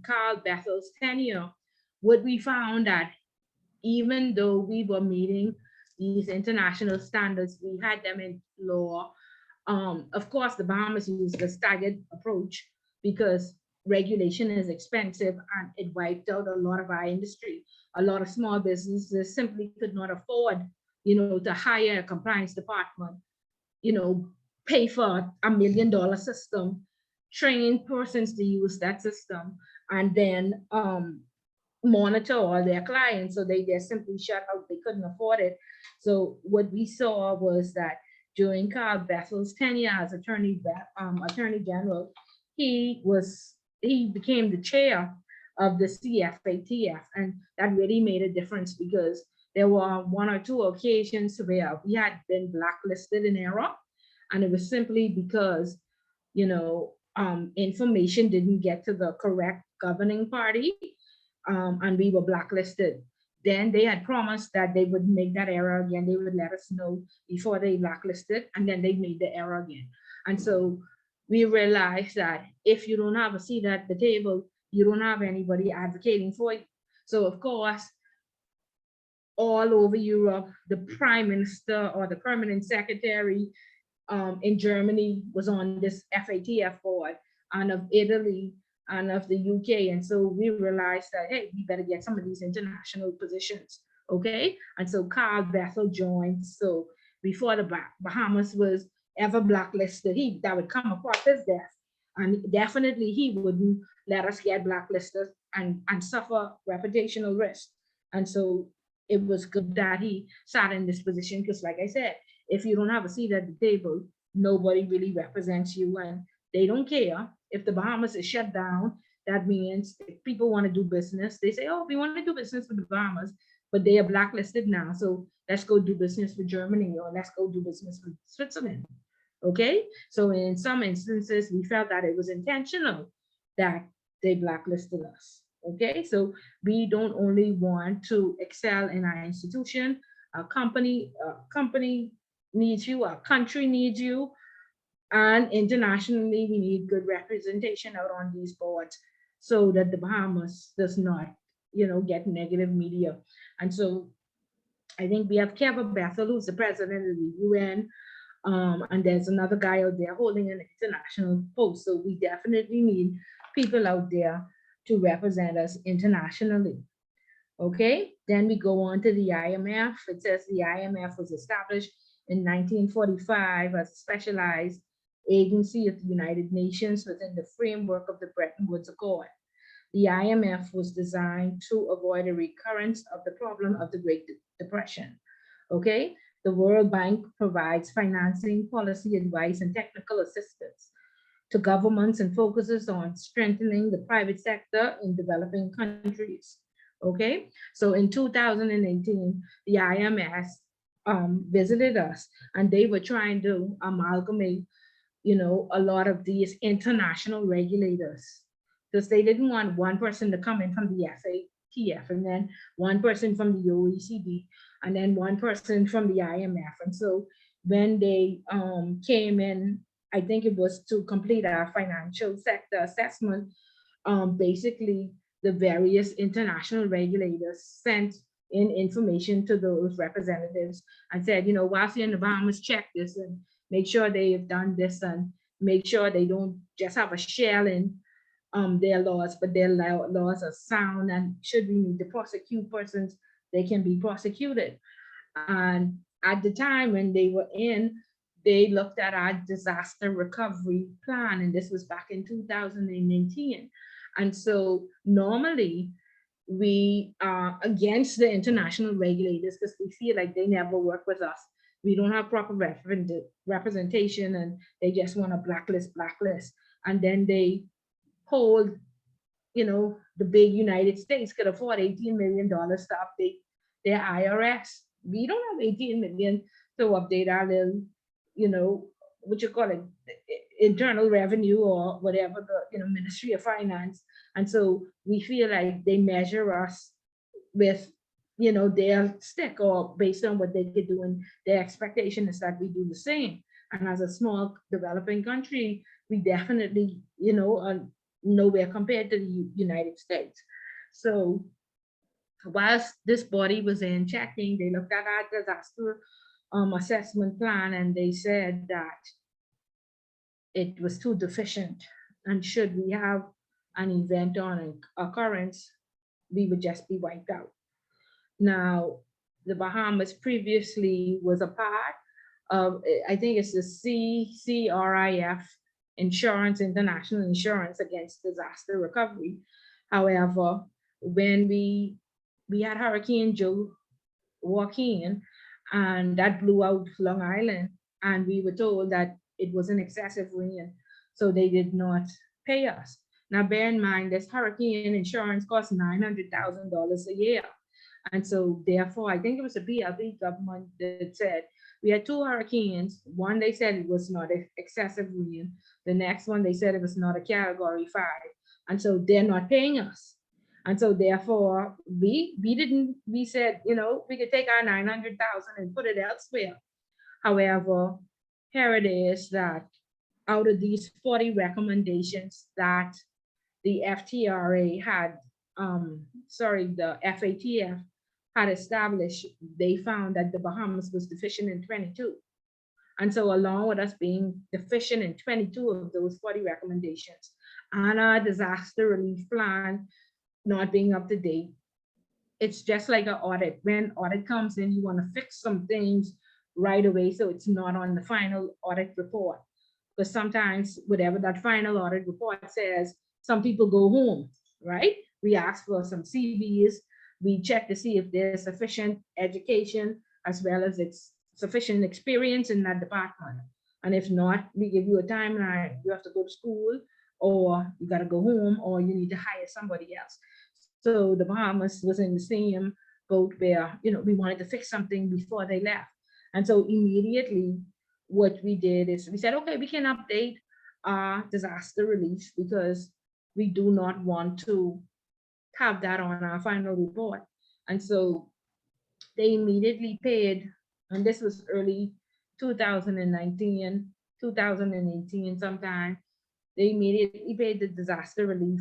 Carl Bethel's tenure, what we found that even though we were meeting these international standards, we had them in law. Of course, the Bahamas used the staggered approach because regulation is expensive, and it wiped out a lot of our industry. A lot of small businesses simply could not afford, to hire a compliance department, pay for $1 million system, train persons to use that system, and then monitor all their clients. So they just simply shut out, they couldn't afford it. So what we saw was that during Carl Bethel's tenure as Attorney General, he became the chair of the CFATF, and that really made a difference because there were one or two occasions where we had been blacklisted in error, and it was simply because information didn't get to the correct governing party, and we were blacklisted. Then they had promised that they would make that error again. They would let us know before they blacklisted, and then they made the error again. And so we realized that if you don't have a seat at the table, you don't have anybody advocating for you. So of course, all over Europe, the prime minister or the permanent secretary in Germany was on this FATF board, and of Italy and of the UK. And so we realized that, hey, we better get some of these international positions, okay? And so Carl Bethel joined. So before the Bahamas was ever blacklisted, that would come across his desk. And definitely he wouldn't let us get blacklisted and suffer reputational risk. And so it was good that he sat in this position, because like I said, if you don't have a seat at the table, nobody really represents you, and they don't care. If the Bahamas is shut down, that means if people want to do business, they say, oh, we want to do business with the Bahamas, but they are blacklisted now. So let's go do business with Germany, or let's go do business with Switzerland. Okay. So in some instances, we felt that it was intentional that they blacklisted us. Okay. So we don't only want to excel in our institution, our company needs you, our country needs you, and internationally we need good representation out on these boards so that the Bahamas does not, get negative media. And so I think we have Kevin Bethel, who's the president of the UN, and there's another guy out there holding an international post. So we definitely need people out there to represent us internationally. Okay, then we go on to the IMF. It says the IMF was established in 1945 as a specialized agency of the United Nations within the framework of the Bretton Woods Accord. The IMF was designed to avoid a recurrence of the problem of the Great Depression. Okay, the World Bank provides financing, policy advice, and technical assistance to governments and focuses on strengthening the private sector in developing countries. Okay, so in 2018, the IMF visited us, and they were trying to amalgamate, a lot of these international regulators, because they didn't want one person to come in from the FATF, and then one person from the OECD, and then one person from the IMF. And so when they came in, I think it was to complete our financial sector assessment, basically the various international regulators sent in information to those representatives and said, whilst you're in the Bahamas, check this and make sure they have done this, and make sure they don't just have a shell in their laws, but their laws are sound, and should we need to prosecute persons, they can be prosecuted. And at the time when they were in, they looked at our disaster recovery plan, and this was back in 2018. And so normally we are against the international regulators because we feel like they never work with us. We don't have proper representation, and they just want to blacklist. And then they hold, the big United States could afford $18 million to update their IRS. We don't have 18 million to update our little, what you call it, internal revenue or whatever, the Ministry of Finance. And so we feel like they measure us with their stick, or based on what they could do, and their expectation is that we do the same. And as a small developing country, we definitely are nowhere compared to the United States. So whilst this body was in checking, they looked at our disaster assessment plan, and they said that it was too deficient, and should we have an event or an occurrence, we would just be wiped out. Now, the Bahamas previously was a part of, I think it's the CRIF Insurance, International Insurance Against Disaster Recovery. However, when we had Hurricane Joaquin, and that blew out Long Island, and we were told that it was an excessive rain, so they did not pay us. Now, bear in mind, this hurricane insurance costs $900,000 a year. And so therefore, I think it was the BLV government that said, we had two hurricanes. One, they said it was not excessive rain. The next one, they said it was not a category 5. And so they're not paying us. And so therefore, we said, we could take our 900,000 and put it elsewhere. However, here it is that out of these 40 recommendations that the FTRA had, the FATF had established, they found that the Bahamas was deficient in 22. And so along with us being deficient in 22 of those 40 recommendations and our disaster relief plan not being up to date, it's just like an audit. When audit comes in, you want to fix some things right away so it's not on the final audit report. Because sometimes whatever that final audit report says, some people go home, right? We ask for some CVs, we check to see if there's sufficient education as well as it's sufficient experience in that department. And if not, we give you a timeline. You have to go to school, or you got to go home, or you need to hire somebody else. So the Bahamas was in the same boat where, we wanted to fix something before they left. And so immediately what we did is we said, okay, we can update our disaster relief because we do not want to have that on our final report. And so they immediately paid, and this was early 2019, 2018 sometime, they immediately paid the disaster relief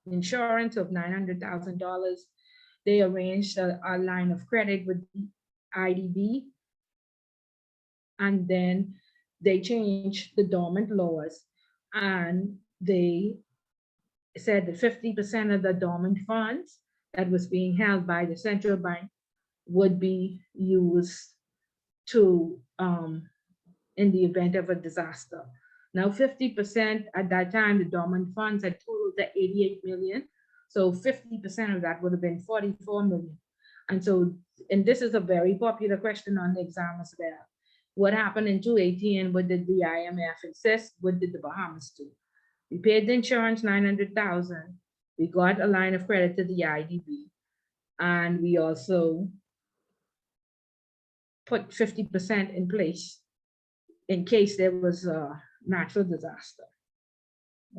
insurance of $900,000. They arranged a line of credit with the IDB, and then they changed the dormant laws, and they said that 50% of the dormant funds that was being held by the central bank would be used to in the event of a disaster. Now 50% at that time, the dormant funds had totaled to 88 million. So 50% of that would have been 44 million. And so, and this is a very popular question on the exam as well. What happened in 2018? What did the IMF insist? What did the Bahamas do? We paid the insurance 900,000. We got a line of credit to the IDB. And we also put 50% in place in case there was a natural disaster.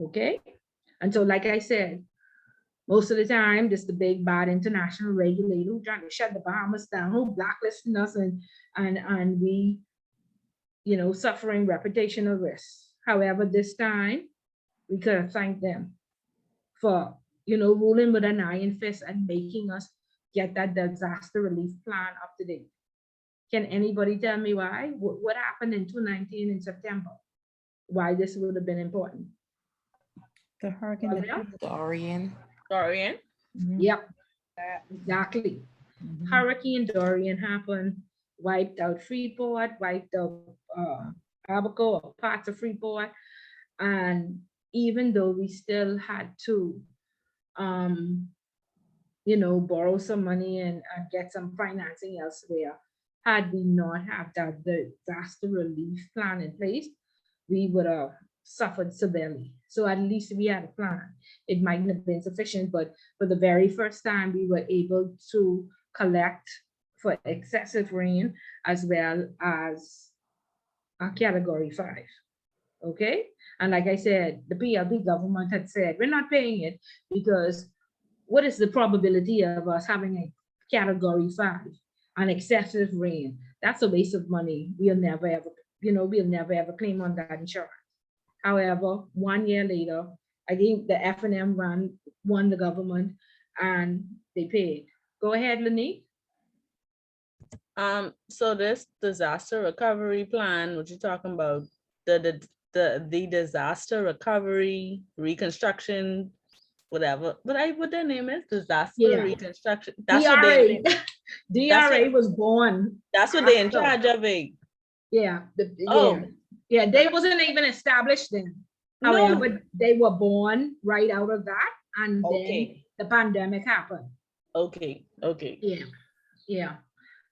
Okay? And so, like I said, most of the time, this is the big bad international regulator who trying to shut the Bahamas down, who blacklisting us, and we, suffering reputational risks. However, this time, we could have thanked them for, ruling with an iron fist and making us get that disaster relief plan up to date. Can anybody tell me why? What happened in 2019 in September? Why this would have been important? The hurricane. Dorian. Dorian? Yep, exactly. Hurricane Dorian happened, wiped out Freeport, wiped out Abaco, parts of Freeport. And even though we still had to, borrow some money and get some financing elsewhere, had we not have that disaster relief plan in place, we would have suffered severely. So at least we had a plan. It mightn't have been sufficient, but for the very first time, we were able to collect for excessive rain as well as a category 5. Okay. And like I said, the PLP government had said, we're not paying it because what is the probability of us having a category 5 on excessive rain? That's a waste of money. We'll never ever, we'll never ever claim on that insurance. However, 1 year later, I think the F&M won the government and they paid. Go ahead, Lanique. So this disaster recovery plan, what you're talking about, the disaster recovery, reconstruction, whatever, what their name is, disaster reconstruction. That's DRA. what they DRA was born. That's what they're in charge of it. Yeah. Oh. Yeah, they wasn't even established then. However, they were born right out of that, and then the pandemic happened. Okay. Yeah.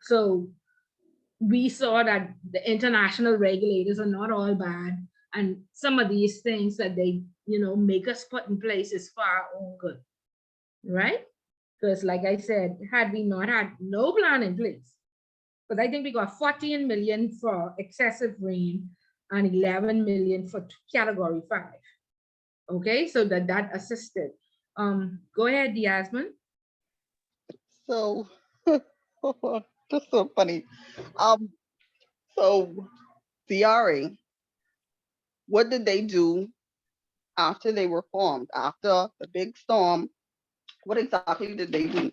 So we saw that the international regulators are not all bad, and some of these things that they, make us put in place is for our own good, right? Because like I said, had we not had no plan in place, because I think we got 14 million for excessive rain and 11 million for category 5. Okay, so that assisted. Go ahead, Yasmin. So, just so funny. Um, so CRA, what did they do after they were formed? After the big storm, what exactly did they do?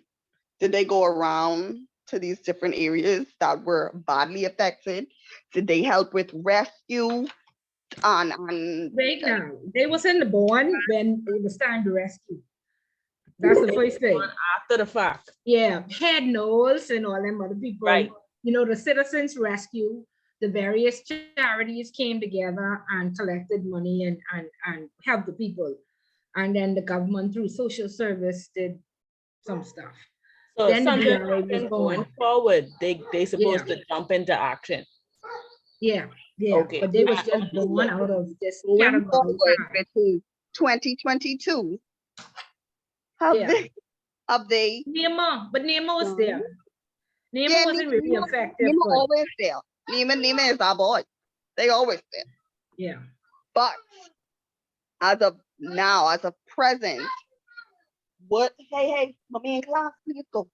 Did they go around to these different areas that were badly affected? Did they help with rescue? Right now, they was in the born when it was time to rescue. That's the first thing. After the fact. Yeah, Head Knowles and all them other people. Right. You know, the Citizens Rescue, the various charities came together and collected money and helped the people. And then the government through social service did some stuff. So Then the something DRA was happened born. going forward, they supposed to jump into action. Yeah, Okay. but they was just born out of this Going category. forward, which is 2022. Yeah. Have they? Nema, but Nema was there. Nema Yeah, wasn't really effective. Nema but always there. Nema is our boy. They always there. yeah. But as of now, as of present, what? Hey, mommy in class, please go.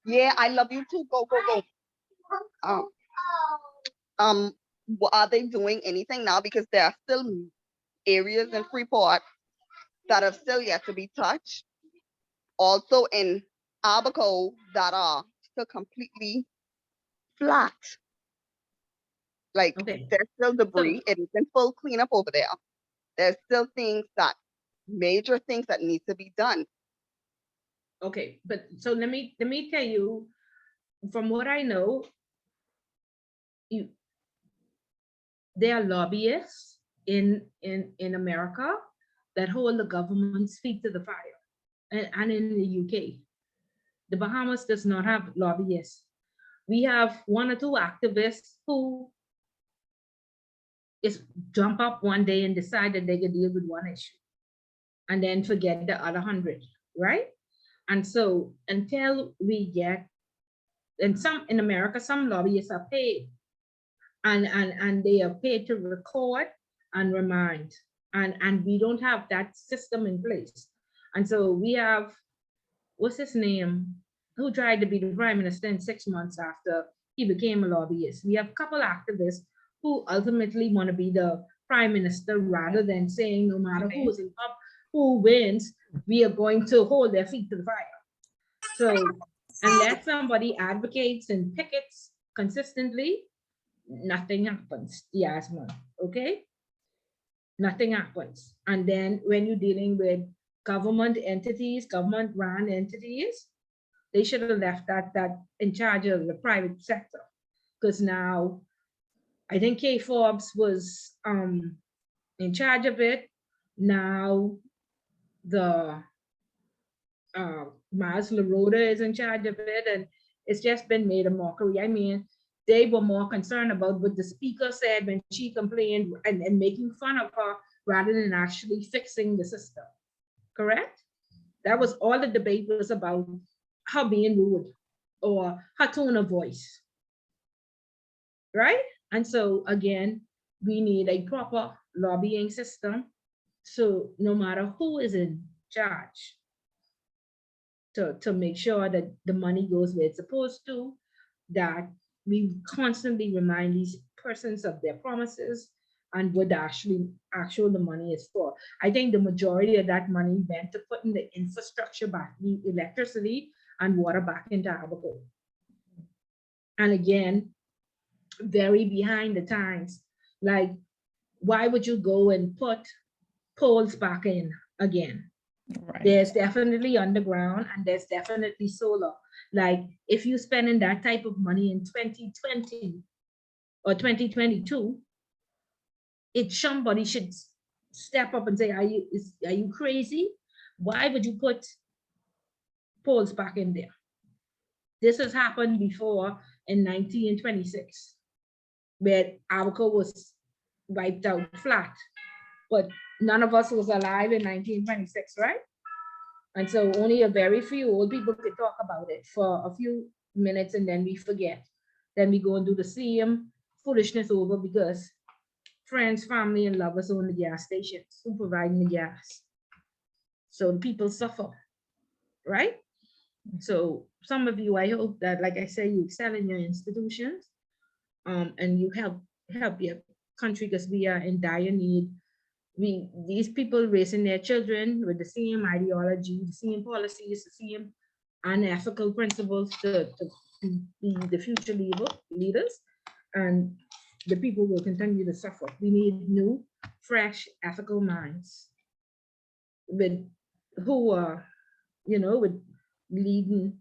Yeah, I love you too. Go. What are they doing anything now? Because there are still areas in Freeport that have still yet to be touched. Also in Abaco that are still completely flat. Like there's still debris. It isn't full cleanup over there. There's still major things that need to be done. Okay, but so let me tell you, from what I know, there are lobbyists in America that hold the government's feet to the fire, and in the UK, the Bahamas does not have lobbyists. We have one or two activists who just jump up one day and decide that they can deal with one issue, and then forget the other 100, right? And so until we get, and some in America, some lobbyists are paid, and they are paid to record and remind, and we don't have that system in place. And so we have, what's his name, who tried to be the prime minister in 6 months after he became a lobbyist. We have a couple activists who ultimately want to be the prime minister rather than saying no matter who is in up, who wins, we are going to hold their feet to the fire. So unless somebody advocates and pickets consistently, nothing happens, Yasmin, okay? Nothing happens. And then when you're dealing with government entities, government run entities, they should have left that in charge of the private sector. Because now, I think Kay Forbes was in charge of it. Now the Maz LaRoda is in charge of it, and it's just been made a mockery. I mean, they were more concerned about what the speaker said when she complained and making fun of her rather than actually fixing the system. Correct? That was all the debate was about, her being rude or her tone of voice. Right? And so again, we need a proper lobbying system. So no matter who is in charge, to make sure that the money goes where it's supposed to, that we constantly remind these persons of their promises and what actual the money is for. I think the majority of that money went to putting the infrastructure back, the electricity and water back into Abaco. And again, very behind the times. Like, why would you go and put poles back in again? Right. There's definitely underground and there's definitely solar. Like if you spending that type of money in 2020 or 2022, somebody should step up and say, are you crazy? Why would you put poles back in there? This has happened before in 1926, where Abaco was wiped out flat, but none of us was alive in 1926, right? And so only a very few old people could talk about it for a few minutes and then we forget. Then we go and do the same foolishness over because friends, family, and lovers own the gas stations who providing the gas. So people suffer, right? So some of you, I hope that, like I say, you excel in your institutions, and you help your country, because we are in dire need. These people raising their children with the same ideology, the same policies, the same unethical principles to be the future leaders, and the people will continue to suffer. We need new, fresh, ethical minds with who are, with leading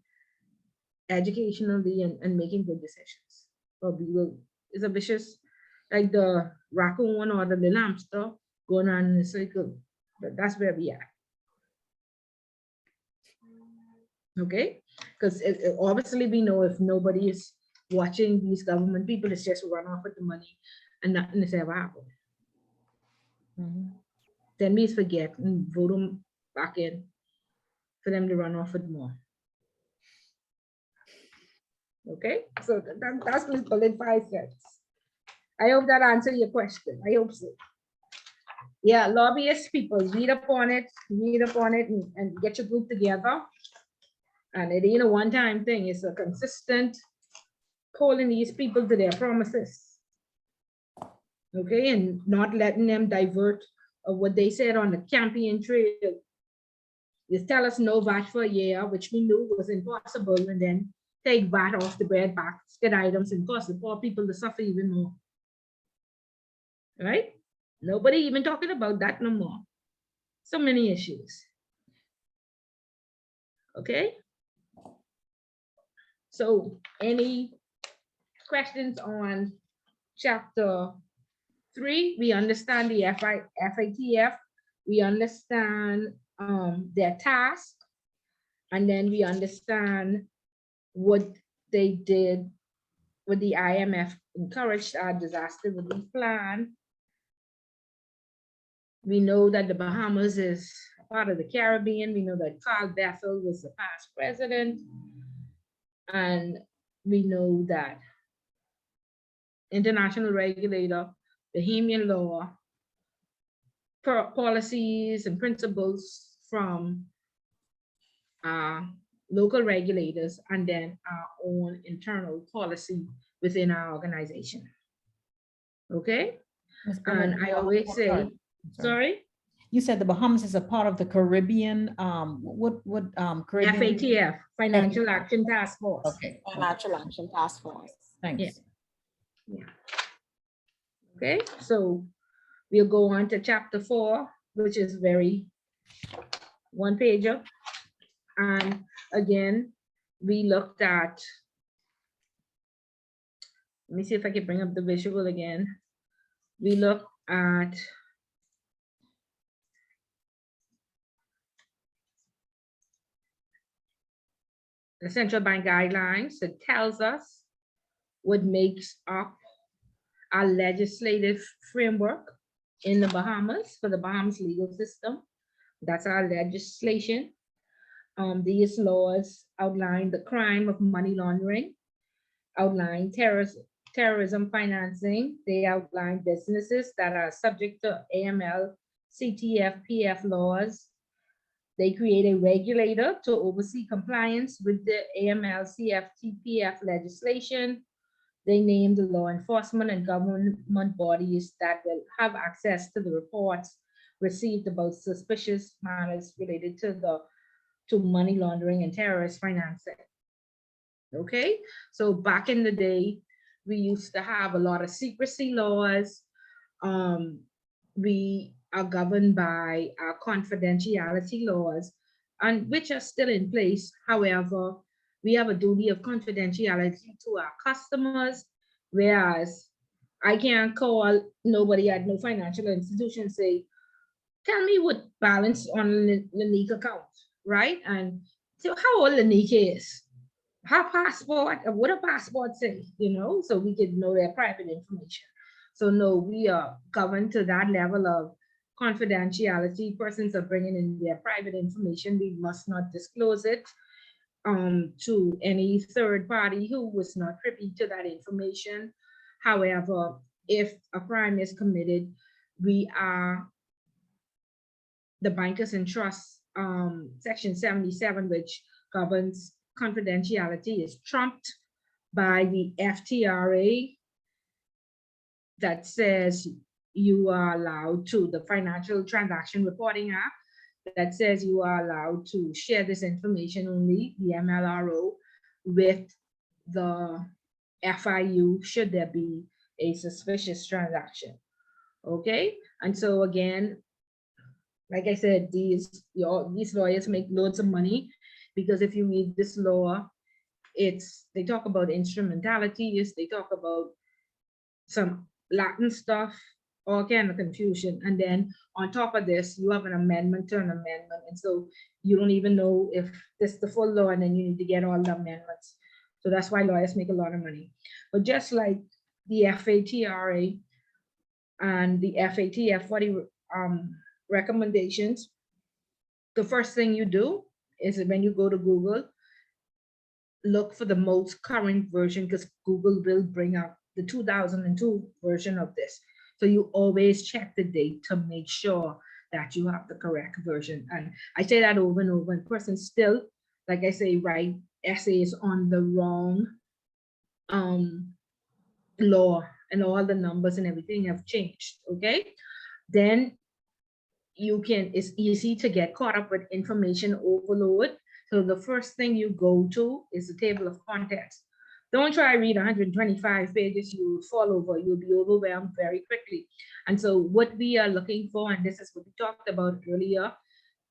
educationally and making good decisions. Or we will, it's a vicious, like the raccoon or the little hamster going on in a circle. But that's where we are. Okay? Because obviously we know if nobody is watching these government people, it's just run off with the money and nothing is ever happened. Then we forget and vote them back in for them to run off with more. Okay, so that's little in 5 cents. I hope that answered your question. I hope so. Yeah, lobbyist people, read upon it and get your group together. And it ain't a one-time thing, it's a consistent calling these people to their promises. Okay, and not letting them divert of what they said on the campaign trail. Just tell us no VAT for a year, which we knew was impossible, and then take VAT off the bread basket items and cause the poor people to suffer even more. Right? Nobody even talking about that no more. So many issues. Okay. So any questions on chapter 3? We understand the FATF. We understand their task. And then we understand what they did with the IMF, encouraged our disaster relief plan. We know that the Bahamas is part of the Caribbean. We know that Carl Bethel was the past president. And we know that international regulator, Bahamian law, policies and principles from local regulators, and then our own internal policy within our organization. Okay? And I always say, sorry? You said the Bahamas is a part of the Caribbean, Caribbean? FATF, Financial Action Task Force. Okay. Financial Action Task Force. Thanks. Yeah. Okay, so we'll go on to chapter 4, which is very one-pager. And again, we looked at, let me see if I can bring up the visual again. We looked at the central bank guidelines that tells us what makes up our legislative framework in the Bahamas, for the Bahamas legal system. That's our legislation. These laws outline the crime of money laundering, outline terrorism financing. They outline businesses that are subject to AML, CTF, PF laws. They create a regulator to oversee compliance with the AML, CFT, PF legislation. They name the law enforcement and government bodies that will have access to the reports received about suspicious matters related to money laundering and terrorist financing. Okay, so back in the day, we used to have a lot of secrecy laws. We are governed by our confidentiality laws, and which are still in place. However, we have a duty of confidentiality to our customers, whereas I can't call nobody at no financial institution and say, tell me what balance on Lanique account, right? And so how old Lanique is, her passport, what a passport say, so we could know their private information. So no, we are governed to that level of confidentiality. Persons are bringing in their private information. We must not disclose it to any third party who was not privy to that information. However, if a crime is committed, we are the bankers and trusts Section 77, which governs confidentiality, is trumped by the FTRA that says you are allowed to, the Financial Transaction Reporting Act, that says you are allowed to share this information only, the MLRO, with the FIU should there be a suspicious transaction. Okay, and so again, like I said, these lawyers make loads of money, because if you read this law, they talk about instrumentalities, they talk about some Latin stuff, all kind of confusion. And then on top of this, you have an amendment to an amendment. And so you don't even know if this is the full law, and then you need to get all the amendments. So that's why lawyers make a lot of money. But just like the FATRA and the FATF 40 recommendations, the first thing you do is when you go to Google, look for the most current version, because Google will bring up the 2002 version of this. So you always check the date to make sure that you have the correct version. And I say that over and over, and persons still, like I say, write essays on the wrong law, and all the numbers and everything have changed, okay? Then it's easy to get caught up with information overload. So the first thing you go to is the table of contents. Don't try read 125 pages, you will fall over, you'll be overwhelmed very quickly. And so what we are looking for, and this is what we talked about earlier,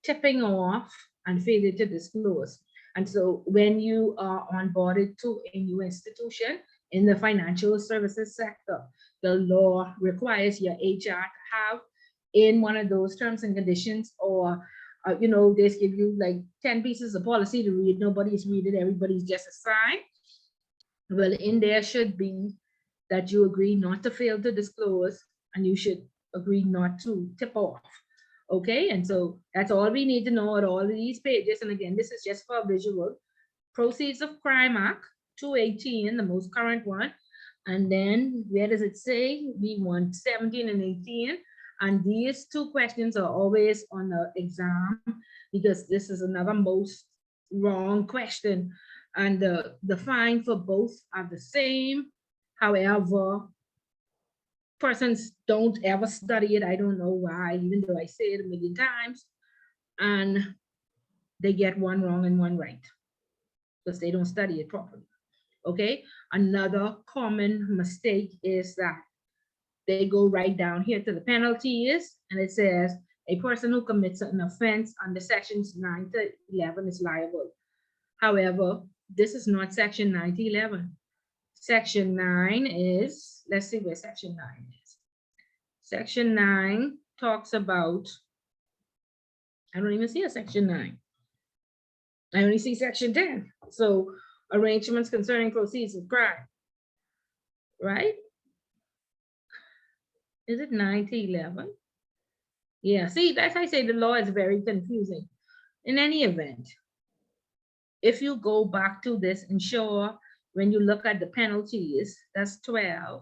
tipping off and failure to disclose. And so when you are onboarded to a new institution in the financial services sector, the law requires your HR to have in one of those terms and conditions, or they give you like 10 pieces of policy to read, nobody's reading, everybody's just assigned. Well, in there should be that you agree not to fail to disclose, and you should agree not to tip off. Okay, and so that's all we need to know at all of these pages. And again, this is just for visual. Proceeds of Crime Act 218, the most current one. And then where does it say? We want 17 and 18. And these two questions are always on the exam, because this is another most wrong question. And the fine for both are the same. However, persons don't ever study it. I don't know why, even though I say it a million times. And they get one wrong and one right, because they don't study it properly. Okay, another common mistake is that they go right down here to the penalties, and it says a person who commits an offense under sections 9 to 11 is liable. However, this is not section 9 to 11. Section 9 is, let's see where section 9 is. Section 9 talks about, I don't even see a section 9. I only see section 10. So arrangements concerning proceeds of crime, right? Is it 9 to 11? Yeah, see, that's why I say the law is very confusing. In any event, if you go back to this, ensure when you look at the penalties, that's 12.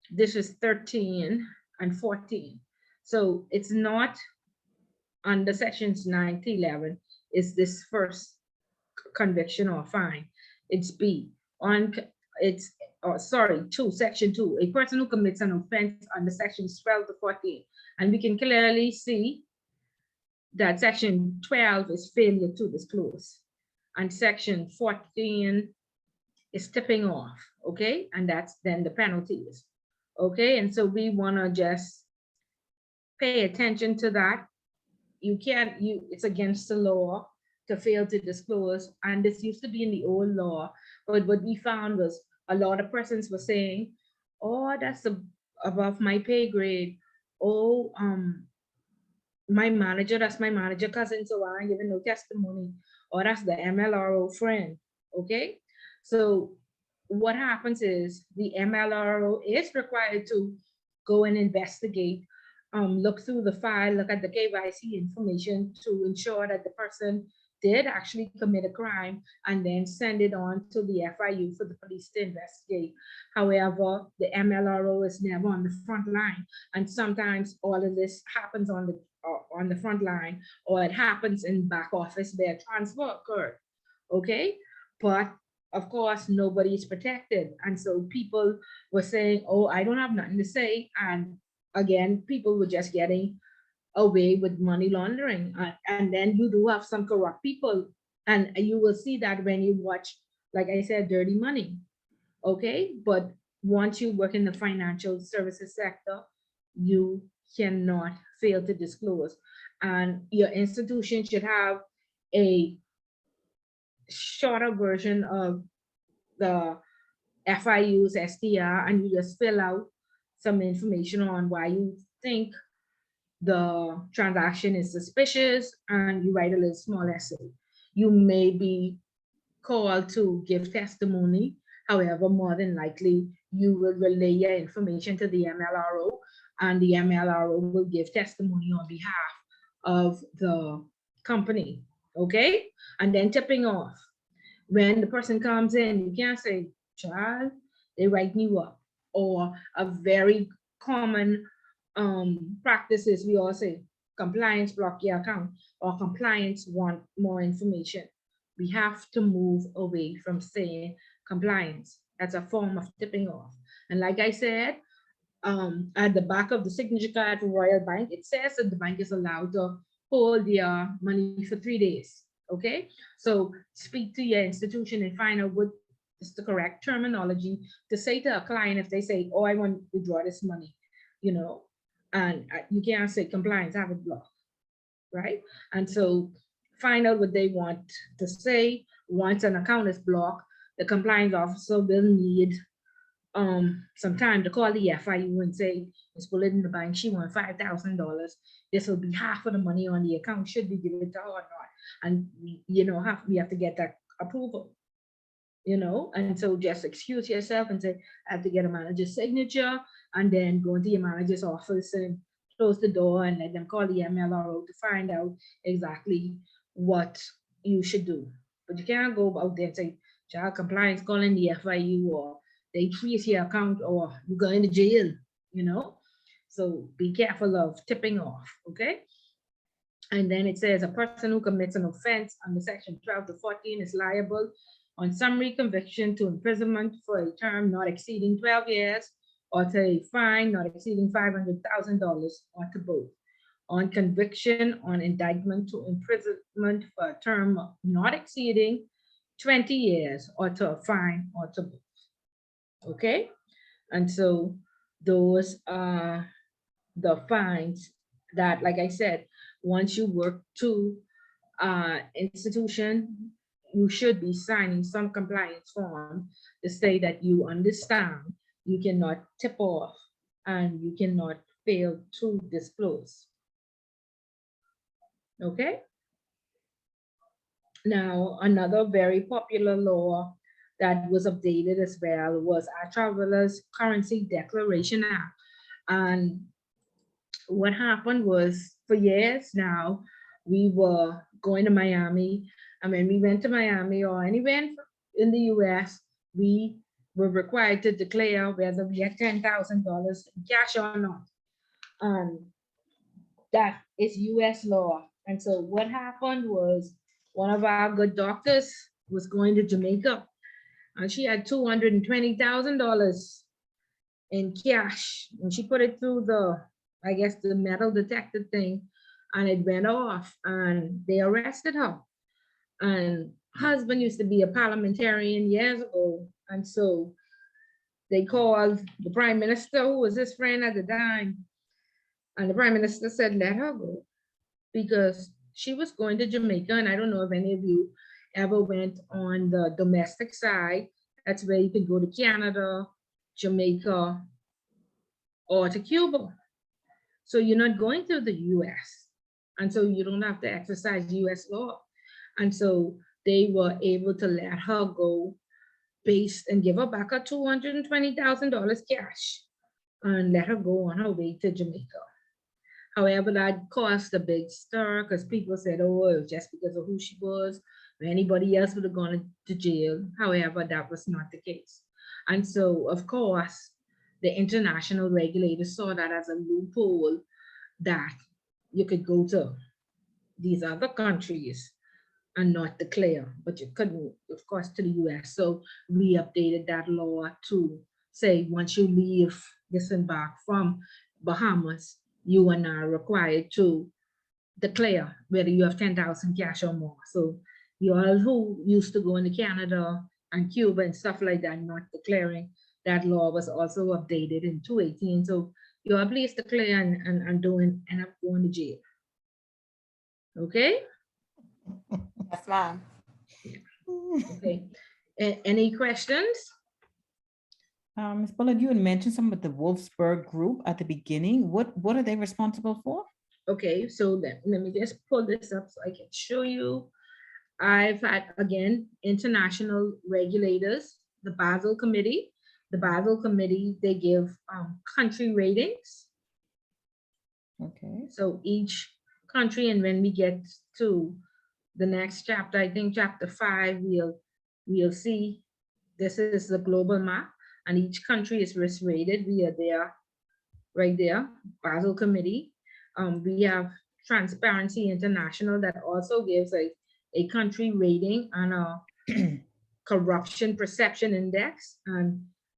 This is 13 and 14. So it's not under sections 9 to 11, is this first conviction or fine. It's B. Section 2. A person who commits an offense under sections 12 to 14. And we can clearly see that section 12 is failure to disclose. And section 14 is tipping off, okay? And that's then the penalties, okay? And so we wanna just pay attention to that. It's against the law to fail to disclose. And this used to be in the old law, but what we found was a lot of persons were saying, oh, that's above my pay grade. Oh, that's my manager cousin, so I ain't giving no testimony. Or that's the MLRO friend, okay? So what happens is the MLRO is required to go and investigate, look through the file, look at the KYC information to ensure that the person did actually commit a crime, and then send it on to the FIU for the police to investigate. However, the MLRO is never on the front line. And sometimes all of this happens on the on the front line, or it happens in back office where transfer occurred. Okay, but of course nobody is protected, and so people were saying, oh, I don't have nothing to say, and again people were just getting away with money laundering. And then you do have some corrupt people, and you will see that when you watch, like I said, Dirty Money. Okay, but once you work in the financial services sector, you cannot fail to disclose, and your institution should have a shorter version of the FIUs, STR, and you just fill out some information on why you think the transaction is suspicious, and you write a little small essay. You may be called to give testimony. However, more than likely, you will relay your information to the MLRO, and the MLRO will give testimony on behalf of the company. Okay? And then tipping off. When the person comes in, you can't say, child, they write you up. Or a very common practice is we all say, compliance block your account, or compliance want more information. We have to move away from saying compliance. That's a form of tipping off. And like I said, at the back of the signature card for Royal Bank, it says that the bank is allowed to hold their money for 3 days. Okay, so speak to your institution and find out what is the correct terminology to say to a client if they say, oh, I want to withdraw this money, and you can't say compliance, have it blocked, right? And so find out what they want to say. Once an account is blocked, the compliance officer will need some time to call the FIU and say, Ms. Bullet in the bank, she wants $5,000. This will be half of the money on the account. Should we give it to her or not? And we have to get that approval. And so just excuse yourself and say, I have to get a manager's signature, and then go into your manager's office and close the door and let them call the MLRO to find out exactly what you should do. But you can't go out there and say, child compliance calling the FIU, or they freeze your account, or you go into jail, So be careful of tipping off, okay? And then it says a person who commits an offense under section 12 to 14 is liable on summary conviction to imprisonment for a term not exceeding 12 years, or to a fine not exceeding $500,000, or to both. On conviction, on indictment, to imprisonment for a term not exceeding 20 years, or to a fine, or to both. Okay, and so those are the fines that, like I said, once you work to institution, you should be signing some compliance form to say that you understand you cannot tip off and you cannot fail to disclose. Okay. Now, another very popular law that was updated as well was our Travelers Currency Declaration Act. And what happened was, for years now, we were going to Miami. And when we went to Miami or anywhere in the US, we were required to declare whether we had $10,000 in cash or not. That is US law. And so what happened was, one of our good doctors was going to Jamaica, and she had $220,000 in cash, and she put it through the, I guess, the metal detector thing, and it went off, and they arrested her. And husband used to be a parliamentarian years ago, and so they called the prime minister, who was his friend at the time, and the prime minister said, let her go, because she was going to Jamaica. And I don't know if any of you ever went on the domestic side. That's where you can go to Canada, Jamaica, or to Cuba. So you're not going through the US. And so you don't have to exercise US law. And so they were able to let her go based and give her back her $220,000 cash and let her go on her way to Jamaica. However, that caused a big stir because people said, oh, it was just because of who she was, or anybody else would have gone to jail. However, that was not the case. And so, of course, the international regulators saw that as a loophole that you could go to these other countries and not declare, but you couldn't, of course, to the US. So we updated that law to say once you leave, disembark from Bahamas, you are now required to declare whether you have 10,000 cash or more. So you all who used to go into Canada and Cuba and stuff like that, not declaring, that law was also updated in 2018. So you all please declare and don't end up going to jail. Okay? Yes, ma'am. Okay. Any questions? Ms. Bullard, you had mentioned some of the Wolfsburg group at the beginning. What are they responsible for? Okay, so let me just pull this up so I can show you. I've had, again, international regulators, the Basel Committee. The Basel Committee, they give country ratings. Okay. So each country, and when we get to the next chapter, I think chapter 5, we'll see this is the global map, and each country is risk rated. We are there, right there, Basel Committee. We have Transparency International that also gives a country rating and a corruption perception index.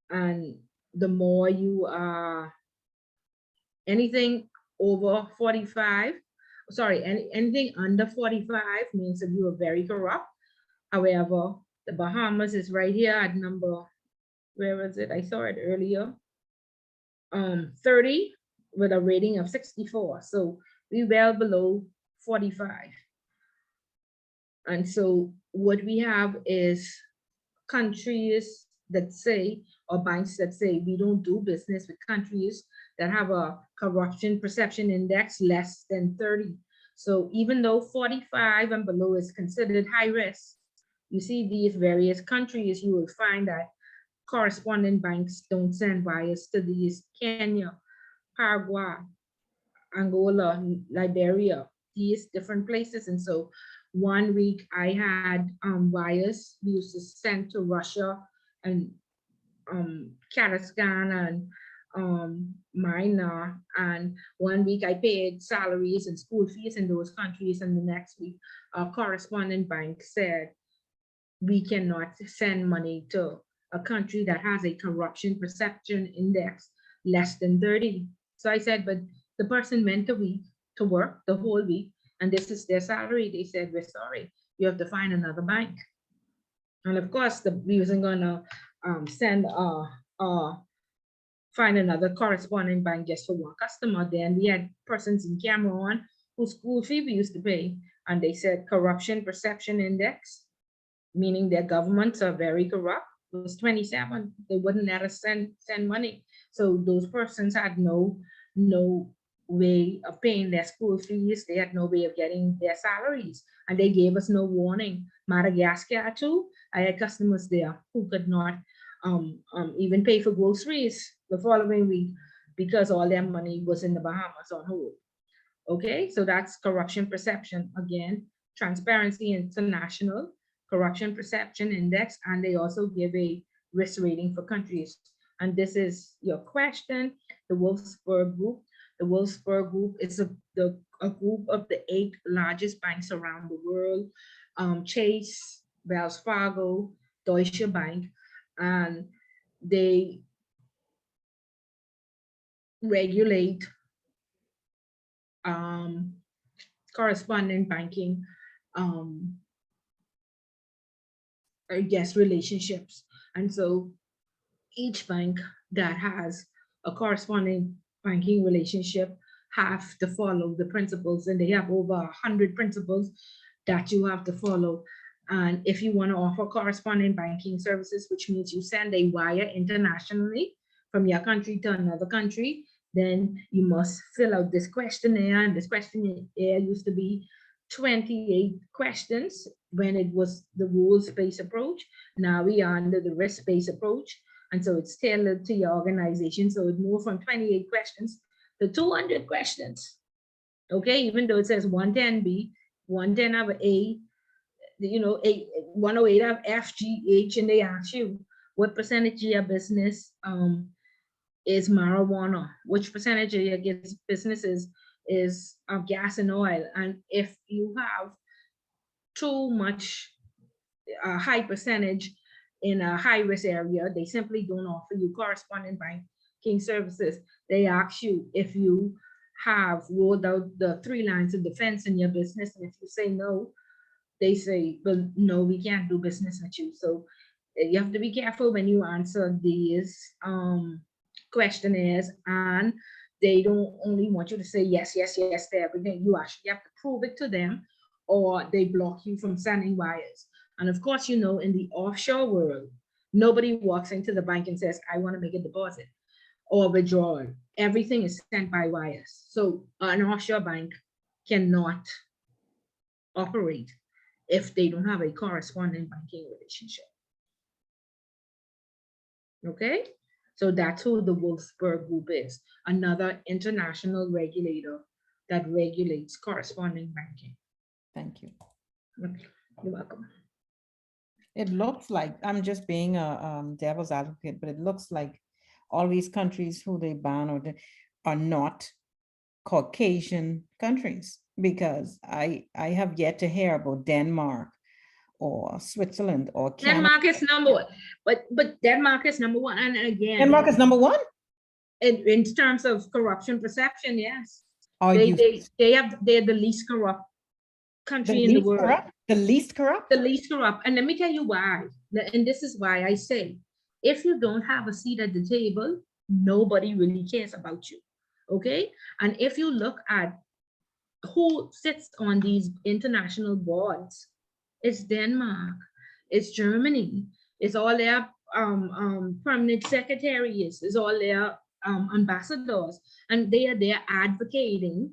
And the more you are, anything over 45, sorry, anything under 45 means that you are very corrupt. However, the Bahamas is right here at number, where was it? I saw it earlier. 30 with a rating of 64. So we well below 45. And so what we have is countries that say, or banks that say, we don't do business with countries that have a corruption perception index less than 30. So even though 45 and below is considered high risk, you see these various countries, you will find that correspondent banks don't send wires to these: Kenya, Paraguay, Angola, Liberia, these different places. And so 1 week I had wires we used to send to Russia and Kazakhstan and Myanmar. And 1 week I paid salaries and school fees in those countries. And the next week, our correspondent bank said, we cannot send money to a country that has a corruption perception index less than 30. So I said, but the person went a week to work, the whole week, and this is their salary. They said, we're sorry, you have to find another bank. And of course, we wasn't gonna find another corresponding bank just for one customer. Then we had persons in Cameroon whose school fee we used to pay, and they said corruption perception index, meaning their governments are very corrupt, was 27. They wouldn't let us send money. So those persons had no way of paying their school fees. They had no way of getting their salaries, and they gave us no warning. Madagascar too, I had customers there who could not even pay for groceries the following week because all their money was in the Bahamas on hold. Okay, so that's corruption perception. Again, Transparency International corruption perception index, and they also give a risk rating for countries. And this is your question. The Wolfsburg Group. The Wolfsburg Group is a group of the 8 largest banks around the world: Chase, Wells Fargo, Deutsche Bank, and they regulate correspondent banking, I guess, relationships. And so each bank that has a corresponding banking relationship have to follow the principles, and they have over 100 principles that you have to follow. And if you want to offer corresponding banking services, which means you send a wire internationally from your country to another country, then you must fill out this questionnaire. And this questionnaire used to be 28 questions when it was the rules-based approach. Now we are under the risk-based approach. And so it's tailored to your organization. So it moved from 28 questions to 200 questions. Okay, even though it says 110B, 110 have A, you know, 108 have F, G, H, and they ask you what percentage of your business is marijuana, which percentage of your business is is gas and oil. And if you have too much high percentage in a high risk area, they simply don't offer you corresponding banking services. They ask you if you have rolled out the 3 lines of defense in your business. And if you say no, they say, well, no, we can't do business with you. So you have to be careful when you answer these questionnaires, and they don't only want you to say yes, yes, yes to everything. You actually have to prove it to them, or they block you from sending wires. And of course, you know, in the offshore world, nobody walks into the bank and says, I want to make a deposit or withdrawal. Everything is sent by wires. So an offshore bank cannot operate if they don't have a corresponding banking relationship. Okay, so that's who the Wolfsburg Group is, another international regulator that regulates corresponding banking. Thank you. Okay, you're welcome. It looks like, I'm just being a devil's advocate, but it looks like all these countries who they ban or are not Caucasian countries, because I have yet to hear about Denmark or Switzerland or Canada. Denmark is number one, but Denmark is number one, and again, Denmark is number one? In terms of corruption perception, yes. Are They're the least corrupt country in the world. Corrupt? The least corrupt? The least corrupt. And let me tell you why. And this is why I say, if you don't have a seat at the table, nobody really cares about you. Okay? And if you look at who sits on these international boards, it's Denmark, it's Germany, it's all their permanent secretaries, it's all their ambassadors, and they are there advocating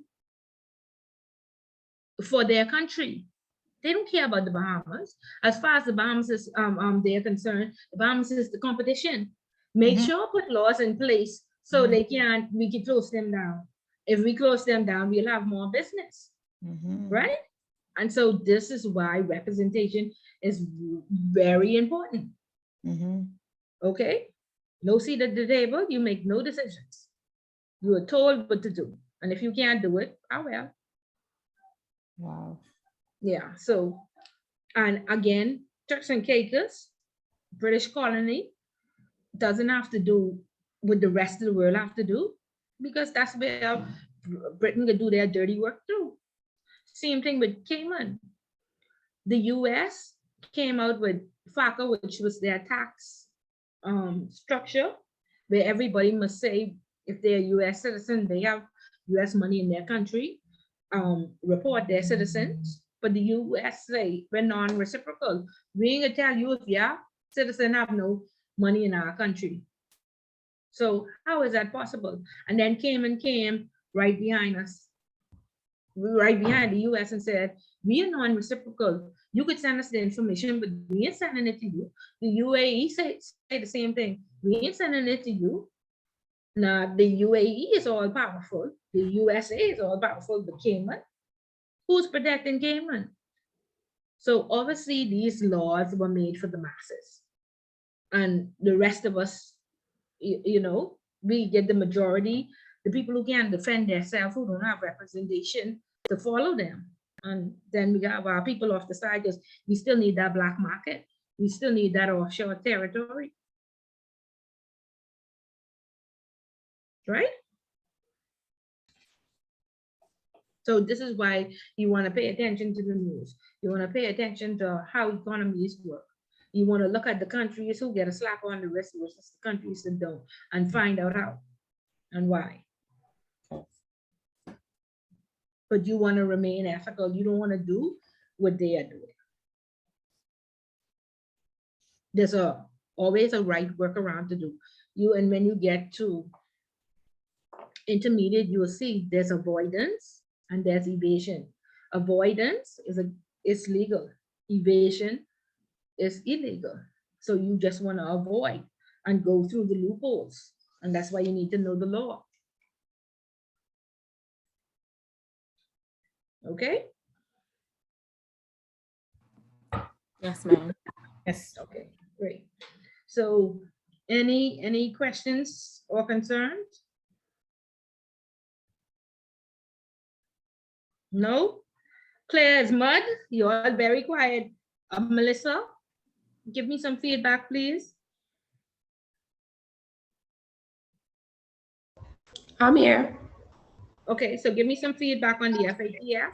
for their country. They don't care about the Bahamas. As far as the Bahamas is they're concerned, the Bahamas is the competition. Make sure put laws in place so we can close them down. If we close them down, we'll have more business, right? And so this is why representation is very important. Okay, no seat at the table, you make no decisions. You are told what to do, and if you can't do it, oh well. Wow. Yeah, so, and again, Turks and Caicos, British colony, doesn't have to do what the rest of the world have to do, because that's where Britain could do their dirty work too. Same thing with Cayman. The US came out with FACA, which was their tax structure, where everybody must say if they're a US citizen, they have US money in their country, report their citizens. But the US say we're non-reciprocal. We ain't gonna tell you if your citizen have no money in our country. So how is that possible? And then Cayman came right behind us, right behind the US, and said, we are non-reciprocal. You could send us the information, but we ain't sending it to you. The UAE say the same thing. We ain't sending it to you. Now, the UAE is all powerful. The USA is all powerful, but Cayman, who's protecting Cayman? So obviously these laws were made for the masses. And the rest of us, you know, we get the majority, the people who can't defend themselves, who don't have representation, to follow them. And then we have our people off the side, because we still need that black market. We still need that offshore territory. Right? So this is why you want to pay attention to the news. You want to pay attention to how economies work. You want to look at the countries who get a slap on the wrist versus the countries that don't, and find out how and why. But you want to remain ethical. You don't want to do what they are doing. There's always a right workaround to do. And when you get to intermediate, you will see there's avoidance and there's evasion. Avoidance is legal. Evasion is illegal. So you just want to avoid and go through the loopholes. And that's why you need to know the law. Okay? Yes, ma'am. Yes. Okay, great. So any questions or concerns? No? Clear as mud? You're all very quiet. Melissa, give me some feedback, please. I'm here. Okay, so give me some feedback on the FATF.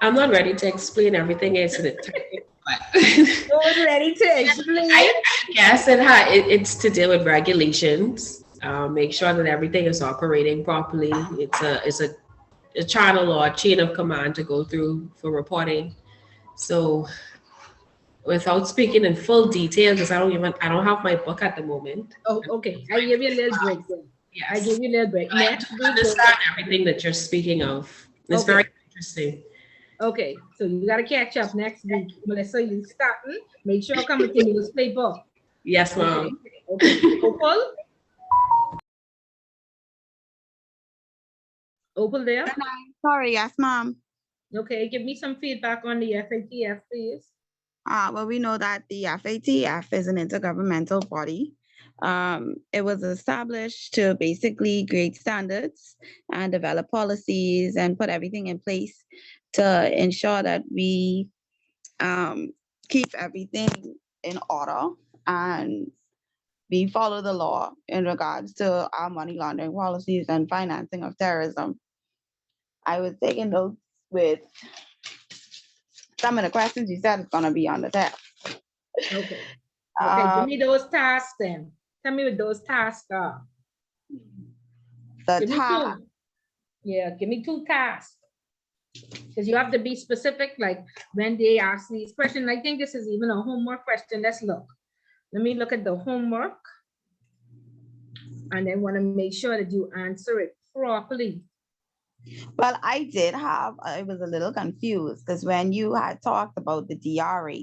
I'm not ready to explain everything into the technical, but Not ready to explain. I guess it's to deal with regulations. Make sure that everything is operating properly. It's a channel or a chain of command to go through for reporting. So without speaking in full detail, because I don't have my book at the moment. Oh, okay. I give you a little break then. Yes. I give you a little break. Next week. Understand everything that you're speaking of. It's very interesting. Okay, so you gotta catch up next week. Melissa, you starting? Make sure you come with the newspaper. Yes, ma'am. Okay. Opal? Opal there? Sorry, yes, ma'am. Okay, give me some feedback on the FATF, please. Well, we know that the FATF is an intergovernmental body. It was established to basically create standards and develop policies and put everything in place to ensure that we keep everything in order and we follow the law in regards to our money laundering policies and financing of terrorism. I was taking notes with some of the questions you said is going to be on the test. Okay. Okay, give me those tasks then. Tell me what those tasks are. The Give me task. two. Yeah, give me 2 tasks. Because you have to be specific, like when they ask these questions. I think this is even a homework question. Let's look. Let me look at the homework. And then want to make sure that you answer it properly. Well, I was a little confused because when you had talked about the DRA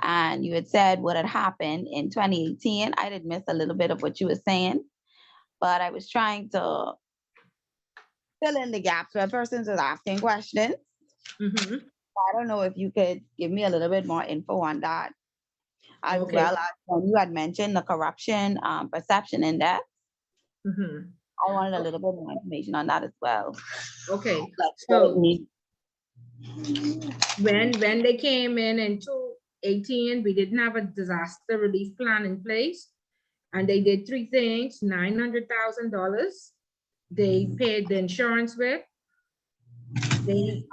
and you had said what had happened in 2018, I did miss a little bit of what you were saying, but I was trying to fill in the gaps where persons was asking questions. I don't know if you could give me a little bit more info on that, as well as when you had mentioned the corruption perception index. I wanted a little bit more information on that as well. Okay, so when they came in 2018, we didn't have a disaster relief plan in place, and they did 3 things: $900,000. They paid the insurance with. They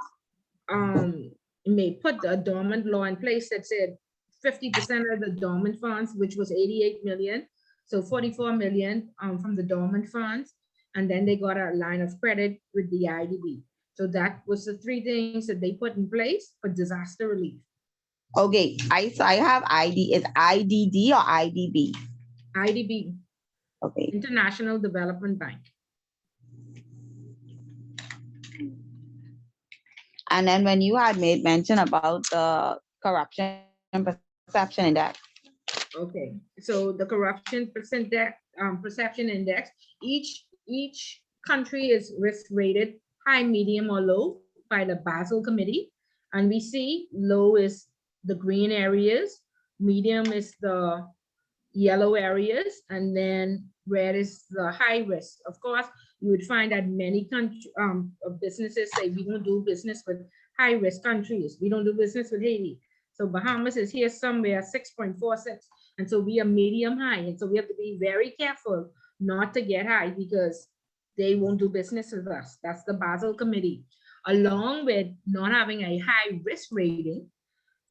may put the dormant law in place that said 50% of the dormant funds, which was 88 million. So 44 million from the dormant funds. And then they got a line of credit with the IDB. So that was the 3 things that they put in place for disaster relief. Okay, I have ID. Is IDD or IDB? IDB. Okay. International Development Bank. And then when you had made mention about the corruption perception index. Okay, so the corruption perception index, each country is risk rated high, medium, or low by the Basel Committee. And we see low is the green areas, medium is the yellow areas, and then red is the high risk. Of course, you would find that many businesses say we don't do business with high risk countries. We don't do business with Haiti. So Bahamas is here somewhere 6.46. And so we are medium high. And so we have to be very careful not to get high because they won't do business with us. That's the Basel Committee. Along with not having a high risk rating,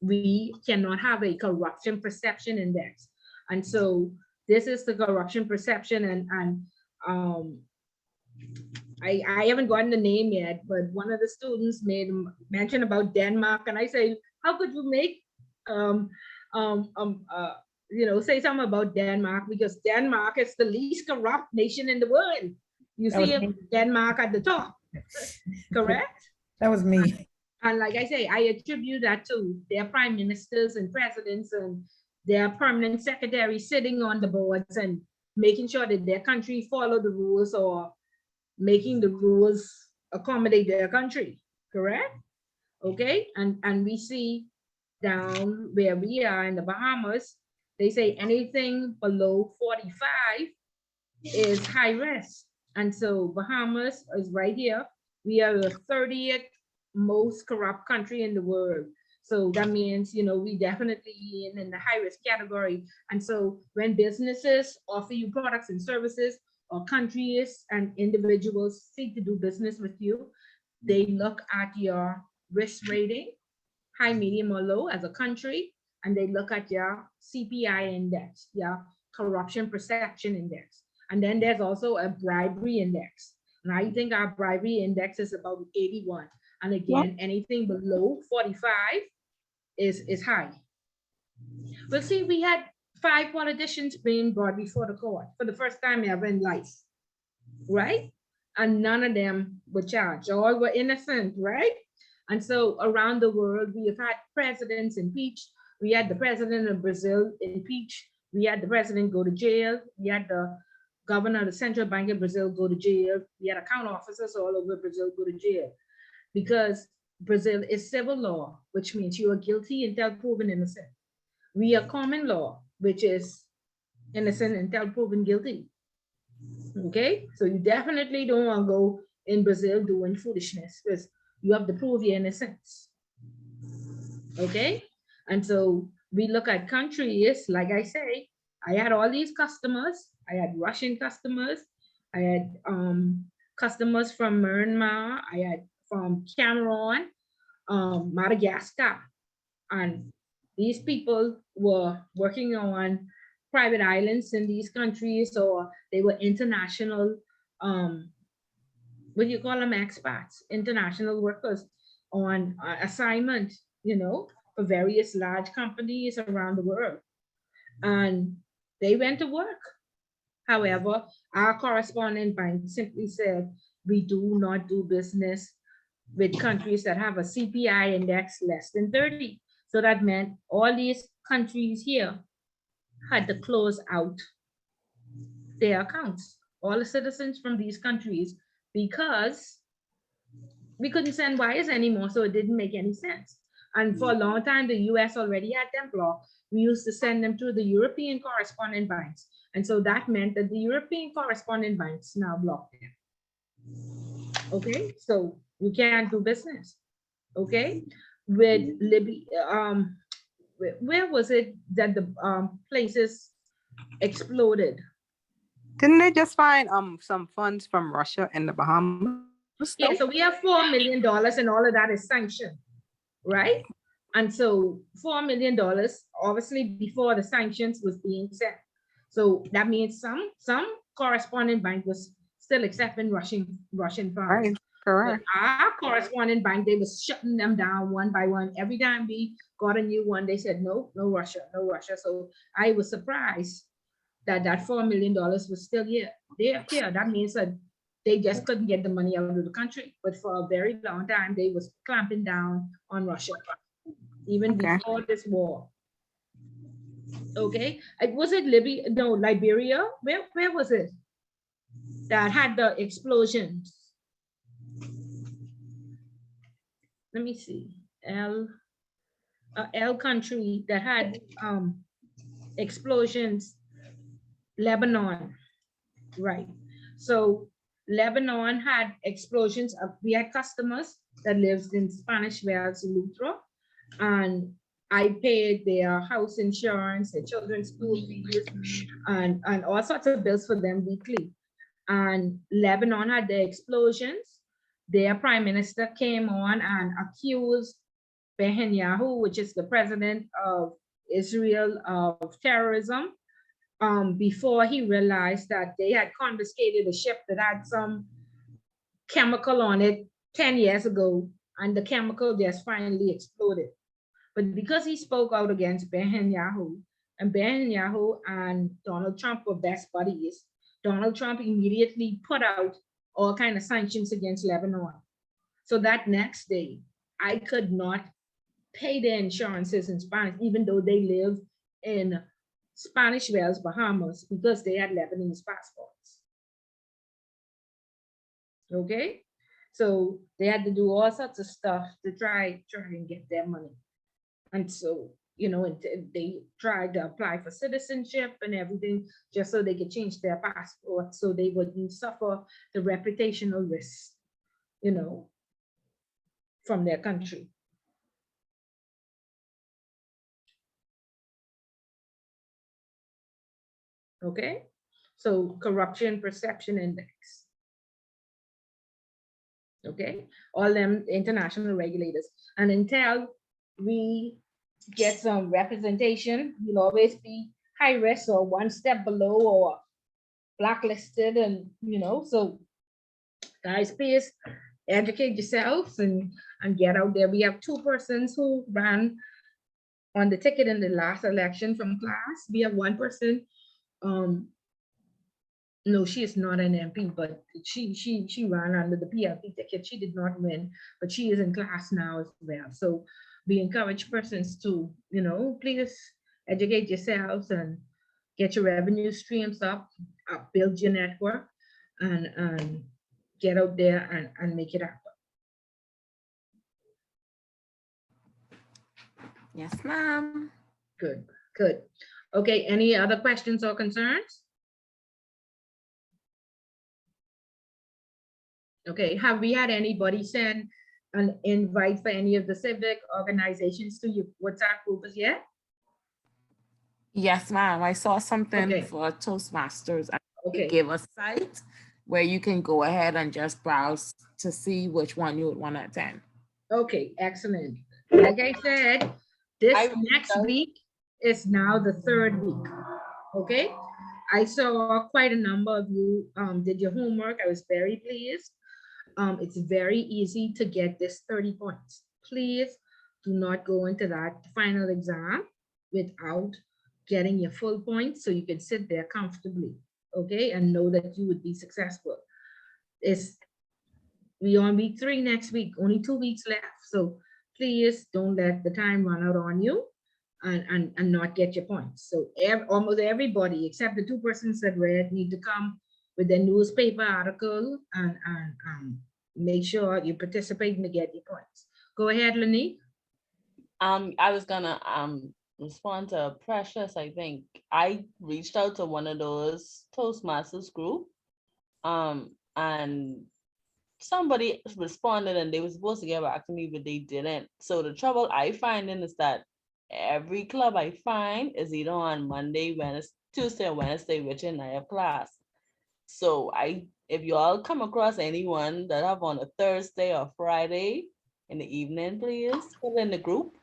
we cannot have a corruption perception index. And so this is the corruption perception, and I haven't gotten the name yet, but one of the students made mention about Denmark, and I say, how could you make say something about Denmark, because Denmark is the least corrupt nation in the world. You see Denmark at the top, correct? That was me. And like I say, I attribute that to their prime ministers and presidents and their permanent secretaries sitting on the boards and making sure that their country follow the rules or making the rules accommodate their country, correct? Okay, and we see down where we are in the Bahamas, they say anything below 45 is high risk. And so Bahamas is right here. We are the 30th most corrupt country in the world. So that means, you know, we definitely in the high risk category. And so when businesses offer you products and services, or countries and individuals seek to do business with you, they look at your risk rating, high, medium, or low as a country, and they look at your CPI index, your corruption perception index. And then there's also a bribery index. And I think our bribery index is about 81. And again, anything below 45 is high. But see, we had 5 politicians being brought before the court for the first time ever in life, right? And none of them were charged. All were innocent, right? And so around the world, we have had presidents impeached. We had the president of Brazil impeached. We had the president go to jail. We had the governor of the Central Bank of Brazil go to jail. We had account officers all over Brazil go to jail, because Brazil is civil law, which means you are guilty until proven innocent. We are common law, which is innocent until proven guilty. Okay, so you definitely don't want to go in Brazil doing foolishness, because you have to prove your innocence. Okay, and so we look at countries, like I say, I had all these customers. I had Russian customers. I had customers from Myanmar. I had from Cameroon, Madagascar. And these people were working on private islands in these countries, or they were international, what do you call them, expats, international workers on assignment, you know, for various large companies around the world. And they went to work. However, our correspondent bank simply said, we do not do business with countries that have a CPI index less than 30. So that meant all these countries here had to close out their accounts, all the citizens from these countries, because we couldn't send wires anymore, so it didn't make any sense. And for a long time, the US already had them blocked. We used to send them to the European correspondent banks. And so that meant that the European correspondent banks now block them. Okay, so you can't do business. Okay, with Libya, where was it that the places exploded? Didn't they just find some funds from Russia in the Bahamas? Yeah, so we have $4 million and all of that is sanctioned, right? And so $4 million, obviously before the sanctions was being set. So that means some correspondent bank was still accepting Russian funds. Right, correct. But our correspondent bank, they was shutting them down one by one. Every time we got a new one, they said, no, no Russia, no Russia. So I was surprised that that $4 million was still here. They're here. That means that they just couldn't get the money out of the country. But for a very long time, they was clamping down on Russia, even before this war. Okay, was it Libya? No, Liberia. Where was it that had the explosions? Let me see. L country that had explosions. Lebanon, right? So Lebanon had explosions. We had customers that lives in Spanish Wells, Lutra, and I paid their house insurance, their children's school fees, and all sorts of bills for them weekly. And Lebanon had the explosions. Their prime minister came on and accused Netanyahu, which is the president of Israel, of terrorism. Before he realized that they had confiscated a ship that had some chemical on it 10 years ago, and the chemical just finally exploded. But because he spoke out against Netanyahu, and Netanyahu and Donald Trump were best buddies, Donald Trump immediately put out all kinds of sanctions against Lebanon. So that next day, I could not pay their insurances in Spanish, even though they live in Spanish Wells, Bahamas, because they had Lebanese passports. Okay, so they had to do all sorts of stuff to try and get their money. And so, you know, they tried to apply for citizenship and everything just so they could change their passport so they wouldn't suffer the reputational risk, you know, from their country. Okay, so corruption perception index. Okay, all them international regulators. And until we get some representation, we'll always be high risk or one step below or blacklisted. And you know, so guys, please educate yourselves and get out there. We have two persons who ran on the ticket in the last election from class. We have one person, no, she is not an MP, but she ran under the PLP ticket. She did not win, but she is in class now as well. So we encourage persons to, you know, please educate yourselves and get your revenue streams up build your network, and get out there and make it happen. Yes, ma'am. Good, good. Okay, any other questions or concerns? Okay, have we had anybody send an invite for any of the civic organizations to your WhatsApp group as yet? Yes, ma'am. I saw something Okay. for Toastmasters. And Okay. they gave a site where you can go ahead and just browse to see which one you would want to attend. Okay, excellent. Like I said, this next week is now the third week. Okay, I saw quite a number of you did your homework. I was very pleased. It's very easy to get this 30 points. Please do not go into that final exam without getting your full points so you can sit there comfortably, okay, and know that you would be successful. We on week 3 next week, only 2 weeks left. So please don't let the time run out on you and not get your points. So almost everybody except the 2 persons that read need to come with their newspaper article and make sure you participate and get your points. Go ahead, Lanique. I was gonna respond to Precious. I think I reached out to one of those Toastmasters group, and somebody responded and they were supposed to get back to me, but they didn't. So the trouble I find in is that every club I find is either on Monday, Wednesday, Tuesday, or Wednesday, which in I have class. So if you all come across anyone that have on a Thursday or Friday in the evening, please put in the group.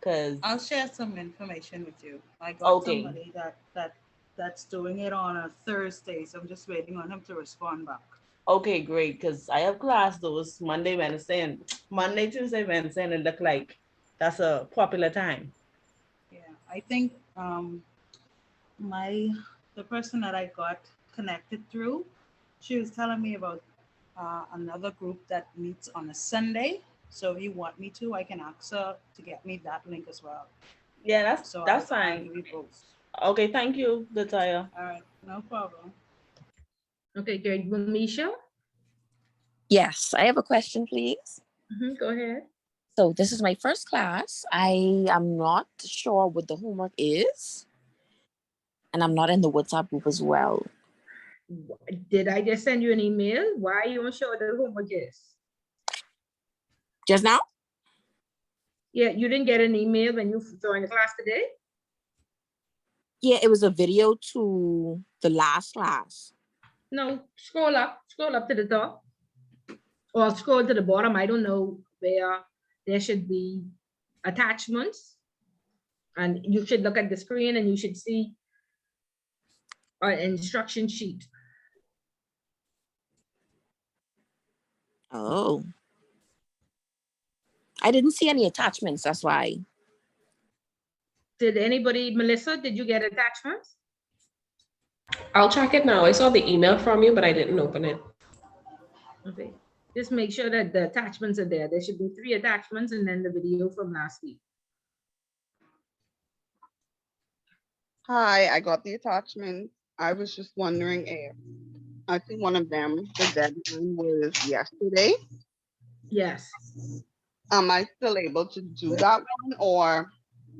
Cause I'll share some information with you. I got somebody that's doing it on a Thursday, so I'm just waiting on him to respond back. Okay, great, because I have class those Monday, Wednesday, and Monday, Tuesday, Wednesday, and it look like that's a popular time. Yeah, I think the person that I got connected through, she was telling me about another group that meets on a Sunday. So if you want me to, I can ask her to get me that link as well. Yeah, that's I'll fine. give you both. Okay, thank you, Lataya. All right, no problem. Okay, good. Misha? Yes, I have a question, please. Go ahead. So this is my first class. I am not sure what the homework is, and I'm not in the WhatsApp group as well. Did I just send you an email? Why are you unsure what the homework is? Just now? Yeah, you didn't get an email when you joined the class today? Yeah, it was a video to the last class. No, scroll up to the top. Or scroll to the bottom. I don't know where there should be attachments. And you should look at the screen and you should see an instruction sheet. Oh. I didn't see any attachments, that's why. Did anybody, Melissa, did you get attachments? I'll check it now. I saw the email from you, but I didn't open it. Okay, just make sure that the attachments are there. There should be 3 attachments and then the video from last week. Hi, I got the attachment. I was just wondering if I think one of them, the deadline was yesterday. Yes. Am I still able to do that one, or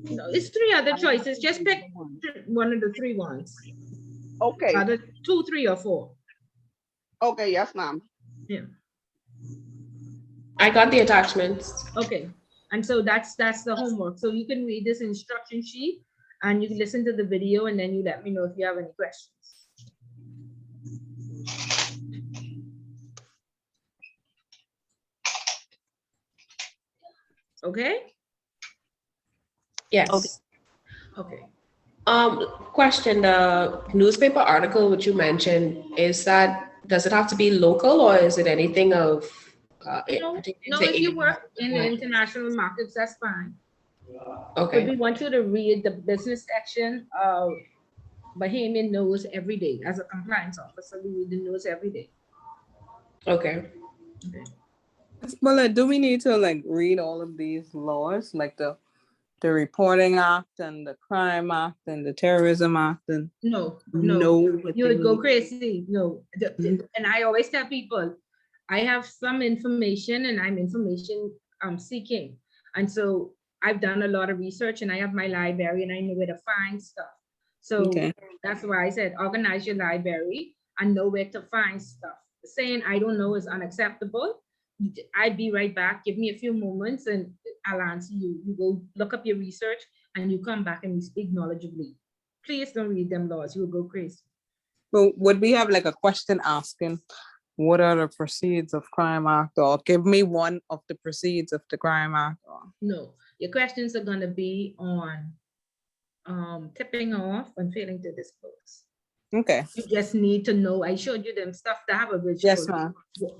No, it's three other I have choices. to Just do pick the one? one of the three ones. Okay. Other 2, 3, or 4. Okay. Yes, ma'am. Yeah. I got the attachments. Okay. And so that's the homework. So you can read this instruction sheet and you can listen to the video and then you let me know if you have any questions. Okay? Yes. Okay. Question, the newspaper article which you mentioned, does it have to be local or is it anything of No, pertaining no, to if you AML? work in the international markets, that's fine. But Okay. we want you to read the business section of Bahamian News every day. As a compliance officer, we read the news every day. Okay. Well, do we need to like read all of these laws, like the Reporting Act and the Crime Act and the Terrorism Act, and No, know what you they would go need? crazy. No, and I always tell people, I have some information and I'm information seeking. And so I've done a lot of research and I have my library and I know where to find stuff. So Okay. that's why I said, organize your library and know where to find stuff. Saying I don't know is unacceptable. I'd be right back. Give me a few moments and I'll answer you. You go look up your research and you come back and you speak knowledgeably. Please don't read them laws. You will go crazy. Well, would we have like a question asking, what are the proceeds of Crime Act, or give me one of the proceeds of the Crime Act? No, your questions are going to be on tipping off and failing to disclose. Okay. You just need to know. I showed you them stuff to have a visual. Yes, ma'am.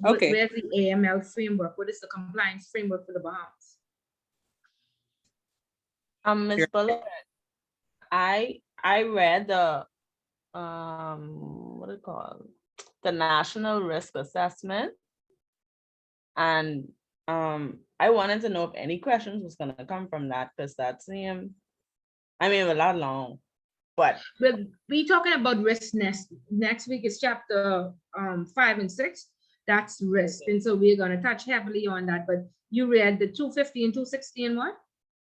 Okay. Where's the AML framework? What is the compliance framework for the Bahamas? Ms. Bullock, I read the what do you call the National Risk Assessment, and I wanted to know if any questions was gonna come from that, because that seemed, I mean, a lot long, but we'll be talking about risk next week is chapter 5 and 6. That's risk, and so we're going to touch heavily on that. But you read the 250 and 260 and what?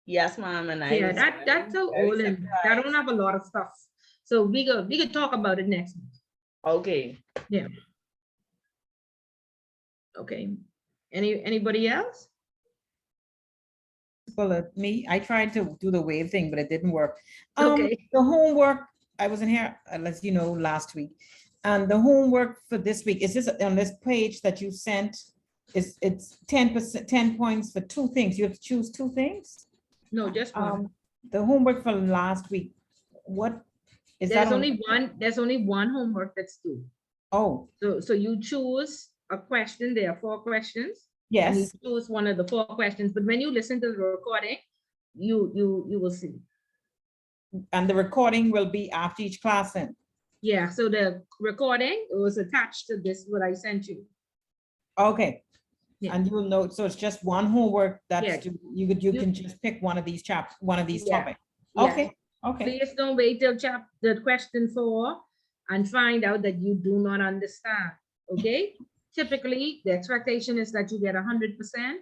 Yes, ma'am. And yeah, that's so old and that don't have a lot of stuff. So we could talk about it next week. Okay. Yeah. Okay. Anybody else? Well, me, I tried to do the wave thing, but it didn't work. Okay. The homework, I wasn't here, as you know, last week. And the homework for this week, is this on this page that you sent? It's 10%, 10 points for 2 things. You have to choose 2 things? No, just one. The homework for last week, what is There's that? there's only one homework that's due. Oh. So you choose a question. There are 4 questions. Yes. And you choose one of the 4 questions. But when you listen to the recording, you will see. And the recording will be after each class then? Yeah, so the recording was attached to this, what I sent you. Okay. Yeah. And you will know, so it's just one homework that's Yeah. you can just pick one of these Yeah. topics. Yeah. Okay. Okay. Please don't wait till the question 4 and find out that you do not understand. Okay. Typically, the expectation is that you get 100%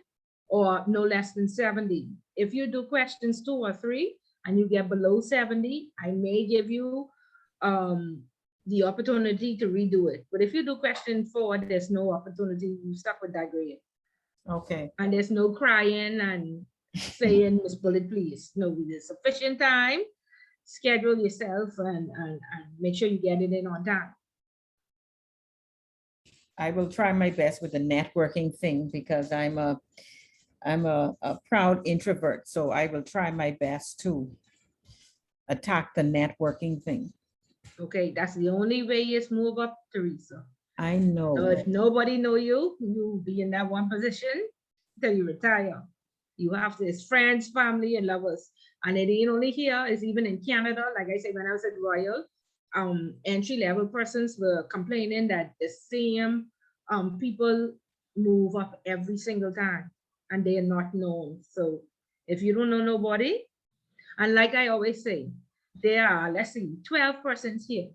or no less than 70. If you do questions 2 or 3 and you get below 70, I may give you the opportunity to redo it. But if you do question 4, there's no opportunity. You stuck with that grade. Okay. And there's no crying and saying, Miss Bullet, please. No, there's sufficient time. Schedule yourself and make sure you get it in on time. I will try my best with the networking thing because I'm a proud introvert. So I will try my best to attack the networking thing. Okay, that's the only way is move up, Teresa. I know. So if nobody know you, you'll be in that one position till you retire. You have to, it's friends, family, and lovers. And it ain't only here, it's even in Canada. Like I said, when I was at Royal, entry-level persons were complaining that the same people move up every single time and they are not known. So if you don't know nobody, and like I always say, there are, let's see, 12 persons here,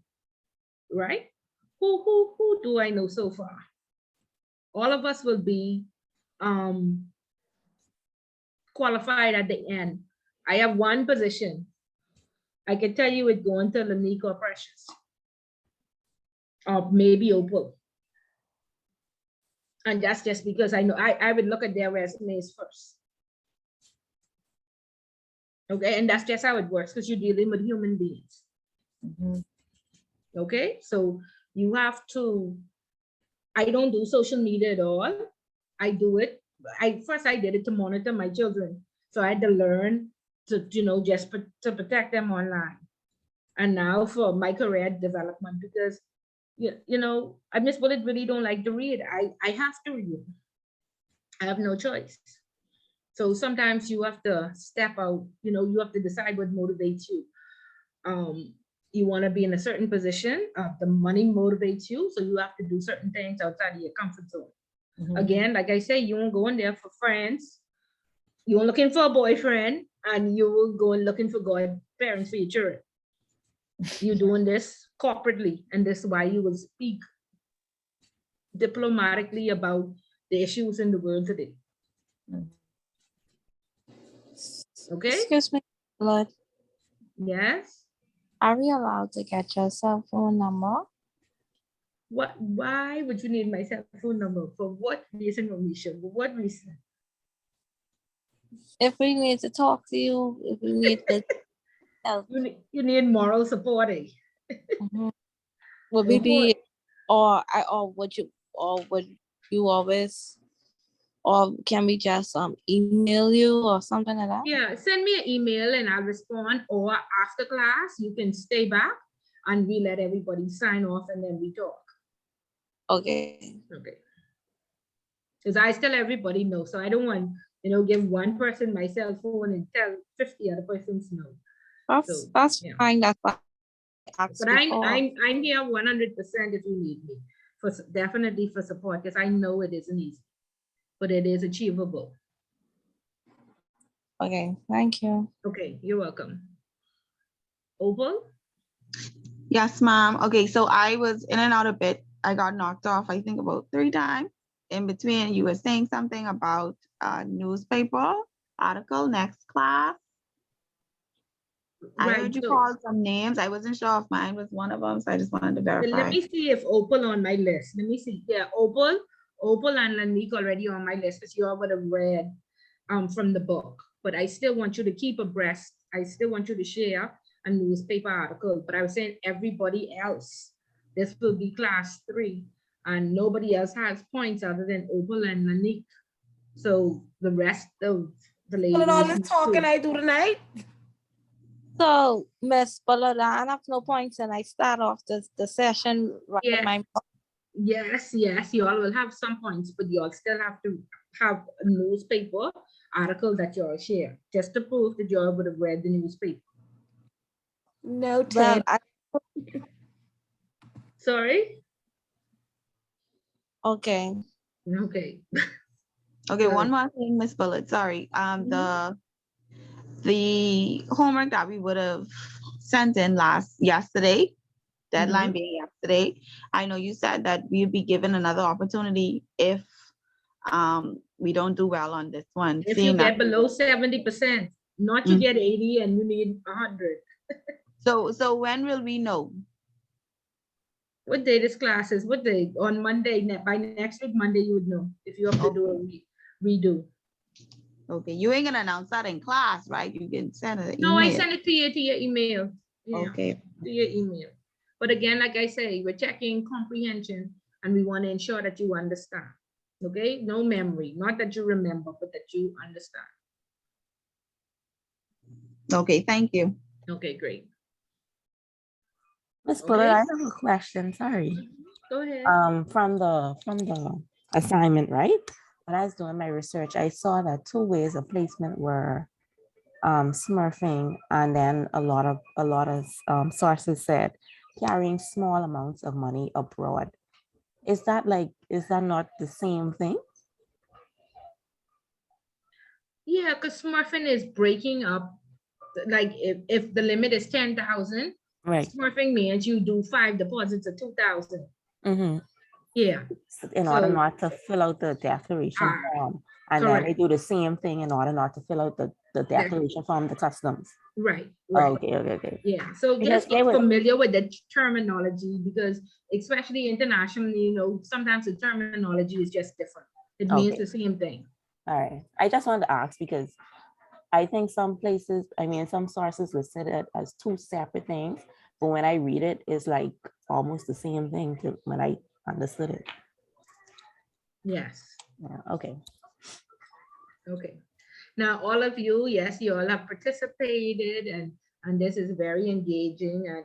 right? Who do I know so far? All of us will be qualified at the end. I have one position. I can tell you it's going to Lanique or Precious, or maybe Opal. And that's just because I know I would look at their resumes first. Okay, and that's just how it works because you're dealing with human beings. Okay, so you have to, I don't do social media at all. I do it, first I did it to monitor my children. So I had to learn to, just to protect them online. And now for my career development, because I Miss Bullet really don't like to read. I have to read. I have no choice. So sometimes you have to step out, you have to decide what motivates you. You want to be in a certain position, the money motivates you, so you have to do certain things outside of your comfort zone. Again, like I say, you won't go in there for friends, you were looking for a boyfriend, and you will go and looking for godparents for your children. You're doing this corporately, and this is why you will speak diplomatically about the issues in the world today. Okay? Excuse me, Lord. Yes? Are we allowed to get your cell phone number? Why would you need my cell phone number? For what reason, Romisha? For what reason? If we need to talk to you, if we need to help. You need moral support, eh? Would we be, or would you always, or can we just email you or something like that? Yeah, send me an email and I'll respond, or after class, you can stay back and we let everybody sign off and then we talk. Okay. Okay. Because I tell everybody no, so I don't want, give one person my cell phone and tell 50 other persons no. That's fine. That's fine. But I'm here 100% if you need me, definitely for support, because I know it isn't easy, but it is achievable. Okay, thank you. Okay, you're welcome. Opal? Yes, ma'am. Okay, so I was in and out a bit. I got knocked off, I think about 3 times. In between, you were saying something about a newspaper article next class. I heard you call some names. I wasn't sure if mine was one of them, so I just wanted to verify. Let me see if Opal on my list. Let me see. Yeah, Opal and Lanique already on my list, because you all would have read from the book. But I still want you to keep abreast. I still want you to share a newspaper article. But I was saying everybody else, this will be class 3, and nobody else has points other than Opal and Lanique. So the rest of the ladies. Well, all the talking I do tonight. So, Miss Bullard, I have no points, and I start off the session right in my. Yes, you all will have some points, but you all still have to have a newspaper article that you all share, just to prove that you all would have read the newspaper. Noted. Well, Sorry? Okay. Okay. Okay, one more thing, Miss Bullet. Sorry. The homework that we would have sent in yesterday, deadline being yesterday, I know you said that we'd be given another opportunity if we don't do well on this one. If you get below 70%, not you get 80 and you need 100. So when will we know? What day this class is? What day? On Monday, by next week, Monday, you would know if you have to do a redo. Okay, you ain't gonna announce that in class, right? You can send an email. No, I send it to your email. Yeah, okay. To your email. But again, like I say, we're checking comprehension and we want to ensure that you understand. Okay, no memory, not that you remember, but that you understand. Okay, thank you. Okay, great. Miss Bullard, I have a question. Sorry. Go ahead. From the assignment, right? When I was doing my research, I saw that 2 ways of placement were smurfing, and then a lot of sources said carrying small amounts of money abroad. Is that not the same thing? Yeah, because smurfing is breaking up. Like if the limit is 10,000, right? Smurfing means you do 5 deposits of 2,000. Yeah. in order So, not to fill out the declaration ah, form. And then they correct. do the same thing in order not to fill out the declaration form to customs. Right, right. Okay, okay, okay. Yeah, so Because just they get would, familiar with the terminology because especially internationally, you know, sometimes the terminology is just different. It means okay, the same thing. all right. I just wanted to ask because I think some places, I mean, some sources listed it as two separate things, but when I read it, it's like almost the same thing to when I understood it. Yes. Yeah, okay. Okay. Now, all of you, yes, you all have participated and this is very engaging and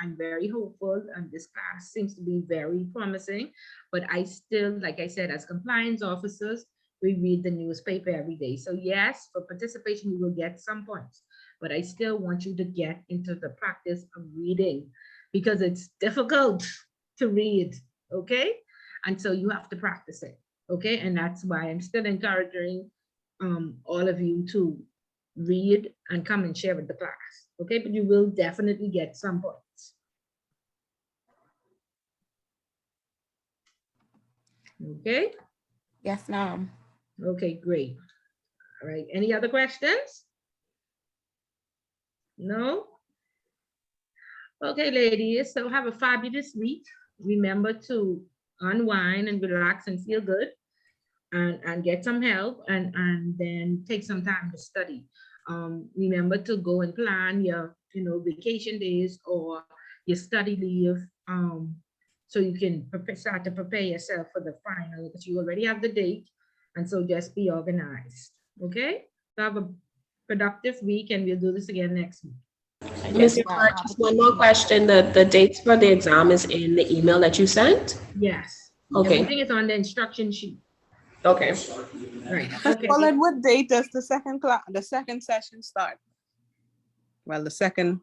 I'm very hopeful and this class seems to be very promising, but I still, like I said, as compliance officers, we read the newspaper every day. So yes, for participation, you will get some points, but I still want you to get into the practice of reading because it's difficult to read, okay? And so you have to practice it, okay? And that's why I'm still encouraging all of you to read and come and share with the class, okay? But you will definitely get some points. Okay? Yes, ma'am. Okay, great. All right, any other questions? No? Okay, ladies, so have a fabulous week. Remember to unwind and relax and feel good and get some help and then take some time to study. Remember to go and plan your, you know, vacation days or your study leave so you can start to prepare yourself for the final because you already have the date. And so just be organized, okay? So have a productive week and we'll do this again next week. Miss Yvonne, just one more question. The dates for the exam is in the email that you sent? Yes. Okay. Everything is on the instruction sheet. Okay. Right. Miss Okay. Pollard, what date does the second session start? Well, the second.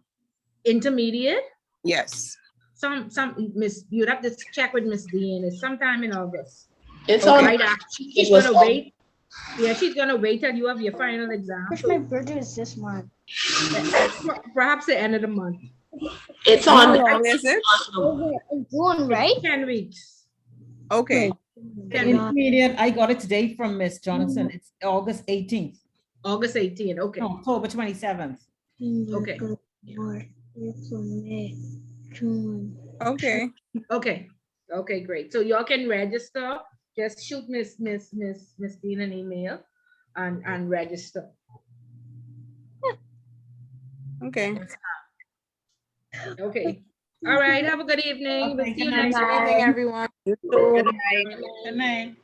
Intermediate? Yes. Some Miss, you'd have to check with Miss Dean. It's sometime in August. It's on. Right after. She's gonna wait. Yeah, she's gonna wait till you have your final exam. Which my birthday is this month. Perhaps the end of the month. It's How on. long is it? In June, right? 10 weeks. Okay. Intermediate, I got it today from Miss Johnson. It's August 18th. August 18th, okay. No, October 27th. Okay. June. Okay. Okay. Okay, great. So y'all can register. Just shoot Miss Dean an email and register. Okay. Okay. All right. Have a good evening. We'll see you next Good evening, week. everyone. Good night. Good night.